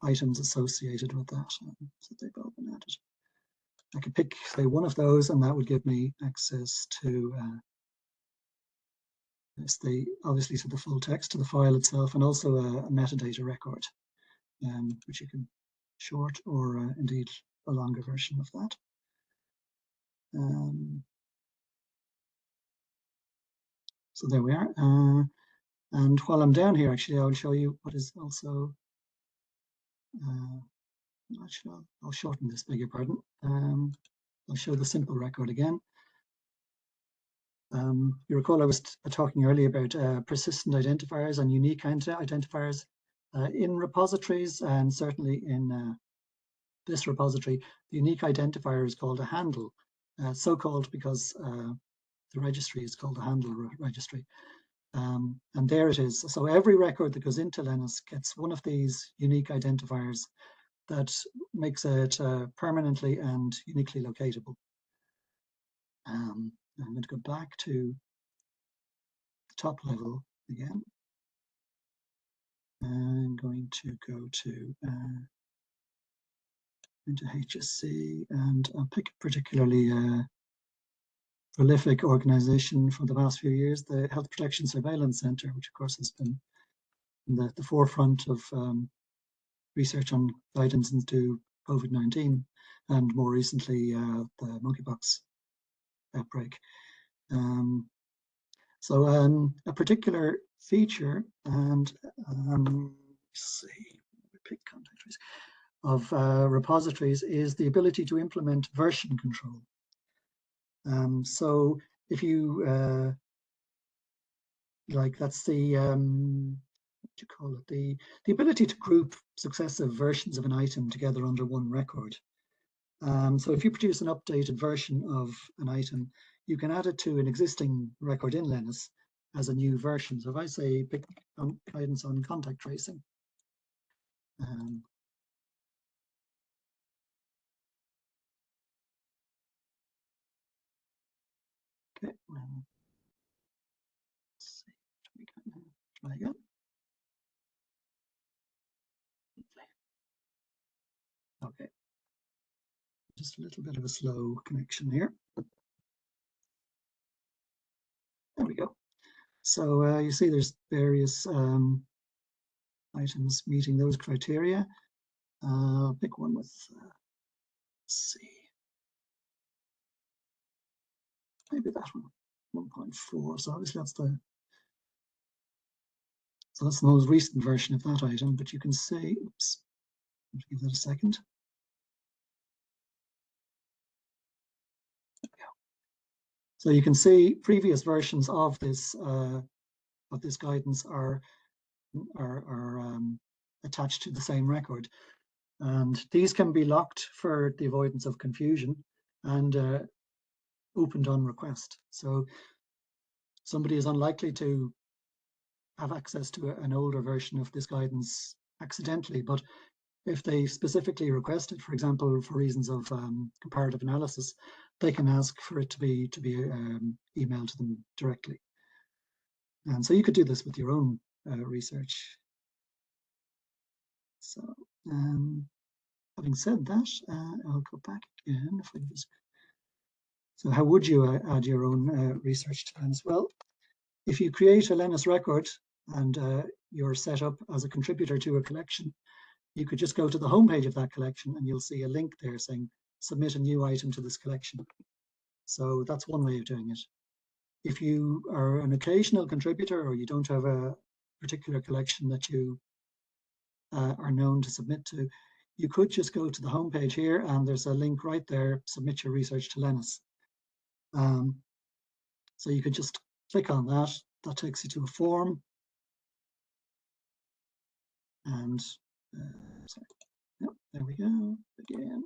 items associated with that. So they've all been added. I could pick, say, one of those, and that would give me access to obviously to the full text, to the file itself, and also a metadata record, which you can short or indeed a longer version of that. So there we are. And while I'm down here, actually, I'll show you what is also, actually, I'll shorten this, beg your pardon. I'll show the simple record again. You recall I was talking earlier about persistent identifiers and unique identifiers in repositories, and certainly in this repository, the unique identifier is called a handle, so called because the registry is called a handle registry. And there it is. So every record that goes into Lenus gets one of these unique identifiers that makes it permanently and uniquely locatable. I'm going to go back to the top level again. I'm going to go to into HSE, and I'll pick a particularly prolific organisation for the past few years, the Health Protection Surveillance Centre, which of course has been in the forefront of research on guidance into COVID-19, and more recently the monkeypox outbreak. So a particular feature, and let's see, pick contact trace of repositories is the ability to implement version control. So if you like, that's the what do you call it? The ability to group successive versions of an item together under one record. So if you produce an updated version of an item, you can add it to an existing record in Lenus as a new version. So if I say pick guidance on contact tracing, okay, let's see, try again. Okay, just a little bit of a slow connection here. There we go. So you see there's various items meeting those criteria. I'll pick one with see. Maybe that one, 1.4. So obviously that's the most recent version of that item. But you can see, oops, give that a second. So you can see previous versions of this guidance are attached to the same record, and these can be locked for the avoidance of confusion and opened on request. So somebody is unlikely to have access to an older version of this guidance accidentally, but if they specifically request it, for example, for reasons of comparative analysis, they can ask for it to be emailed to them directly. And so you could do this with your own research. So having said that, I'll go back again. If I just... So how would you add your own research to Lenus? Well, if you create a Lenus record and you're set up as a contributor to a collection, you could just go to the homepage of that collection and you'll see a link there saying submit a new item to this collection. So that's one way of doing it. If you are an occasional contributor or you don't have a particular collection that you are known to submit to, you could just go to the homepage here and there's a link right there, submit your research to Lenus. So you could just click on that. That takes you to a form. And sorry. Yep, there we go again.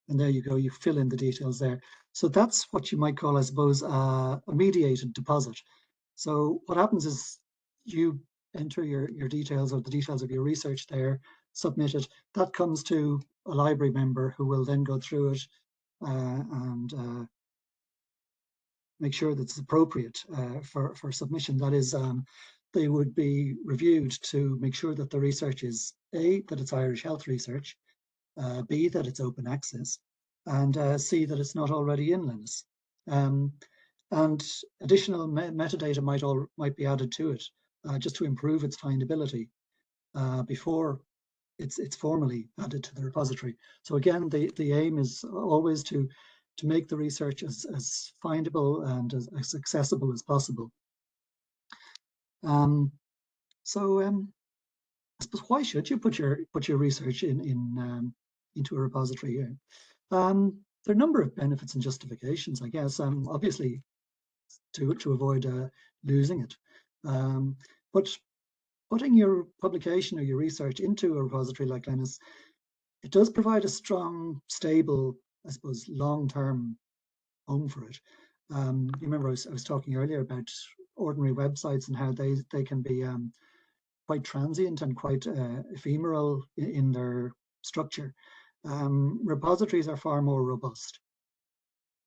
And there you go, you fill in the details there. So that's what you might call, I suppose, a mediated deposit. So what happens is you enter your details or the details of your research there, submit it. That comes to a library member who will then go through it and make sure that it's appropriate for submission. That is, they would be reviewed to make sure that the research is A, that it's Irish health research, B, that it's open access, and C, that it's not already in Lenus. And additional metadata might be added to it just to improve its findability before it's formally added to the repository. So again, the aim is always to make the research as findable and as accessible as possible. I suppose, why should you put your research into a repository here? There are a number of benefits and justifications, I guess. Obviously, to avoid losing it, but putting your publication or your research into a repository like Lenus, it does provide a strong, stable, I suppose, long-term home for it. You remember I was talking earlier about ordinary websites and how they can be quite transient and quite ephemeral in their structure. Repositories are far more robust.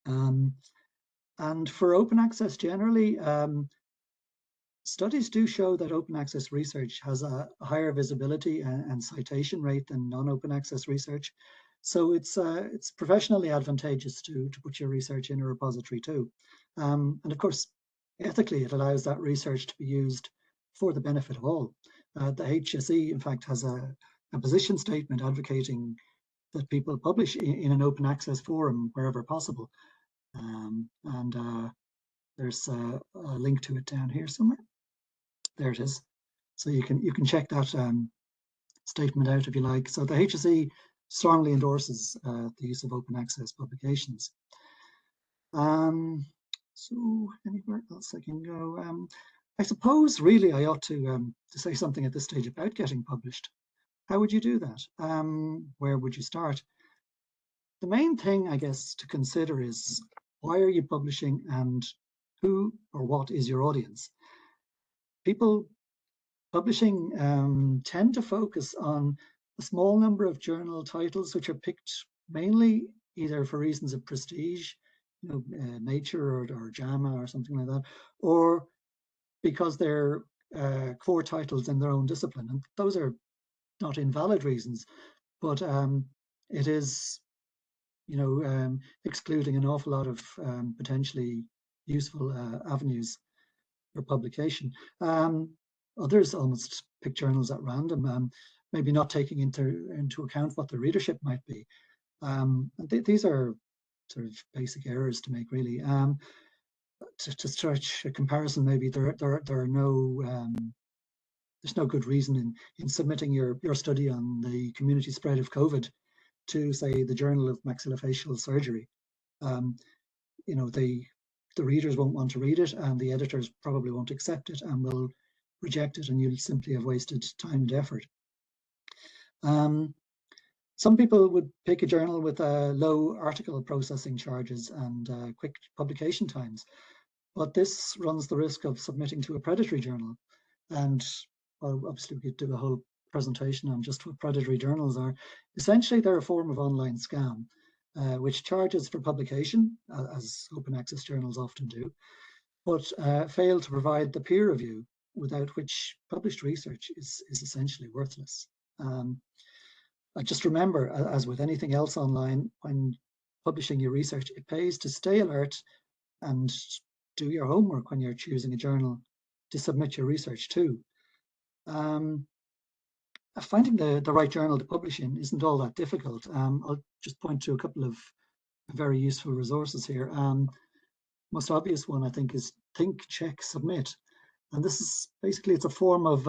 And for open access generally, studies do show that open access research has a higher visibility and citation rate than non-open access research. So it's professionally advantageous to put your research in a repository too. And of course, ethically, it allows that research to be used for the benefit of all. The HSE, in fact, has a position statement advocating that people publish in an open access forum wherever possible. There's a link to it down here somewhere. There it is. So you can check that statement out if you like. So the HSE strongly endorses the use of open access publications. So anywhere else I can go? I suppose really I ought to say something at this stage about getting published. How would you do that? Where would you start? The main thing, I guess, to consider is why are you publishing and who or what is your audience? People publishing tend to focus on a small number of journal titles which are picked mainly either for reasons of prestige, Nature or JAMA or something like that, or because they're core titles in their own discipline. And those are not invalid reasons, but it is, excluding an awful lot of potentially useful avenues for publication. Others almost pick journals at random, maybe not taking into account what the readership might be. And these are sort of basic errors to make, really. To stretch a comparison, maybe there are no there's no good reason in submitting your study on the community spread of COVID to, say, the Journal of Maxillofacial Surgery. You know, the readers won't want to read it, and the editors probably won't accept it and will reject it, and you'll simply have wasted time and effort. Some people would pick a journal with low article processing charges and quick publication times, but this runs the risk of submitting to a predatory journal. And well, obviously we could do a whole presentation on just what predatory journals are. Essentially, they're a form of online scam, which charges for publication, as open access journals often do, but fail to provide the peer review, without which published research is essentially worthless. I just remember, as with anything else online, when publishing your research, it pays to stay alert and do your homework when you're choosing a journal to submit your research to. Finding the right journal to publish in isn't all that difficult. I'll just point to a couple of very useful resources here. Most obvious one, I think, is Think, Check, Submit. And this is basically, it's a form of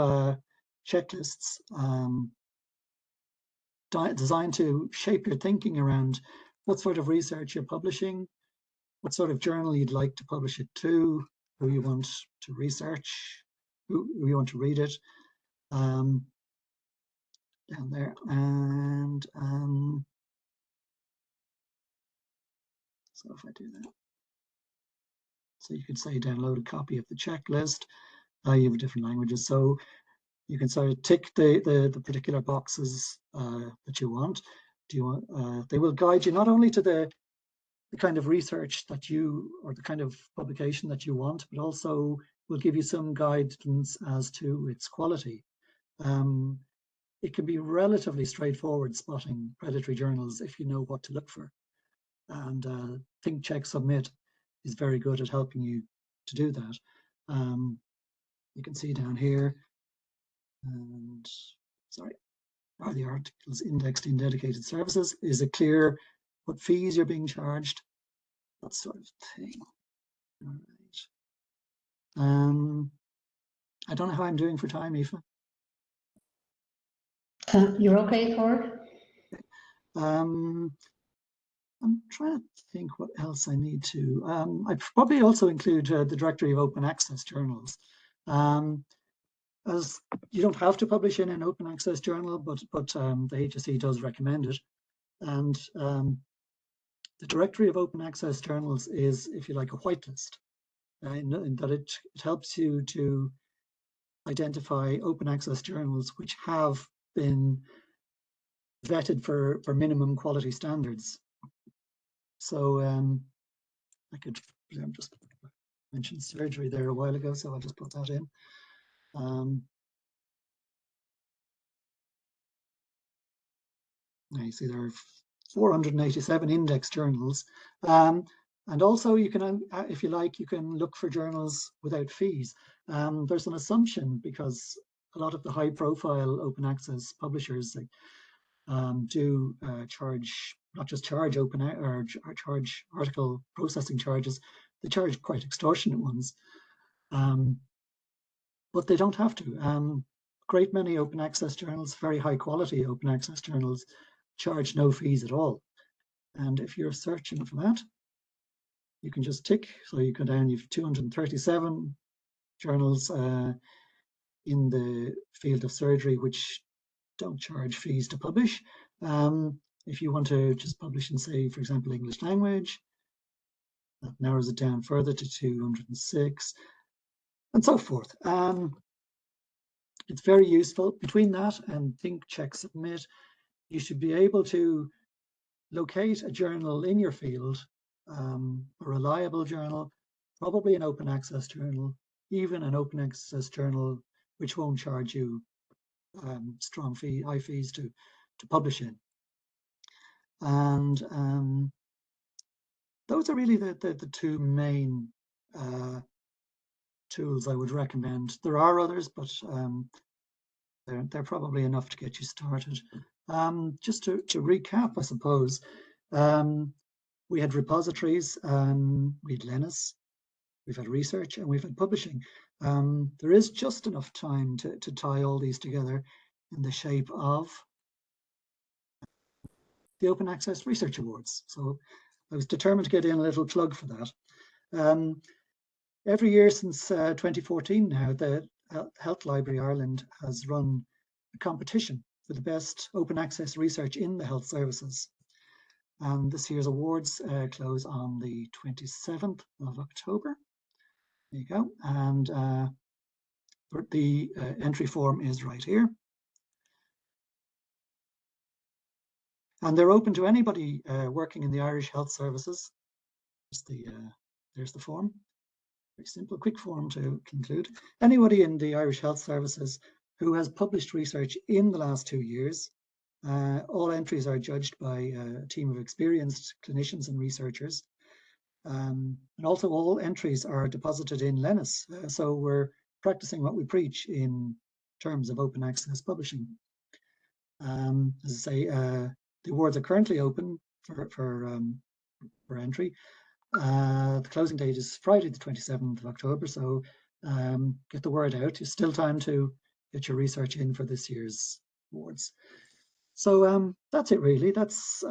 checklists designed to shape your thinking around what sort of research you're publishing, what sort of journal you'd like to publish it to, who you want to research, who you want to read it, down there. And so if I do that, so you could say download a copy of the checklist. You have different languages, so you can sort of tick the particular boxes that you want. Do you want? They will guide you not only to the kind of research that you, or the kind of publication that you want, but also will give you some guidance as to its quality. It can be relatively straightforward spotting predatory journals if you know what to look for. And Think, Check, Submit is very good at helping you to do that. You can see down here, and sorry, are the articles indexed in dedicated services? Is it clear what fees you're being charged? That sort of thing. All right. I don't know how I'm doing for time, Aoife. You're okay, Cord? I'm trying to think what else I need to. I'd probably also include the directory of open access journals. As you don't have to publish in an open access journal, but the HSE does recommend it. And the directory of open access journals is, if you like, a whitelist, in that it helps you to identify open access journals which have been vetted for minimum quality standards. So I could just mention surgery there a while ago, so I'll just put that in. You see there are 487 index journals. And also you can, if you like, you can look for journals without fees. There's an assumption, because a lot of the high profile open access publishers do charge, not just charge open or charge article processing charges, they charge quite extortionate ones. But they don't have to. Great many open access journals, very high quality open access journals, charge no fees at all. And if you're searching for that, you can just tick. So you go down, you've 237 journals in the field of surgery which don't charge fees to publish. If you want to just publish in, say, for example, English language, that narrows it down further to 206, and so forth. It's very useful. Between that and Think, Check, Submit, you should be able to locate a journal in your field, a reliable journal, probably an open access journal, even an open access journal which won't charge you high fees to publish in. And those are really the two main tools I would recommend. There are others, but they're probably enough to get you started. Just to recap, I suppose, We had repositories, we had Lenus, we've had research, and we've had publishing. There is just enough time to tie all these together in the shape of the Open Access Research Awards. So I was determined to get in a little plug for that. Every year since 2014 now, the Health Library Ireland has run a competition for the best open access research in the health services. And this year's awards close on the 27th of October. There you go. And the entry form is right here. And they're open to anybody working in the Irish health services. There's the form. Very simple, quick form to conclude. Anybody in the Irish health services who has published research in the last 2 years. All entries are judged by a team of experienced clinicians and researchers. And also all entries are deposited in Lenus. So we're practicing what we preach in terms of open access publishing. As I say, the awards are currently open for entry. The closing date is Friday, the 27th of October. So get the word out. There's still time to get your research in for this year's awards. So that's it really. That's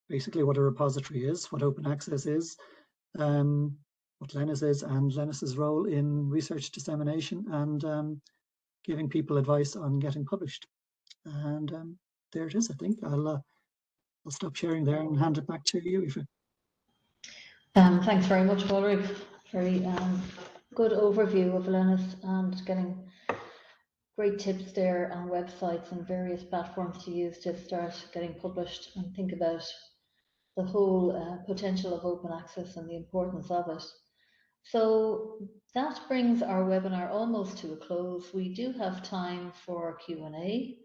basically what a repository is, what open access is, what Lenus is, and Lenus's role in research dissemination and giving people advice on getting published. And there it is. I think I'll stop sharing there and hand it back to you, Aoife. Thanks very much, Padraig. Very good overview of Lenus and getting great tips there on websites and various platforms to use to start getting published and think about the whole potential of open access and the importance of it. So that brings our webinar almost to a close. We do have time for Q&A.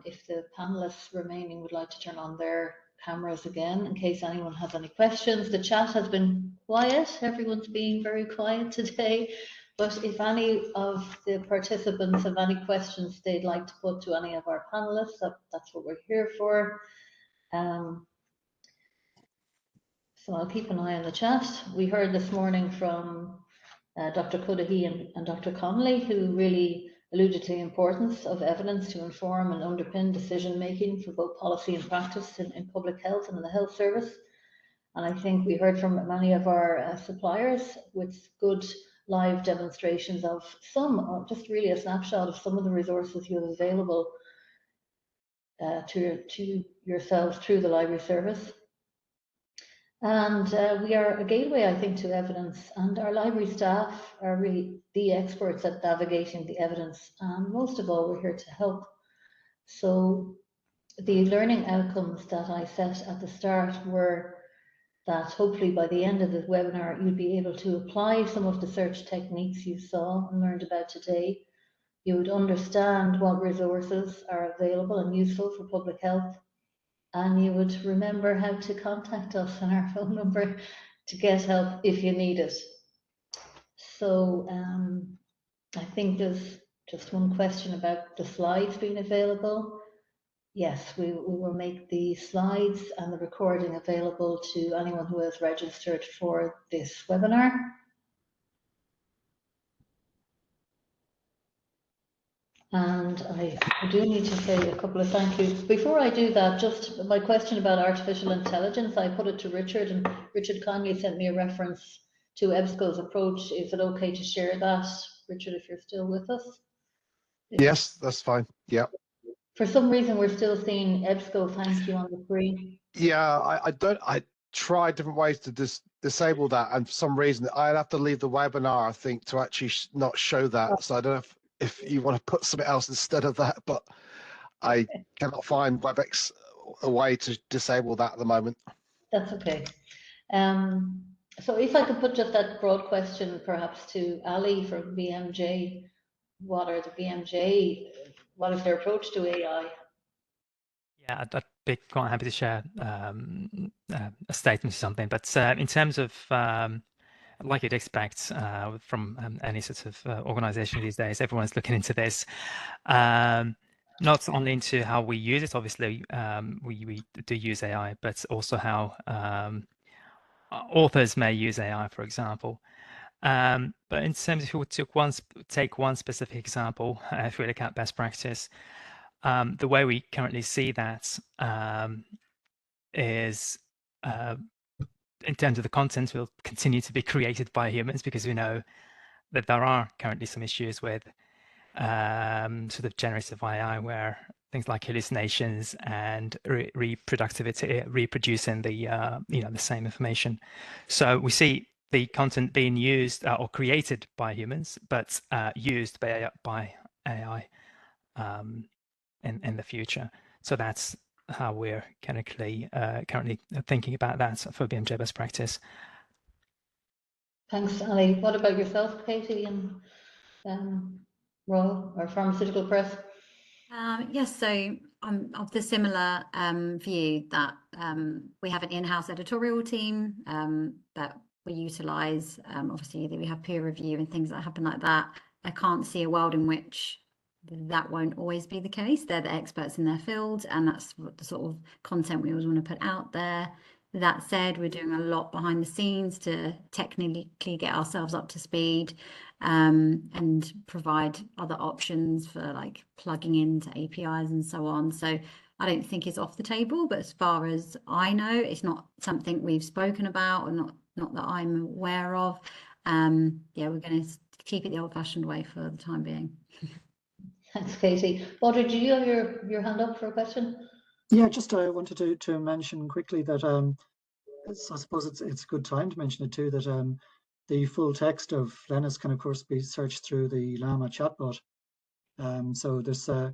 If the panelists remaining would like to turn on their cameras again, in case anyone has any questions. The chat has been quiet. Everyone's being very quiet today. But if any of the participants have any questions they'd like to put to any of our panelists, that's what we're here for. So I'll keep an eye on the chat. We heard this morning from Dr. Cuddihy and Dr. Connolly, who really alluded to the importance of evidence to inform and underpin decision-making for both policy and practice in public health and in the health service. And I think we heard from many of our suppliers with good live demonstrations of some, just really a snapshot of some of the resources you have available to yourselves through the library service. And we are a gateway, I think, to evidence, and our library staff are really the experts at navigating the evidence, and most of all, we're here to help. So the learning outcomes that I set at the start were that hopefully by the end of the webinar, you'd be able to apply some of the search techniques you saw and learned about today. You would understand what resources are available and useful for public health. And you would remember how to contact us on our phone number to get help if you need it. So I think there's just one question about the slides being available. Yes, we will make the slides and the recording available to anyone who has registered for this webinar. And I do need to say a couple of thank yous. Before I do that, just my question about artificial intelligence, I put it to Richard, and Richard kindly sent me a reference to EBSCO's approach. Is it okay to share that, Richard, if you're still with us? Yes, that's fine. Yeah. For some reason, we're still seeing EBSCO thank you on the screen. Yeah, I tried different ways to disable that, and for some reason I'd have to leave the webinar, I think, to actually not show that. So I don't know if you want to put something else instead of that, but I cannot find WebEx a way to disable that at the moment. That's okay. So if I could put just that broad question perhaps to Ali from BMJ, what is their approach to AI? Yeah, I'd be quite happy to share a statement or something, but in terms of like you'd expect from any sort of organization these days, everyone's looking into this. not only into how we use it, obviously we do use AI, but also how authors may use AI, for example. But in terms of if we take one specific example, if we look at best practice, the way we currently see that is in terms of the content will continue to be created by humans, because we know that there are currently some issues with sort of generative AI, where things like hallucinations and reproducing the the same information. So we see the content being used or created by humans, but used by AI in the future. So that's how we're currently thinking about that for BMJ best practice. Thanks, Ali. What about yourself, Katie, and Royal or Pharmaceutical Press? Yes, so I'm of the similar view that we have an in-house editorial team that we utilise. Obviously, we have peer review and things that happen like that. I can't see a world in which that won't always be the case. They're the experts in their field, and that's what the sort of content we always want to put out there. That said, we're doing a lot behind the scenes to technically get ourselves up to speed and provide other options for like plugging into APIs and so on. So I don't think it's off the table, but as far as I know, it's not something we've spoken about, or not that I'm aware of. Yeah, we're going to keep it the old-fashioned way for the time being. Thanks, Katie. Padraig, did you have your hand up for a question? Yeah, just I wanted to mention quickly that I suppose it's a good time to mention it too, that the full text of Lenus can of course be searched through the Llama chatbot. So there's you're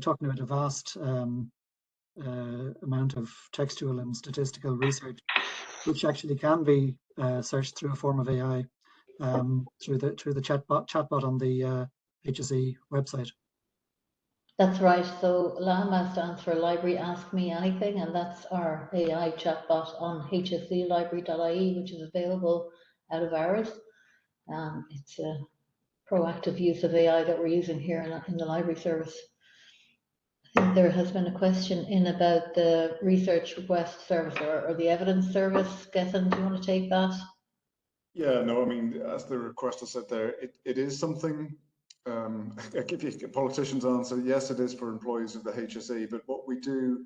talking about a vast amount of textual and statistical research, which actually can be searched through a form of AI through the chatbot on the HSE website. That's right. So Llama stands for Library Ask Me Anything, and that's our AI chatbot on hselibrary.ie, which is available out of hours. It's a proactive use of AI that we're using here in the library service. I think there has been a question in about the research request service or the evidence service. Gethin, do you want to take that? Yeah, no, I mean, as the requester said there, it is something. I give you a politician's answer. Yes, it is for employees of the HSE, but what we do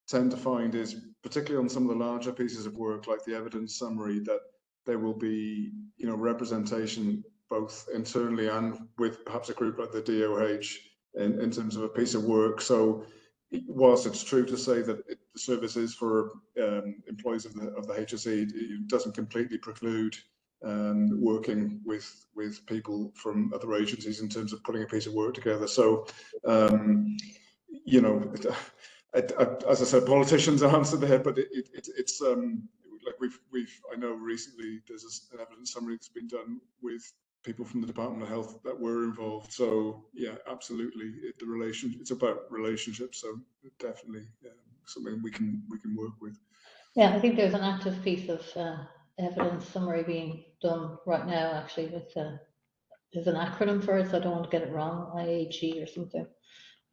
tend to find is, particularly on some of the larger pieces of work, like the evidence summary, that there will be, representation both internally and with perhaps a group like the DOH in terms of a piece of work. So, whilst it's true to say that the service is for employees of the HSE, it doesn't completely preclude working with people from other agencies in terms of putting a piece of work together. So, as I said, politicians answer there, but it's like I know recently there's an evidence summary that's been done with people from the Department of Health that were involved. So yeah, absolutely, it's about relationships. So definitely something we can work with. Yeah, I think there's an active piece of evidence summary being done right now, actually, with there's an acronym for it, so I don't want to get it wrong, IHE or something.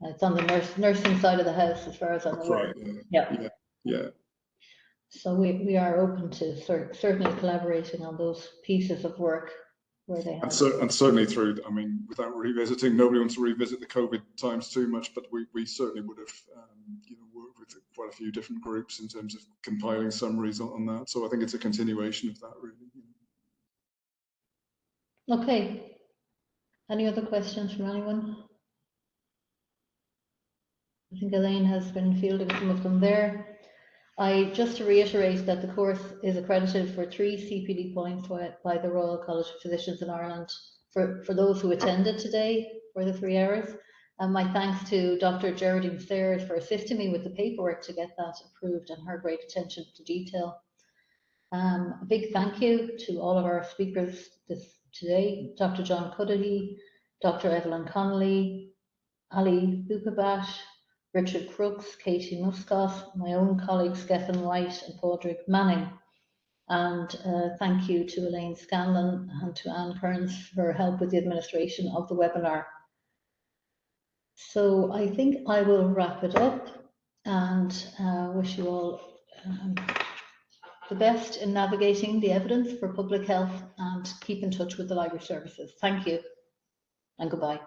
It's on the nursing side of the house, as far as I'm aware. Right. Yeah. So we are open to certainly collaborating on those pieces of work where they have. And certainly through, I mean, without revisiting, nobody wants to revisit the COVID times too much, but we certainly would have, worked with quite a few different groups in terms of compiling summaries on that. So I think it's a continuation of that, really. Okay. Any other questions from anyone? I think Elaine has been fielding some of them there. Just to reiterate that the course is accredited for 3 CPD points by the Royal College of Physicians in Ireland for those who attended today for the 3 hours. And my thanks to Dr. Geraldine Sayers for assisting me with the paperwork to get that approved, and her great attention to detail. A big thank you to all of our speakers today, Dr. John Cuddihy, Dr. Eibhlín Connolly, Ali Boukabache, Richard Crookes, Katie Mouskos, my own colleagues Gethin White and Padraig Manning. And thank you to Elaine Scanlon and to Anne Kearns for her help with the administration of the webinar. So I think I will wrap it up and wish you all the best in navigating the evidence for public health, and keep in touch with the library services. Thank you and goodbye.